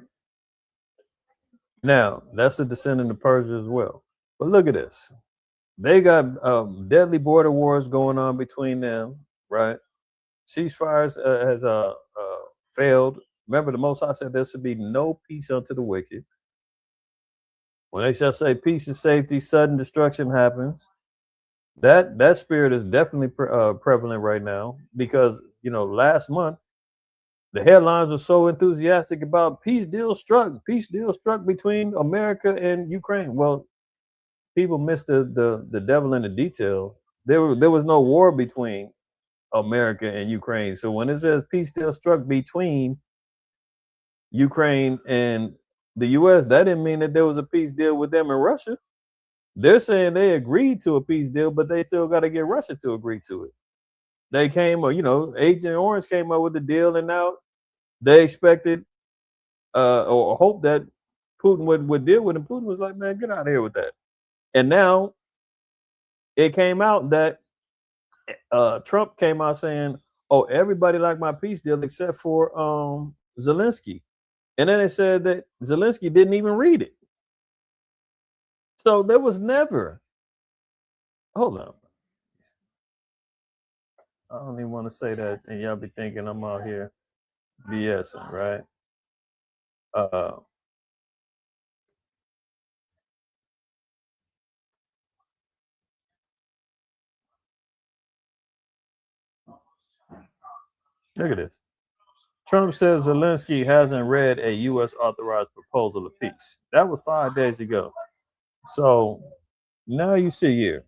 Now, that's a descendant of Persia as well. But look at this. They got deadly border wars going on between them, right? Ceasefires has failed. Remember, the Most High said there should be no peace unto the wicked. When they shall say peace and safety, sudden destruction happens. That spirit is definitely prevalent right now because last month the headlines were so enthusiastic about peace deal struck between America and Ukraine. Well, people missed the devil in the detail. There was no war between America and Ukraine. So when it says peace deal struck between Ukraine and the US, that didn't mean that there was a peace deal with them and Russia. They're saying they agreed to a peace deal, but they still got to get Russia to agree to it. They came, Agent Orange came up with the deal, and now they expected or hope that Putin would deal with him, Putin was like, man, get out of here with that. And now it came out that Trump came out saying, oh, everybody liked my peace deal except for Zelensky. And then they said that Zelensky didn't even read it. So there was never, hold on. I don't even want to say that, and y'all be thinking I'm out here BSing, right? Look at this. Trump says Zelensky hasn't read a U.S. authorized proposal of peace. That was 5 days ago. So now you see here.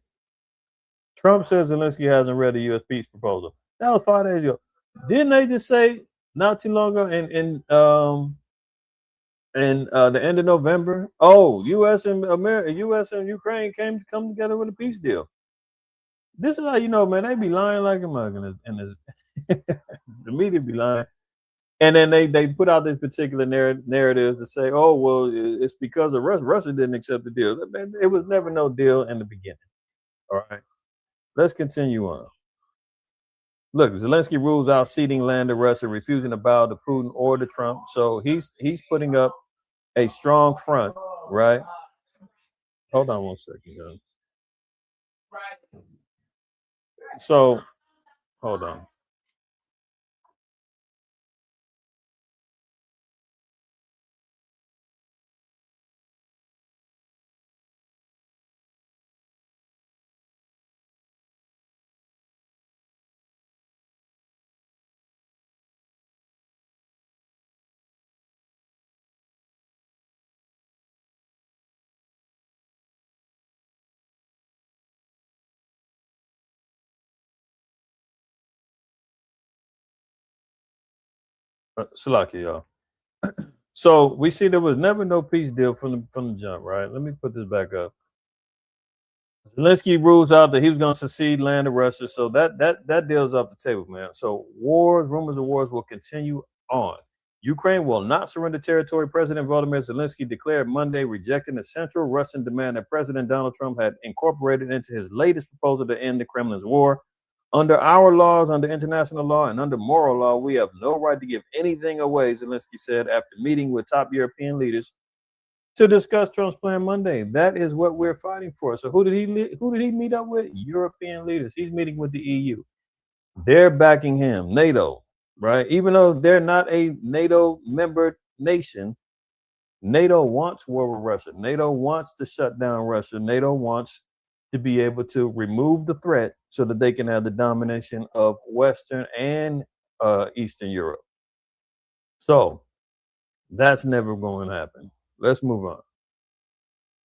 Trump says Zelensky hasn't read a U.S. peace proposal. That was 5 days ago. Didn't they just say not too long ago in the end of November? Oh, U.S. and Ukraine come together with a peace deal. This is how you know, man. They be lying like a mug, and the media be lying. And then they put out these particular narratives to say, oh, well, it's because of Russia. Russia didn't accept the deal. It was never no deal in the beginning. All right. Let's continue on. Look, Zelensky rules out ceding land to Russia, refusing to bow to Putin or to Trump. So he's putting up a strong front, right? Hold on one second, guys. So, hold on. Salaki, y'all. So we see there was never no peace deal from the jump, right? Let me put this back up. Zelensky rules out that he was going to secede land to Russia, so that deal's off the table, man. So rumors of wars will continue on. Ukraine will not surrender territory. President Volodymyr Zelensky declared Monday, rejecting the central Russian demand that President Donald Trump had incorporated into his latest proposal to end the Kremlin's war. Under our laws, under international law, and under moral law, we have no right to give anything away, Zelensky said after meeting with top European leaders to discuss Trump's plan Monday. That is what we're fighting for. So who did he meet up with? European leaders. He's meeting with the EU. They're backing him. NATO, right? Even though they're not a NATO member nation, NATO wants war with Russia. NATO wants to shut down Russia. NATO wants to be able to remove the threat so that they can have the domination of Western and Eastern Europe. So that's never going to happen. Let's move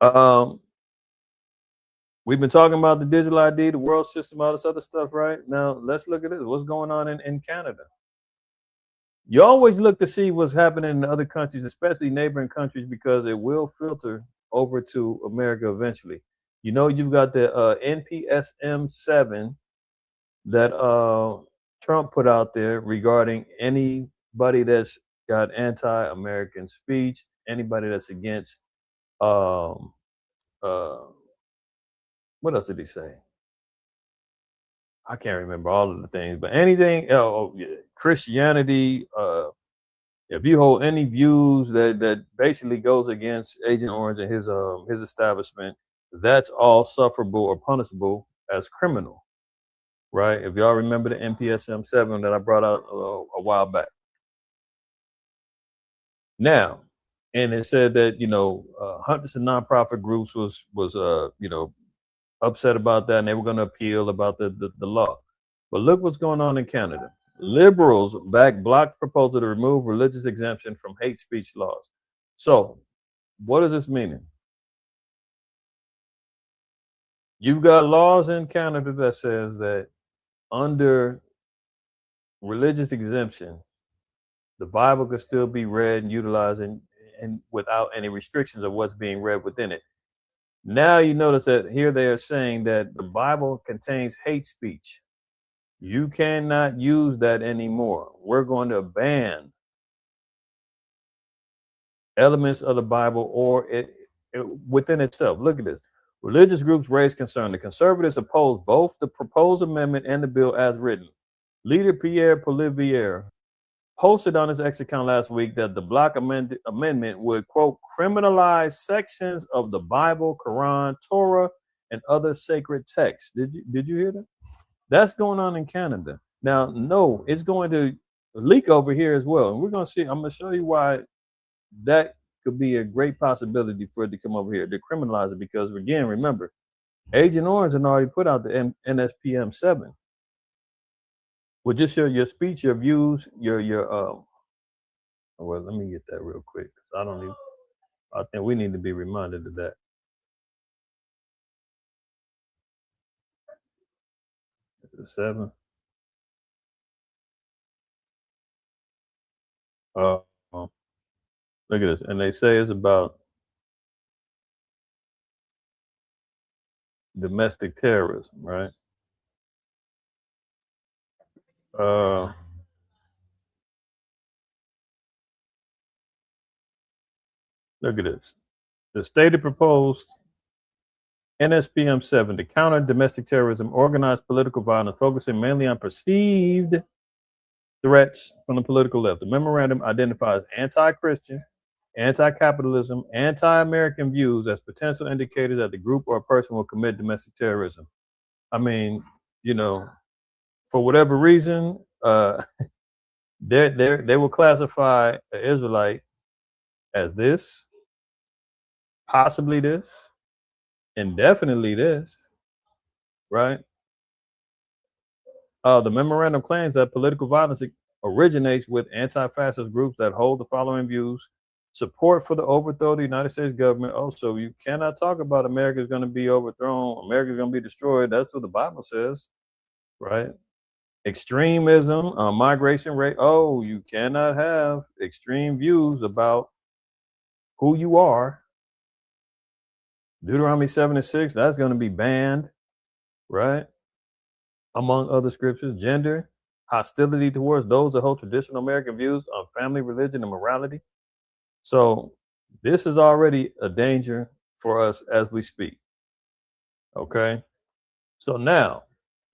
on. We've been talking about the digital ID, the world system, all this other stuff, right? Now let's look at this. What's going on in Canada? You always look to see what's happening in other countries, especially neighboring countries, because it will filter over to America eventually. You know, you've got the NPSM 7 that Trump put out there regarding anybody that's got anti-American speech, anybody that's against what else did he say? I can't remember all of the things, but anything, Christianity, if you hold any views that basically goes against Agent Orange and his establishment, that's all sufferable or punishable as criminal, right? If y'all remember the NPSM 7 that I brought out a while back. Now, and it said that hundreds of nonprofit groups was upset about that, and they were going to appeal about the law. But look what's going on in Canada. Liberals back blocked proposal to remove religious exemption from hate speech laws. So what does this mean? You've got laws in Canada that says that under religious exemption, the Bible could still be read and utilized and without any restrictions of what's being read within it. Now you notice that here they are saying that the Bible contains hate speech. You cannot use that anymore. We're going to ban elements of the Bible or it within itself. Look at this. Religious groups raise concern. The conservatives oppose both the proposed amendment and the bill as written. Leader Pierre Poilievre posted on his X account last week that the block amendment would, quote, criminalize sections of the Bible, Quran, Torah, and other sacred texts. Did you hear that? That's going on in Canada. Now, no, it's going to leak over here as well. And we're going to see, I'm going to show you why that could be a great possibility for it to come over here, to criminalize it, because again, remember, Agent Orange had already put out the NSPM 7. Well, just your speech, your views, well, let me get that real quick. I think we need to be reminded of that. The 7. Look at this. And they say it's about domestic terrorism, right? Look at this. The stated proposed NSPM 7 to counter domestic terrorism, organized political violence, focusing mainly on perceived threats from the political left. The memorandum identifies anti-Christian, anti-capitalism, anti-American views as potential indicators that the group or person will commit domestic terrorism. I mean, for whatever reason, they will classify an Israelite as this, possibly this, indefinitely this, right? The memorandum claims that political violence originates with anti-fascist groups that hold the following views: support for the overthrow of the United States government. Also, you cannot talk about America is going to be overthrown, America is going to be destroyed. That's what the Bible says, right? Extremism, migration rate. Oh, you cannot have extreme views about who you are. Deuteronomy 7:6, that's going to be banned, right? Among other scriptures. Gender, hostility towards those that hold traditional American views on family, religion, and morality. So this is already a danger for us as we speak. Okay. So now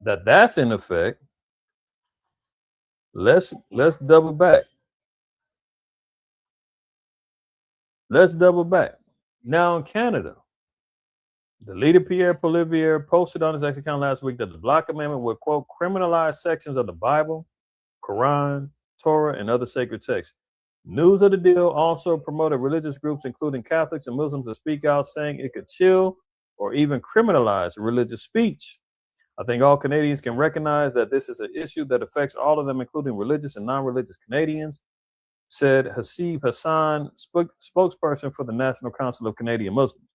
that that's in effect, let's double back. Let's double back. Now in Canada, the leader Pierre Poilievre posted on his X account last week that the block amendment would, quote, criminalize sections of the Bible, Quran, Torah, and other sacred texts. News of the deal also promoted religious groups, including Catholics and Muslims, to speak out, saying it could chill or even criminalize religious speech. I think all Canadians can recognize that this is an issue that affects all of them, including religious and non-religious Canadians, said Hasib Hassan, spokesperson for the National Council of Canadian Muslims.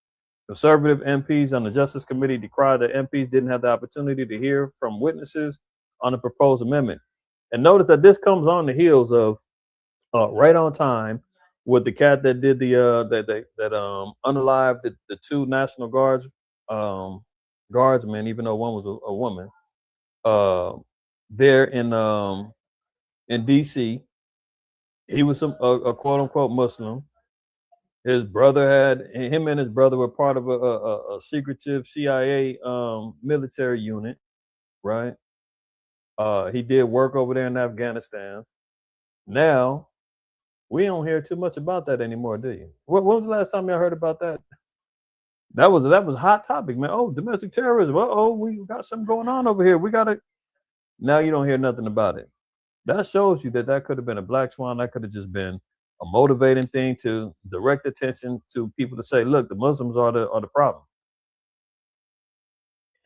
Conservative MPs on the Justice Committee decried that MPs didn't have the opportunity to hear from witnesses on the proposed amendment. And notice that this comes on the heels of right on time with the cat that did the unalived the two National guardsmen, even though one was a woman, there in DC. He was a quote unquote Muslim. His brother him and his brother were part of a secretive CIA military unit, right? He did work over there in Afghanistan. Now, we don't hear too much about that anymore, do you? When was the last time y'all heard about that? That was a hot topic, man. Oh, domestic terrorism. We got something going on over here. We got to. Now you don't hear nothing about it. That shows you that could have been a black swan. That could have just been a motivating thing to direct attention to people to say, look, the Muslims are the problem.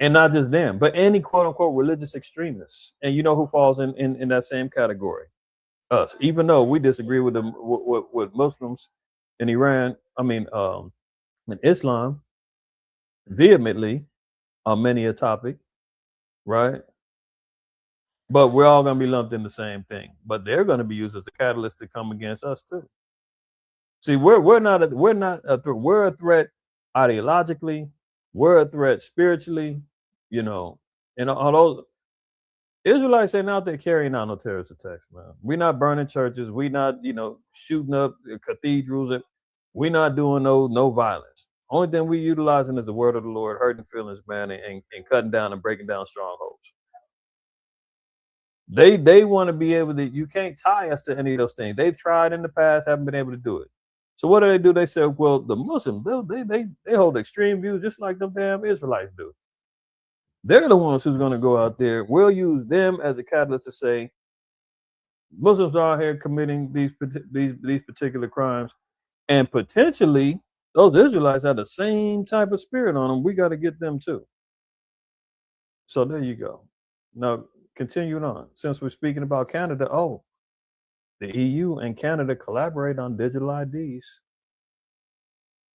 And not just them, but any quote unquote religious extremists. And you know who falls in that same category? Us. Even though we disagree with them with Muslims in Iran, in Islam, vehemently on many a topic, right? But we're all going to be lumped in the same thing. But they're going to be used as a catalyst to come against us too. See, we're not a threat. We're a threat ideologically. We're a threat spiritually. And although Israelites ain't out there carrying out no terrorist attacks, man. We're not burning churches. We're not, shooting up cathedrals. We're not doing no violence. Only thing we utilizing is the word of the Lord, hurting feelings, man, and cutting down and breaking down strongholds. They want to be able to, you can't tie us to any of those things. They've tried in the past, haven't been able to do it. So what do? They say, well, the Muslims, they hold extreme views just like them damn Israelites do. They're the ones who's going to go out there. We'll use them as a catalyst to say Muslims are here committing these particular crimes, and potentially those Israelites have the same type of spirit on them. We got to get them too. So there you go. Now, continuing on, since we're speaking about Canada, the EU and Canada collaborate on digital IDs.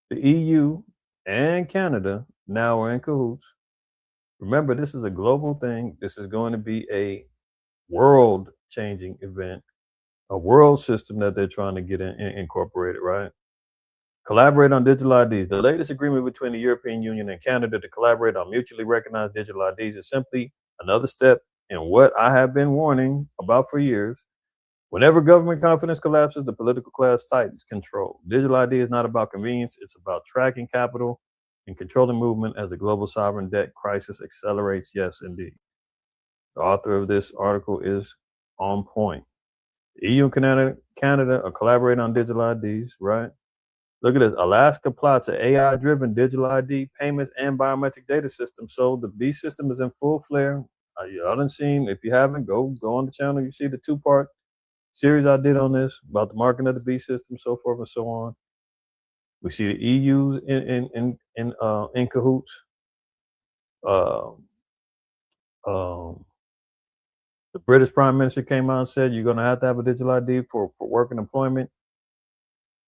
The EU and Canada now are in cahoots. Remember, this is a global thing. This is going to be a world-changing event, a world system that they're trying to get incorporated, right? Collaborate on digital IDs. The latest agreement between the European Union and Canada to collaborate on mutually recognized digital IDs is simply another step in what I have been warning about for years. Whenever government confidence collapses, the political class tightens control. Digital ID is not about convenience. It's about tracking capital and controlling movement as the global sovereign debt crisis accelerates. Yes, indeed. The author of this article is on point. The EU and Canada are collaborating on digital IDs, right? Look at this. Alaska plots an AI-driven digital ID, payments, and biometric data system. So the B system is in full flare. Y'all done seen, if you haven't, go on the channel. You see the two-part series I did on this about the marking of the B system, so forth and so on. We see the EU in cahoots. The British Prime Minister came out and said you're going to have a digital ID for work and employment.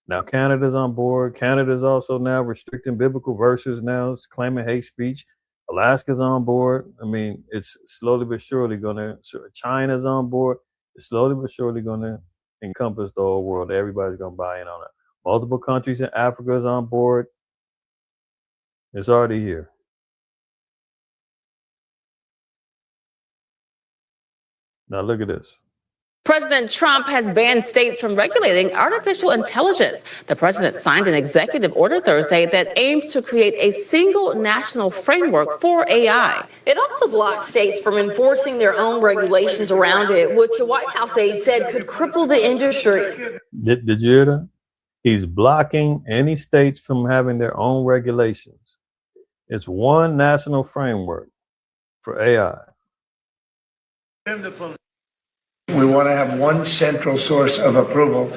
Now Canada's on board. Canada's also now restricting biblical verses now. It's claiming hate speech. Alaska's on board. I mean, it's slowly but surely going to, China's on board. It's slowly but surely going to encompass the whole world. Everybody's going to buy in on it. Multiple countries in Africa is on board. It's already here. Now look at this. President Trump has banned states from regulating artificial intelligence. The president signed an executive order Thursday that aims to create a single national framework for AI. It also blocks states from enforcing their own regulations around it, which a White House aide said could cripple the industry. Did you hear that? He's blocking any states from having their own regulations. It's one national framework for AI. We want to have one central source of approval,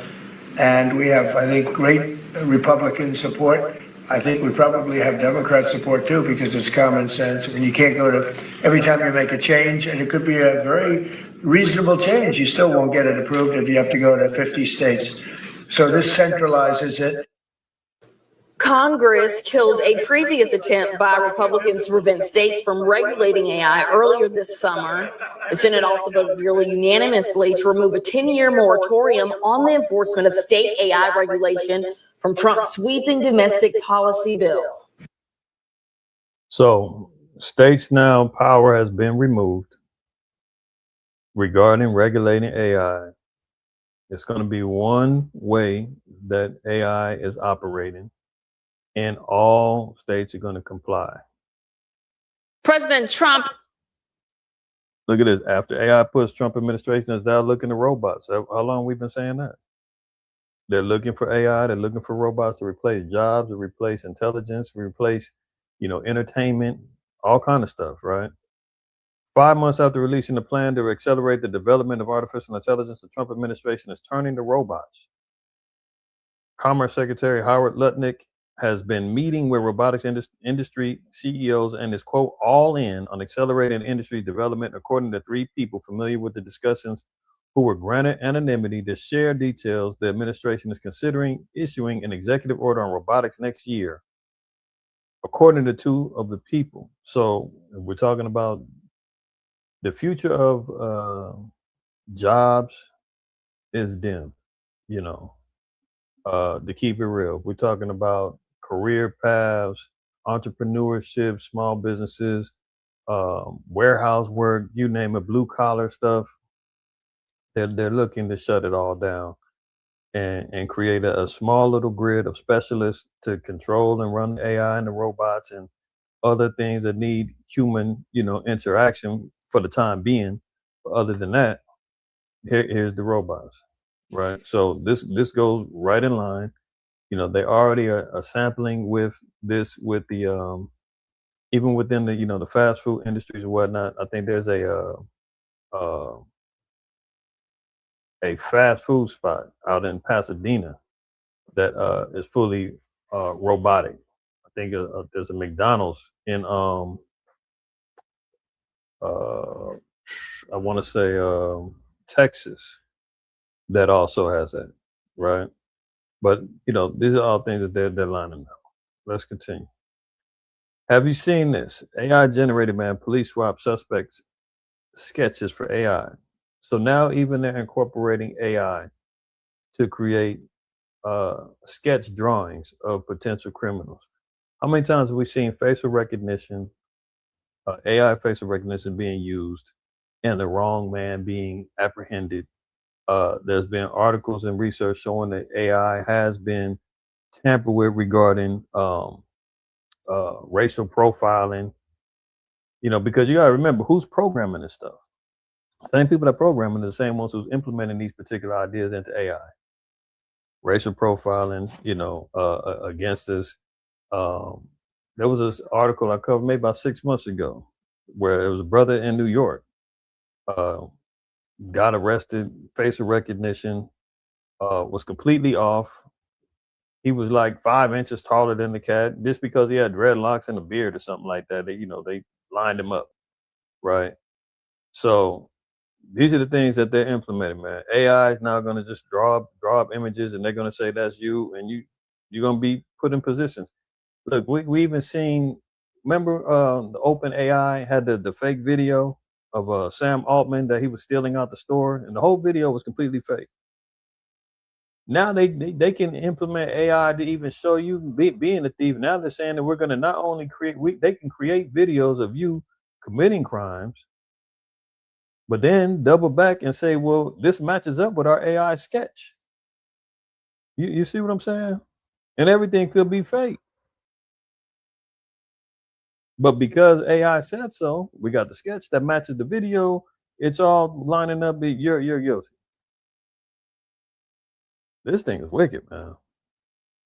and we have, I think, great Republican support. I think we probably have Democrat support too, because it's common sense. I mean, you can't go to, every time you make a change, and it could be a very reasonable change, you still won't get it approved if you have to go to 50 states. So this centralizes it. Congress killed a previous attempt by Republicans to prevent states from regulating AI earlier this summer. The Senate also voted nearly unanimously to remove a 10-year moratorium on the enforcement of state AI regulation from Trump's sweeping domestic policy bill. So states now, power has been removed regarding regulating AI. It's going to be one way that AI is operating, and all states are going to comply. President Trump. Look at this. After AI push, Trump administration is now looking to robots. How long we've been saying that? They're looking for AI. They're looking for robots to replace jobs, to replace intelligence, to replace, entertainment, all kind of stuff, right? 5 months after releasing the plan to accelerate the development of artificial intelligence, the Trump administration is turning to robots. Commerce Secretary Howard Lutnick has been meeting with robotics industry CEOs and is, quote, all in on accelerating industry development, according to 3 people familiar with the discussions who were granted anonymity to share details. The administration is considering issuing an executive order on robotics next year, according to 2 of the people. So we're talking about the future of jobs is dim, to keep it real. We're talking about career paths, entrepreneurship, small businesses, warehouse work, you name it, blue collar stuff. They're looking to shut it all down. and create a small little grid of specialists to control and run the AI and the robots and other things that need human, interaction for the time being. But other than that, here's the robots, right? So this goes right in line. They already are sampling with this with the even within the the fast food industries and whatnot. I think there's a fast food spot out in Pasadena that is fully robotic. I think there's a McDonald's in I want to say Texas that also has that, right? But these are all things that they're lining up. Let's continue. Have you seen this? AI generated police swap suspects sketches for AI. So now even they're incorporating AI to create sketch drawings of potential criminals. How many times have we seen facial recognition, AI facial recognition being used, and the wrong man being apprehended? There's been articles and research showing that AI has been tampered with regarding racial profiling. Because you gotta remember who's programming this stuff. Same people that programming are the same ones who's implementing these particular ideas into AI. Racial profiling, against us. There was this article I covered maybe about 6 months ago where it was a brother in New York got arrested, facial recognition was completely off. He was like 5 inches taller than the cat just because he had dreadlocks and a beard or something like that. They lined him up, right? So these are the things that they're implementing, man. AI is now going to just draw up images, and they're going to say that's you, and you're going to be put in positions. Look, we even seen. Remember, the Open AI had the fake video of Sam Altman that he was stealing out the store, and the whole video was completely fake. Now they can implement AI to even show you being a thief. Now they're saying that we're going to not only they can create videos of you committing crimes, but then double back and say, well, this matches up with our AI sketch. You see what I'm saying? And everything could be fake. But because AI said so, we got the sketch that matches the video. It's all lining up. You're guilty. This thing is wicked, man.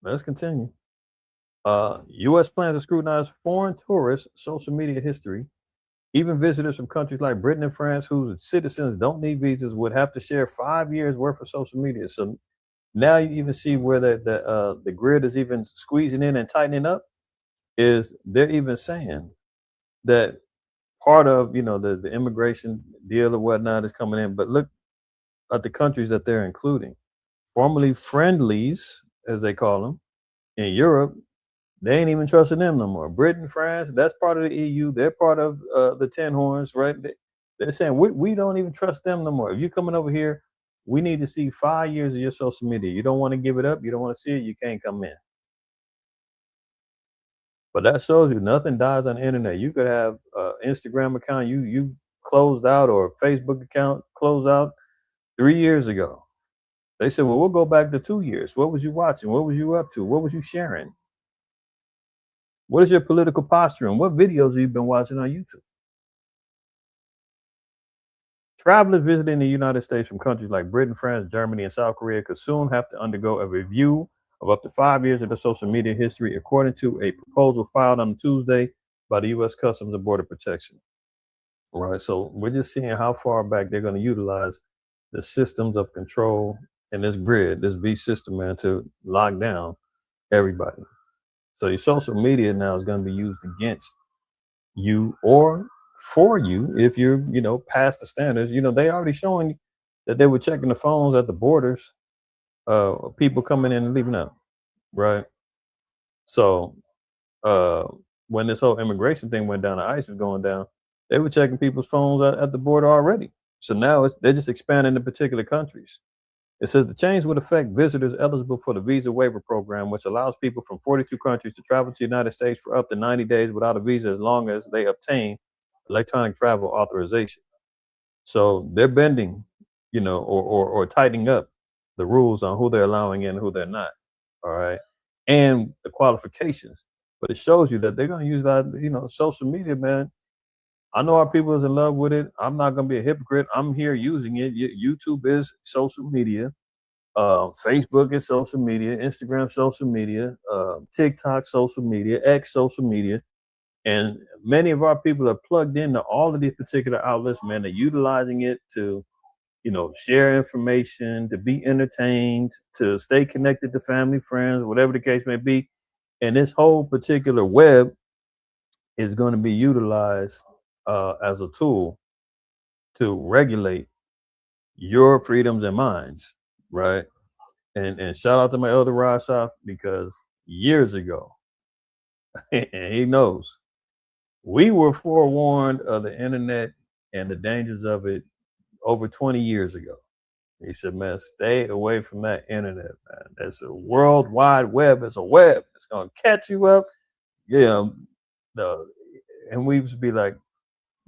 Let's continue. U.S. plans to scrutinize foreign tourists' social media history. Even visitors from countries like Britain and France, whose citizens don't need visas, would have to share 5 years worth of social media. So now you even see where the grid is even squeezing in and tightening up. Is they're even saying that part of the immigration deal or whatnot is coming in, but look at the countries that they're including. Formerly friendlies, as they call them, in Europe, they ain't even trusting them no more. Britain, France, that's part of the EU. They're part of the 10 horns, right? They're saying we don't even trust them no more. If you're coming over here, we need to see 5 years of your social media. You don't want to give it up. You don't want to see it. You can't come in. But that shows you nothing dies on the internet. You could have an Instagram account you closed out or a Facebook account closed out 3 years ago. They said, well, we'll go back to 2 years. What was you watching? What was you up to? What was you sharing? What is your political posture? And what videos have you been watching on YouTube? Travelers visiting the United States from countries like Britain, France, Germany, and South Korea could soon have to undergo a review of up to 5 years of their social media history, according to a proposal filed on Tuesday by the U.S. Customs and Border Protection. All right, so we're just seeing how far back they're going to utilize the systems of control and this grid, this beast system, man, to lock down everybody. So your social media now is going to be used against you or for you if you're, past the standards. They already showing that they were checking the phones at the borders, people coming in and leaving out, right? So when this whole immigration thing went down, the ICE was going down, they were checking people's phones at the border already. So now they're just expanding to particular countries. It says the change would affect visitors eligible for the visa waiver program, which allows people from 42 countries to travel to the United States for up to 90 days without a visa as long as they obtain electronic travel authorization. So they're bending, or tightening up the rules on who they're allowing in and who they're not. All right. And the qualifications. But it shows you that they're going to use that, social media, man. I know our people is in love with it. I'm not going to be a hypocrite. I'm here using it. YouTube is social media. Facebook is social media. Instagram, social media. TikTok, social media. X, social media. And many of our people are plugged into all of these particular outlets, man. They're utilizing it to, share information, to be entertained, to stay connected to family, friends, whatever the case may be. And this whole particular web is going to be utilized as a tool to regulate your freedoms and minds, right? And shout out to my elder Rashaf, because years ago, and he knows, we were forewarned of the internet and the dangers of it over 20 years ago. He said, man, stay away from that internet, man. That's a world wide web. It's a web. It's going to catch you up. And we used to be like,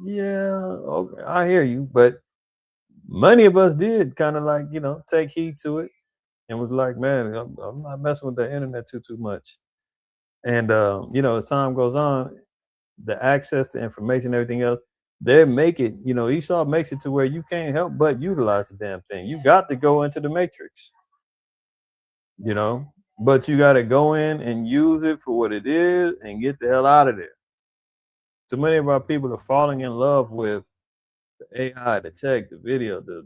yeah, okay, I hear you. But many of us did kind of like, take heed to it and was like, man, I'm not messing with the internet too much. And, as time goes on, the access to information, everything else, they make it, Esau makes it to where you can't help but utilize the damn thing. You got to go into the matrix, but you got to go in and use it for what it is and get the hell out of there. So many of our people are falling in love with the AI, the tech, the video, the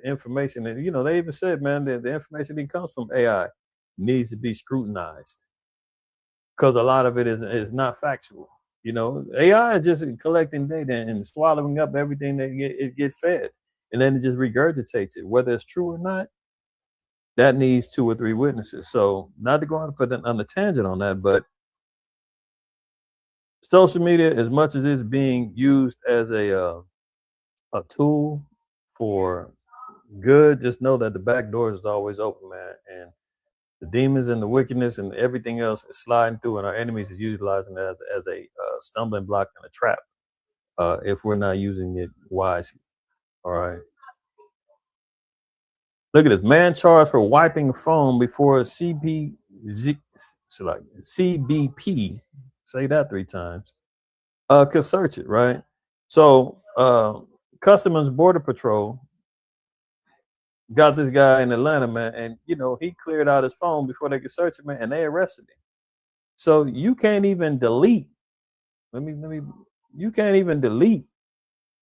information. And, they even said, man, that the information that comes from AI needs to be scrutinized, because a lot of it is not factual. AI is just collecting data and swallowing up everything that it gets fed, and then it just regurgitates it, whether it's true or not. That needs 2 or 3 witnesses. So, not to go on a tangent on that, but social media, as much as it's being used as a tool for good, just know that the back door is always open, man. And the demons and the wickedness and everything else is sliding through, and our enemies is utilizing it as a stumbling block and a trap if we're not using it wisely. All right. Look at this. Man charged for wiping phone before CBP, say that 3 times, could search it, right? So Customs Border Patrol got this guy in Atlanta, man, and he cleared out his phone before they could search it, man, and they arrested him. So you can't even delete. You can't even delete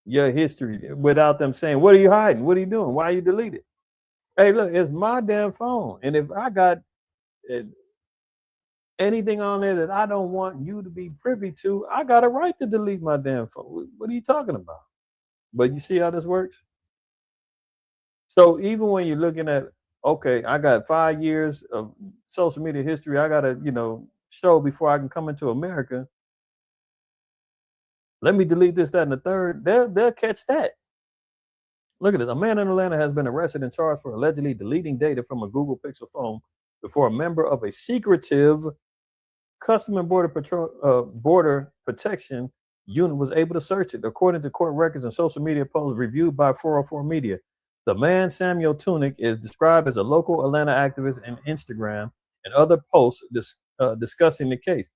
your history without them saying, "What are you hiding? What are you doing? Why are you deleting?" Hey, look, it's my damn phone, and if I got anything on there that I don't want you to be privy to, I got a right to delete my damn phone. What are you talking about? But you see how this works? So even when you're looking at, okay, I got 5 years of social media history, I got to, show before I can come into America. Let me delete this, that, and the third. They'll catch that. Look at this. A man in Atlanta has been arrested and charged for allegedly deleting data from a Google Pixel phone before a member of a secretive Customs and Border Protection unit was able to search it, according to court records and social media posts reviewed by 404 Media. The man, Samuel Tunick, is described as a local Atlanta activist in Instagram and other posts discussing the case.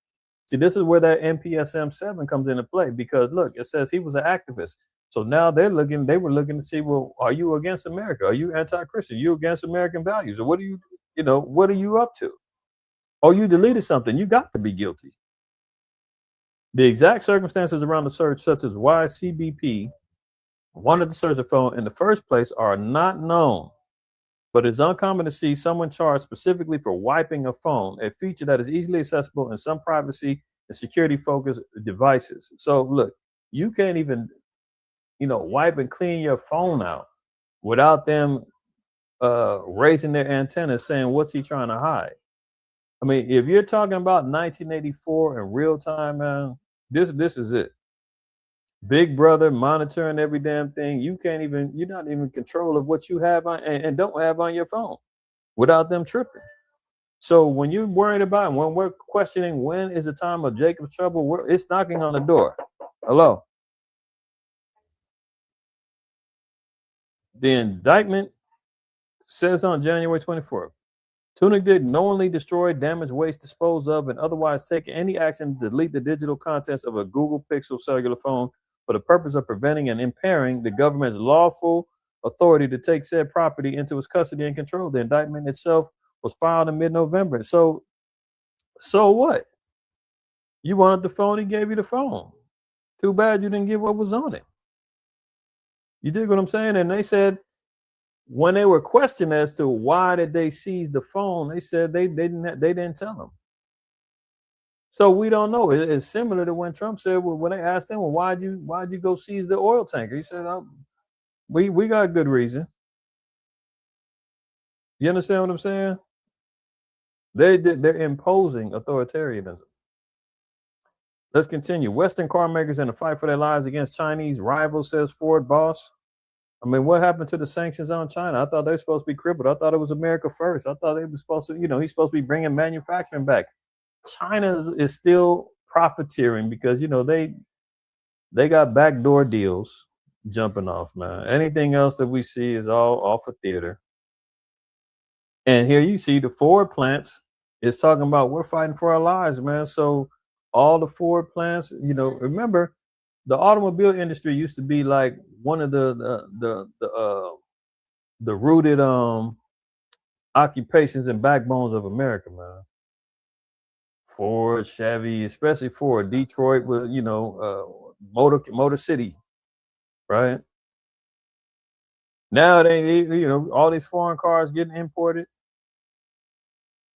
See, this is where that NPSM 7 comes into play, because look, it says he was an activist. So now they were looking to see, well, are you against America? Are you anti-Christian? Are you against American values? Or what are you up to? Oh, you deleted something. You got to be guilty. The exact circumstances around the search, such as why CBP wanted to search the phone in the first place, are not known. But it's uncommon to see someone charged specifically for wiping a phone, a feature that is easily accessible in some privacy and security-focused devices. So look, you can't even, wipe and clean your phone out without them raising their antennas saying, what's he trying to hide? I mean, if you're talking about 1984 in real time, man, this is it. Big brother monitoring every damn thing. You're not even in control of what you have on and don't have on your phone without them tripping. So when you're worried about, when we're questioning when is the time of Jacob's trouble, it's knocking on the door. Hello. The indictment Says on January 24th, Tunic did knowingly destroy, damage, waste, dispose of, and otherwise take any action to delete the digital contents of a Google Pixel cellular phone for the purpose of preventing and impairing the government's lawful authority to take said property into its custody and control. The indictment itself was filed in mid-November. So what? You wanted the phone, he gave you the phone. Too bad you didn't get what was on it. You dig what I'm saying? And they said, when they were questioned as to why did they seize the phone, they said they didn't tell them. So we don't know. It's similar to when Trump said, well, when they asked him, well, why'd you go seize the oil tanker? He said, we got a good reason. You understand what I'm saying? They're imposing authoritarianism. Let's continue. Western car makers in a fight for their lives against Chinese rivals, says Ford boss. I mean, what happened to the sanctions on China? I thought they were supposed to be crippled. I thought it was America first. I thought they were supposed to, he's supposed to be bringing manufacturing back. China is still profiteering because, they got backdoor deals jumping off, man. Anything else that we see is all off of theater. And here you see the Ford plants is talking about we're fighting for our lives, man. So all the Ford plants, remember, the automobile industry used to be like one of the rooted occupations and backbones of America, man. Ford, Chevy, especially Ford. Detroit was, Motor City, right? Now all these foreign cars getting imported.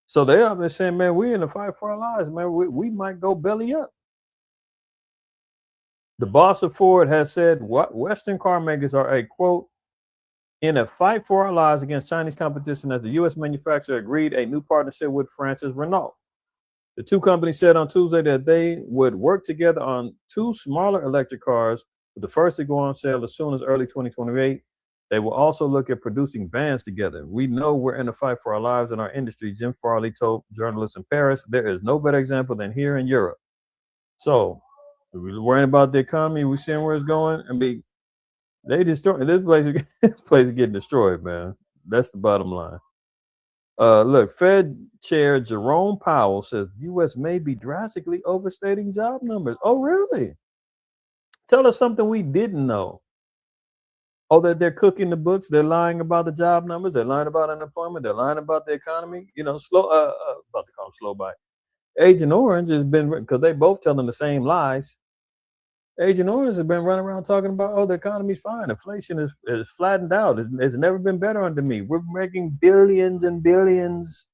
So they up there saying, man, we're in the fight for our lives, man. We might go belly up. The boss of Ford has said what Western car makers are a, quote, in a fight for our lives against Chinese competition as the U.S. manufacturer agreed a new partnership with France's Renault. The two companies said on Tuesday that they would work together on 2 smaller electric cars, with the first to go on sale as soon as early 2028. They will also look at producing vans together. We know we're in a fight for our lives in our industry, Jim Farley told journalists in Paris. There is no better example than here in Europe. So, we're worrying about the economy. We're seeing where it's going. I mean, they destroy this place. This place is getting destroyed, man. That's the bottom line. Look, Fed Chair Jerome Powell says the U.S. may be drastically overstating job numbers. Oh, really? Tell us something we didn't know. Oh, that they're cooking the books. They're lying about the job numbers. They're lying about unemployment. They're lying about the economy. About to call them slow by. Agent Orange has been, because they both telling the same lies. Agent Orange has been running around talking about, the economy's fine. Inflation is flattened out. It's never been better under me. We're making billions and billions,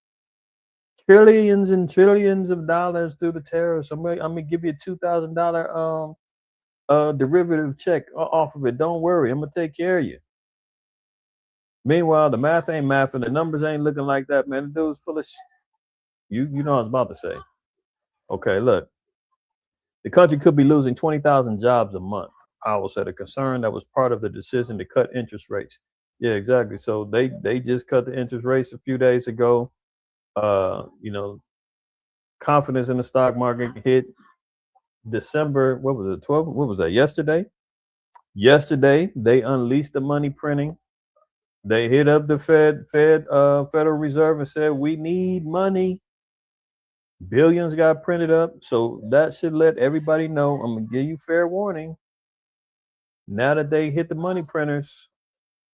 trillions and trillions of dollars through the tariffs. I'm gonna give you a $2,000 derivative check off of it. Don't worry, I'm gonna take care of you. Meanwhile, the math ain't mathing. The numbers ain't looking like that, man. The dude's full of you know what I was about to say. Okay, look. The country could be losing 20,000 jobs a month, Powell said, a concern that was part of the decision to cut interest rates. Yeah, exactly. So they just cut the interest rates a few days ago. Confidence in the stock market hit December, what was it, 12? What was that, yesterday? Yesterday, they unleashed the money printing. They hit up the Federal Reserve and said, we need money. Billions got printed up, so that should let everybody know. I'm gonna give you fair warning. Now that they hit the money printers,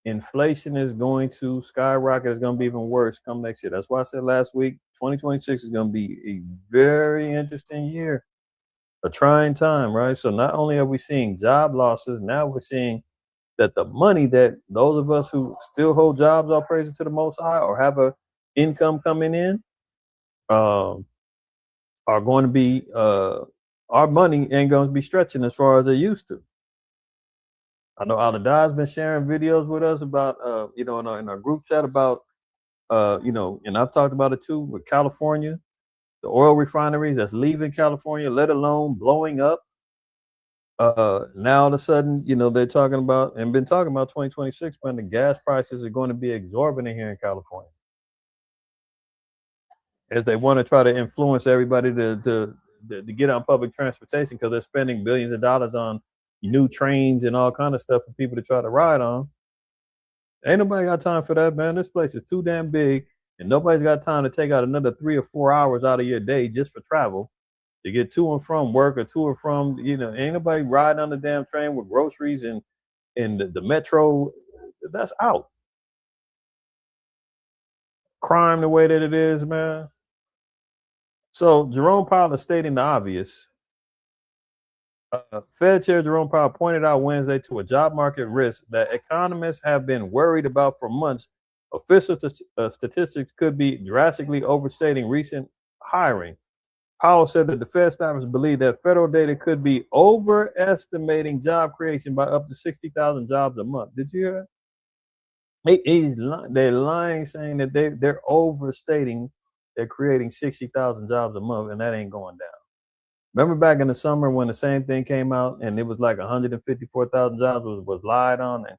inflation is going to skyrocket. It's gonna be even worse come next year. That's why I said last week, 2026 is gonna be a very interesting year, a trying time, right? So not only are we seeing job losses, now we're seeing that the money that those of us who still hold jobs, all praises to the Most High, or have a income coming in, are going to be our money ain't going to be stretching as far as it used to. I know Al-Adai's been sharing videos with us about in our group chat about and I've talked about it too with California, the oil refineries that's leaving California, let alone blowing up. Now all of a sudden, they're talking about and been talking about 2026, when the gas prices are going to be exorbitant here in California, as they want to try to influence everybody to get on public transportation, because they're spending billions of dollars on new trains and all kind of stuff for people to try to ride on. Ain't nobody got time for that, man. This place is too damn big, and nobody's got time to take out another 3 or 4 hours out of your day just for travel to get to and from work or to and from, ain't nobody riding on the damn train with groceries and the metro. That's out. Crime the way that it is, man. So Jerome Powell is stating the obvious. Fed Chair Jerome Powell pointed out Wednesday to a job market risk that economists have been worried about for months. Official statistics could be drastically overstating recent hiring. Powell said that the Fed staffers believe that federal data could be overestimating job creation by up to 60,000 jobs a month. Did you hear that? They're lying, saying that they're overstating. They're creating 60,000 jobs a month, and that ain't going down. Remember back in the summer when the same thing came out and it was like 154,000 jobs was lied on, and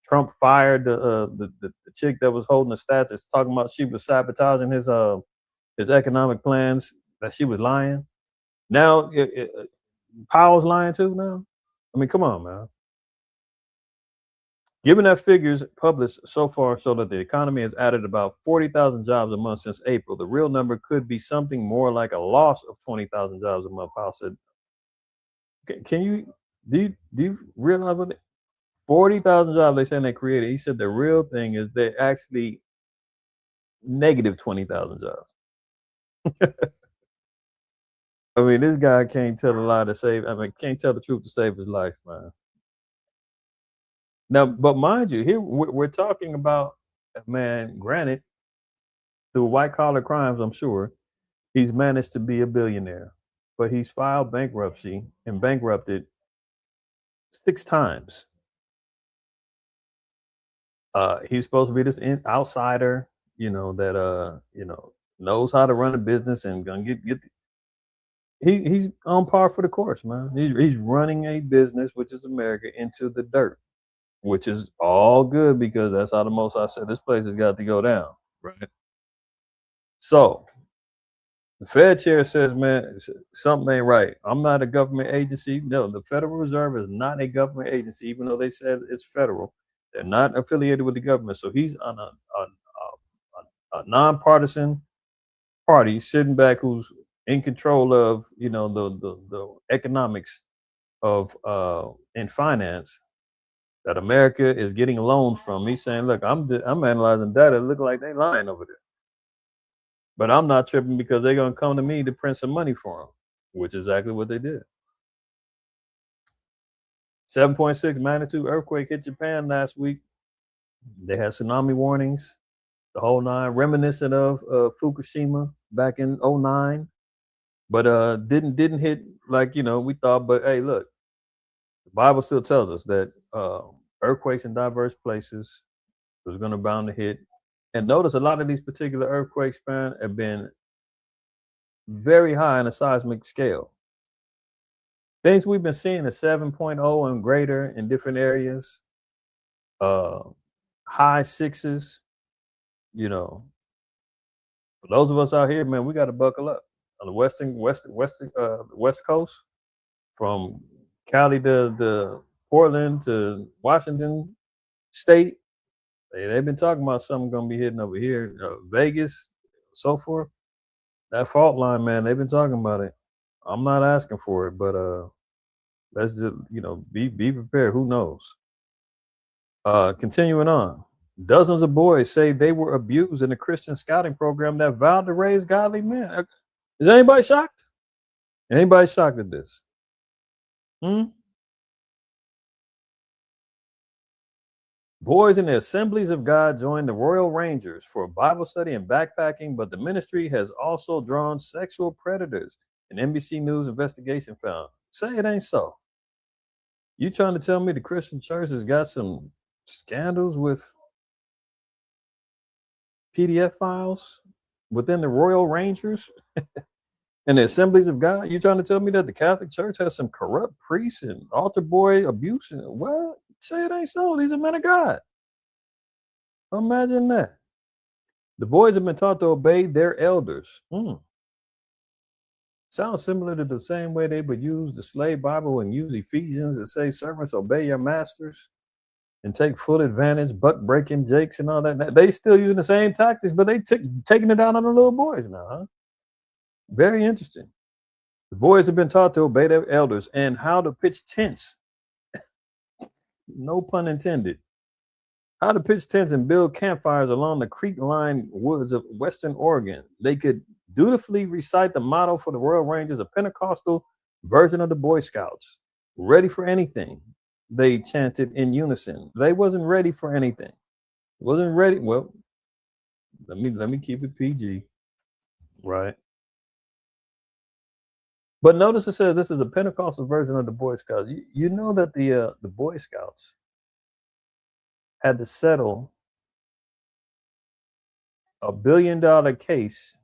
Trump fired the chick that was holding the stats. It's talking about she was sabotaging his economic plans, that she was lying. Now Powell's lying too now. I mean, come on, man. Given that figures published so far show that the economy has added about 40,000 jobs a month since April, the real number could be something more like a loss of 20,000 jobs a month. Powell said, do you realize what 40,000 jobs they saying they created? He said the real thing is they actually negative 20,000 jobs. I mean, this guy can't tell a lie to save. I mean, can't tell the truth to save his life, man. Now, but mind you, here we're talking about a man. Granted, through white collar crimes, I'm sure he's managed to be a billionaire, but he's filed bankruptcy and bankrupted 6 times. He's supposed to be this outsider, that knows how to run a business and gonna get. He's on par for the course, man. He's running a business, which is America, into the dirt, which is all good because that's how the Most High said this place has got to go down, right? So the Fed chair says, man, something ain't right. I'm not a government agency. No, the Federal Reserve is not a government agency, even though they said it's federal. They're not affiliated with the government. So he's on a nonpartisan party sitting back who's in control of, the economics of in finance that America is getting loans from. He's saying, look, I'm analyzing data. It look like they lying over there. But I'm not tripping because they're going to come to me to print some money for them, which is exactly what they did. 7.6 magnitude earthquake hit Japan last week. They had tsunami warnings, the whole nine, reminiscent of Fukushima back in 2009. But didn't hit like, we thought. But hey, look, the Bible still tells us that earthquakes in diverse places was going to bound to hit. And notice a lot of these particular earthquakes, man, have been very high on a seismic scale. Things we've been seeing at 7.0 and greater in different areas, high 6s, For those of us out here, man, we got to buckle up. On the West Coast, from Cali to Portland to Washington State, they've been talking about something going to be hitting over here, Vegas, so forth. That fault line, man, they've been talking about it. I'm not asking for it, but let's just, be prepared. Who knows? Continuing on, dozens of boys say they were abused in a Christian scouting program that vowed to raise godly men. Is anybody shocked? Anybody shocked at this? Boys in the Assemblies of God joined the Royal Rangers for Bible study and backpacking, but the ministry has also drawn sexual predators. An NBC News investigation found. Say it ain't so. You trying to tell me the Christian church has got some scandals with PDF files within the Royal Rangers and the Assemblies of God? You trying to tell me that the Catholic Church has some corrupt priests and altar boy abuse? What? Say it ain't so. These are men of God. Imagine that. The boys have been taught to obey their elders. Sounds similar to the same way they would use the slave Bible and use Ephesians to say, servants, obey your masters. and take full advantage, buck breaking jakes and all that. They still using the same tactics, but they taking it down on the little boys now, huh? Very interesting. The boys have been taught to obey their elders and how to pitch tents. No pun intended. How to pitch tents and build campfires along the creek-lined woods of Western Oregon. They could dutifully recite the motto for the Royal Rangers, a Pentecostal version of the Boy Scouts. Ready for anything, they chanted in unison. They wasn't ready for anything. Wasn't ready. Well, let me keep it PG, right? But notice it says this is a Pentecostal version of the Boy Scouts. You know that the Boy Scouts had to settle $1 billion case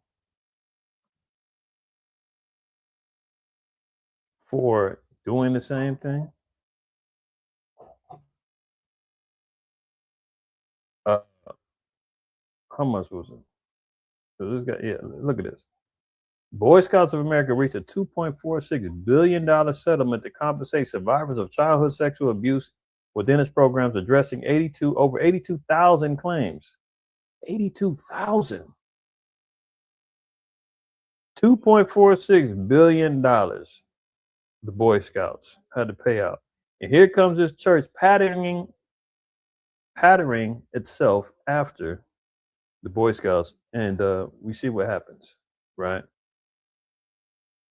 for doing the same thing. How much was it? So this guy, yeah, look at this. Boy Scouts of America reached a $2.46 billion settlement to compensate survivors of childhood sexual abuse within its programs, addressing over 82,000 claims. 82,000. $2.46 billion the Boy Scouts had to pay out. And here comes this church patterning itself after the Boy Scouts, and we see what happens, right?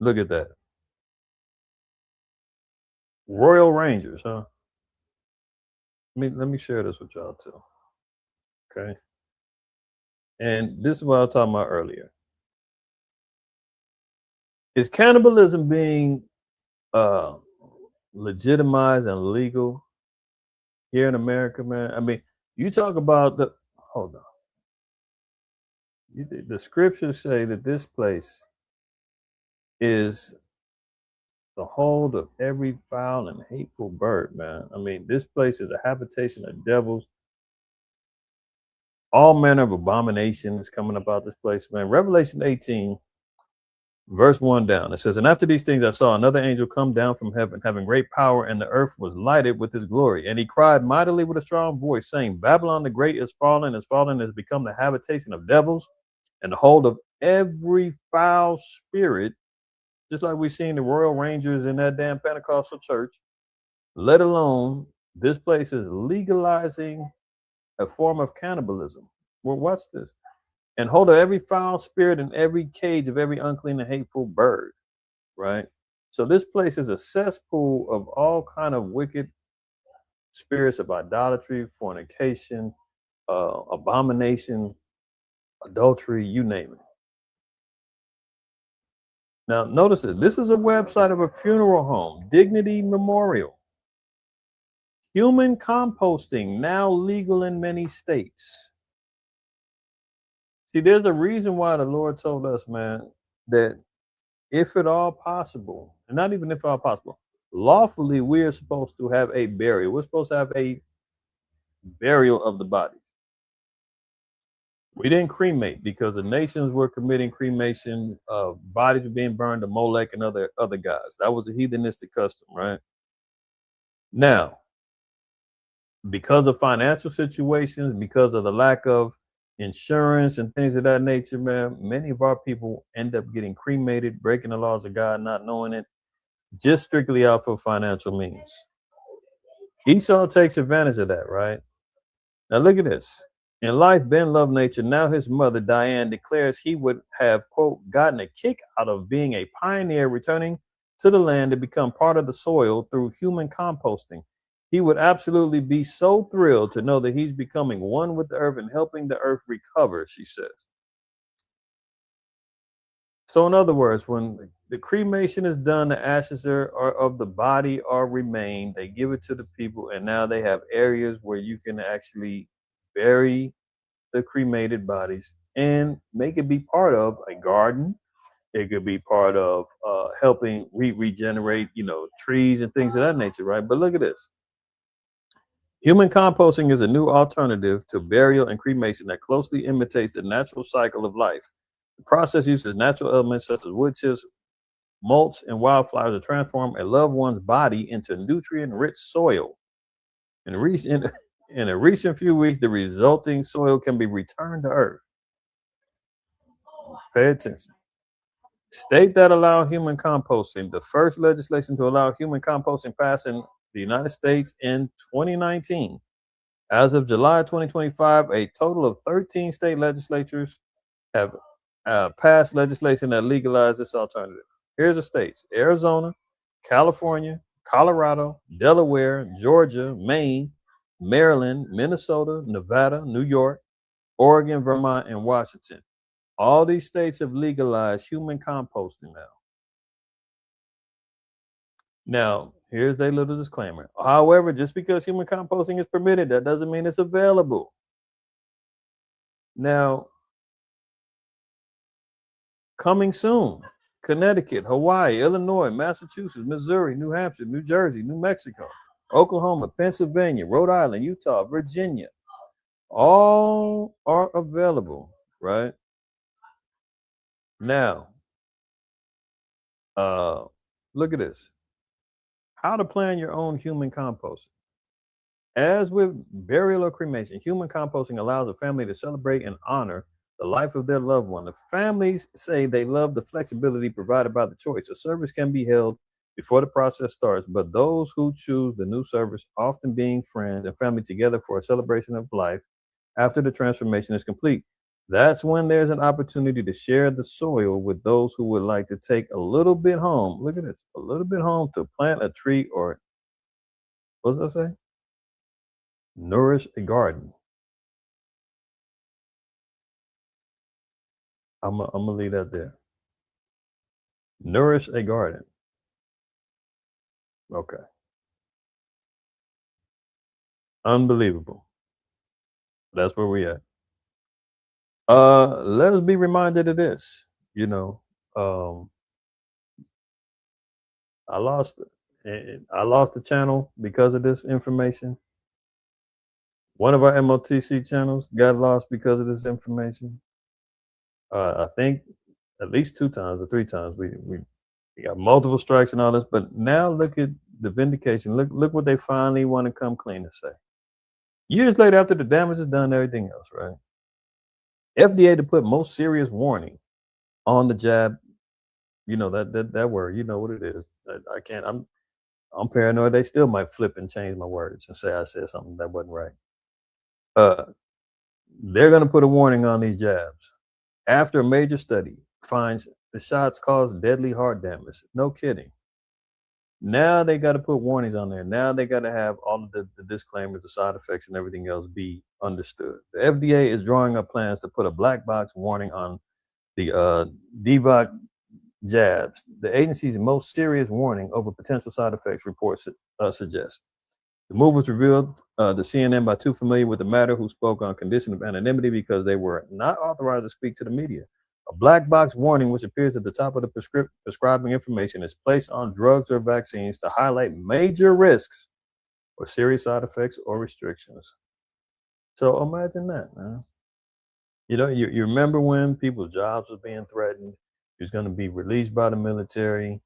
Look at that. Royal Rangers, huh? Let me share this with y'all too. Okay. And this is what I was talking about earlier. Is cannibalism being legitimized and legal here in America, man? I mean, you talk about hold on. The scriptures say that this place is the hold of every foul and hateful bird, man. I mean, this place is a habitation of devils. All manner of abominations coming about this place, man. Revelation 18, verse 1 down. It says, and after these things I saw another angel come down from heaven, having great power, and the earth was lighted with his glory. And he cried mightily with a strong voice, saying, Babylon the great is fallen, has become the habitation of devils, and the hold of every foul spirit, just like we've seen the Royal Rangers in that damn Pentecostal church, let alone this place is legalizing a form of cannibalism. Well, watch this. And hold of every foul spirit and every cage of every unclean and hateful bird, right? So this place is a cesspool of all kind of wicked spirits of idolatry, fornication, abomination, adultery, you name it. Now, notice it. This is a website of a funeral home, Dignity Memorial. Human composting, now legal in many states. See, there's a reason why the Lord told us, man, that if at all possible, and not even if at all possible, lawfully we are supposed to have a burial. We're supposed to have a burial of the body. We didn't cremate because the nations were committing cremation. Bodies were being burned to Molech and other guys. That was a heathenistic custom, right? Now, because of financial situations, because of the lack of insurance and things of that nature, man, many of our people end up getting cremated, breaking the laws of God, not knowing it, just strictly out for financial means. Esau takes advantage of that, right? Now look at this. In life, Ben loved nature. Now his mother, Diane, declares he would have, quote, gotten a kick out of being a pioneer, returning to the land to become part of the soil through human composting. He would absolutely be so thrilled to know that he's becoming one with the earth and helping the earth recover, she says. So in other words, when the cremation is done, the ashes of the body are remained. They give it to the people, and now they have areas where you can actually bury the cremated bodies and make it be part of a garden. It could be part of helping regenerate, trees and things of that nature, right? But look at this. Human composting is a new alternative to burial and cremation that closely imitates the natural cycle of life. The process uses natural elements such as wood chips, mulch, and wildflowers to transform a loved one's body into nutrient-rich soil. And in a recent few weeks, the resulting soil can be returned to Earth. Pay attention. State that allow human composting. The first legislation to allow human composting passed in the United States in 2019. As of July 2025, a total of 13 state legislatures have passed legislation that legalizes this alternative. Here's the states: Arizona, California, Colorado, Delaware, Georgia, Maine, Maryland, Minnesota, Nevada, New York, Oregon, Vermont, and Washington. All these states have legalized human composting now. Now, here's their little disclaimer. However, just because human composting is permitted, that doesn't mean it's available. Now, coming soon, Connecticut, Hawaii, Illinois, Massachusetts, Missouri, New Hampshire, New Jersey, New Mexico, Oklahoma, Pennsylvania, Rhode Island, Utah, Virginia, all are available, right? Now, look at this. How to plan your own human compost. As with burial or cremation, human composting allows a family to celebrate and honor the life of their loved one. The families say they love the flexibility provided by the choice. A service can be held before the process starts, but those who choose the new service often being friends and family together for a celebration of life after the transformation is complete. That's when there's an opportunity to share the soil with those who would like to take a little bit home. Look at this, a little bit home to plant a tree or, what does that say? Nourish a garden. I'm gonna leave that there. Nourish a garden. Okay. Unbelievable. That's where we at. Let us be reminded of this. You know, I lost the channel because of this information. One of our MOTC channels got lost because of this information. I think at least 2 times or 3 times we got multiple strikes and all this, but now look at the vindication. Look what they finally want to come clean and say. Years later, after the damage is done, everything else, right? FDA to put most serious warning on the jab. You know that word. You know what it is. I can't. I'm paranoid. They still might flip and change my words and say I said something that wasn't right. They're going to put a warning on these jabs after a major study finds the shots cause deadly heart damage. No kidding. Now they got to put warnings on there. Now they got to have all of the disclaimers, the side effects, and everything else be understood. The FDA is drawing up plans to put a black box warning on the DVOC jabs. The agency's most serious warning over potential side effects, reports suggest. The move was revealed to CNN by 2 familiar with the matter who spoke on condition of anonymity because they were not authorized to speak to the media. A black box warning, which appears at the top of the prescribing information, is placed on drugs or vaccines to highlight major risks or serious side effects or restrictions. So imagine that, man. You know, you remember when people's jobs were being threatened, you was going to be released by the military,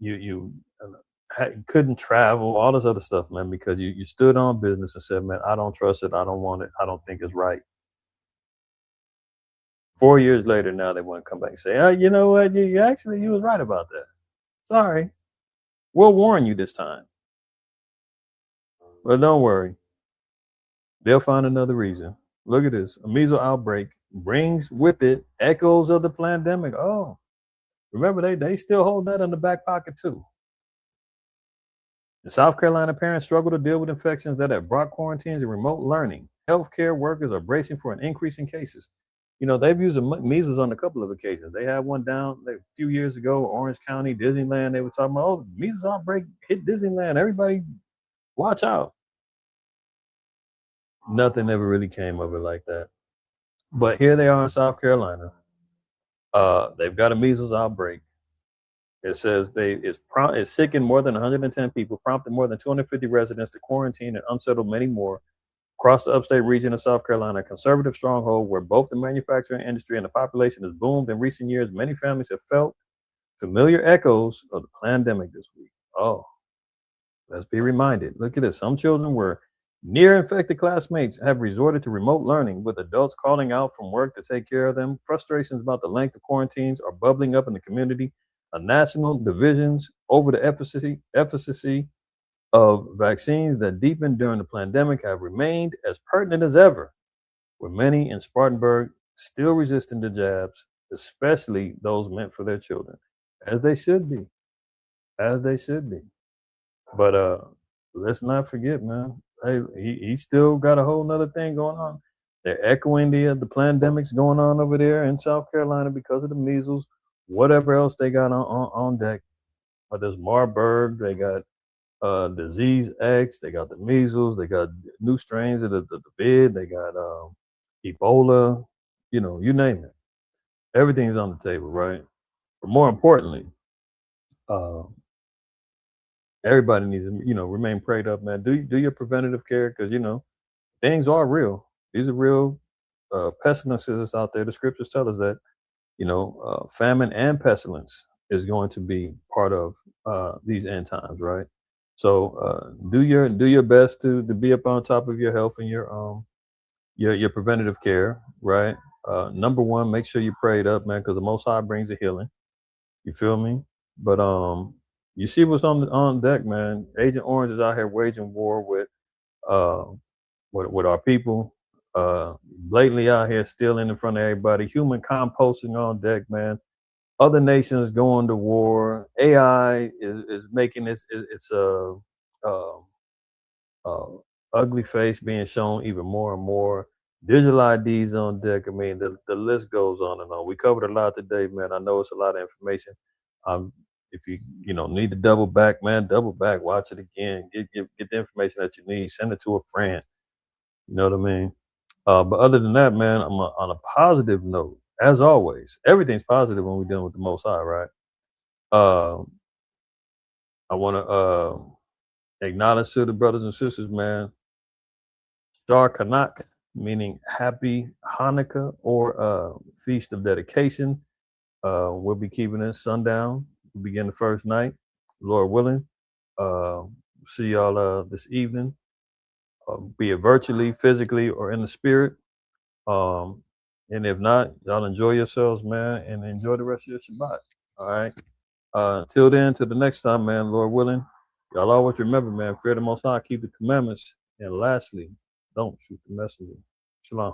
you couldn't travel, all this other stuff, man, because you stood on business and said, man, I don't trust it, I don't want it, I don't think it's right. 4 years later, now they want to come back and say, oh, you know what, you was right about that. Sorry, we'll warn you this time. But don't worry, they'll find another reason. Look at this. A measles outbreak brings with it echoes of the pandemic. Oh, remember, they still hold that in the back pocket too. The South Carolina parents struggle to deal with infections that have brought quarantines and remote learning. Healthcare workers are bracing for an increase in cases. You know, they've used measles on a couple of occasions. They had one down a few years ago, Orange County, Disneyland. They were talking about, oh, measles outbreak hit Disneyland. Everybody watch out. Nothing ever really came of it like that. But here they are in South Carolina. They've got a measles outbreak. It says it's sickened more than 110 people, prompted more than 250 residents to quarantine and unsettled many more. Across the upstate region of South Carolina, a conservative stronghold where both the manufacturing industry and the population has boomed in recent years, many families have felt familiar echoes of the pandemic this week. Oh, let's be reminded. Look at this. Some children were Near infected classmates have resorted to remote learning, with adults calling out from work to take care of them. Frustrations about the length of quarantines are bubbling up in the community. National divisions over the efficacy of vaccines that deepened during the pandemic have remained as pertinent as ever, with many in Spartanburg still resisting the jabs, especially those meant for their children, as they should be, as they should be. But let's not forget, man. Hey, he still got a whole nother thing going on. They're echoing the pandemics going on over there in South Carolina because of the measles, whatever else they got on deck. But there's Marburg, they got disease X, they got the measles, they got new strains of the vid, they got Ebola, you name it. Everything's on the table, right? But more importantly, everybody needs to, remain prayed up, man. Do your preventative care, because things are real. These are real pestilences out there. The scriptures tell us that famine and pestilence is going to be part of these end times, right? So do your best to be up on top of your health and your preventative care, right? Number one, make sure you prayed up, man, because the Most High brings a healing. You feel me? But you see what's on deck, man. Agent Orange is out here waging war with our people, blatantly out here stealing in front of everybody. Human composting on deck, man. Other nations going to war. AI is making its ugly face being shown even more and more. Digital IDs on deck. I mean, the list goes on and on. We covered a lot today, man. I know it's a lot of information. If you need to double back, man, double back. Watch it again. Get the information that you need. Send it to a friend. You know what I mean? But other than that, man, I'm on a positive note. As always, everything's positive when we're dealing with the Most High, right? I want to acknowledge to the brothers and sisters, man. Shar Kanak, meaning Happy Hanukkah or Feast of Dedication. We'll be keeping it sundown. We'll begin the first night, Lord willing. See y'all this evening, be it virtually, physically, or in the spirit. And if not, y'all enjoy yourselves, man, and enjoy the rest of your Shabbat. All right. Till then, till the next time, man, Lord willing, y'all always remember, man, fear the Most High, keep the commandments, and lastly, don't shoot the messenger. Shalom.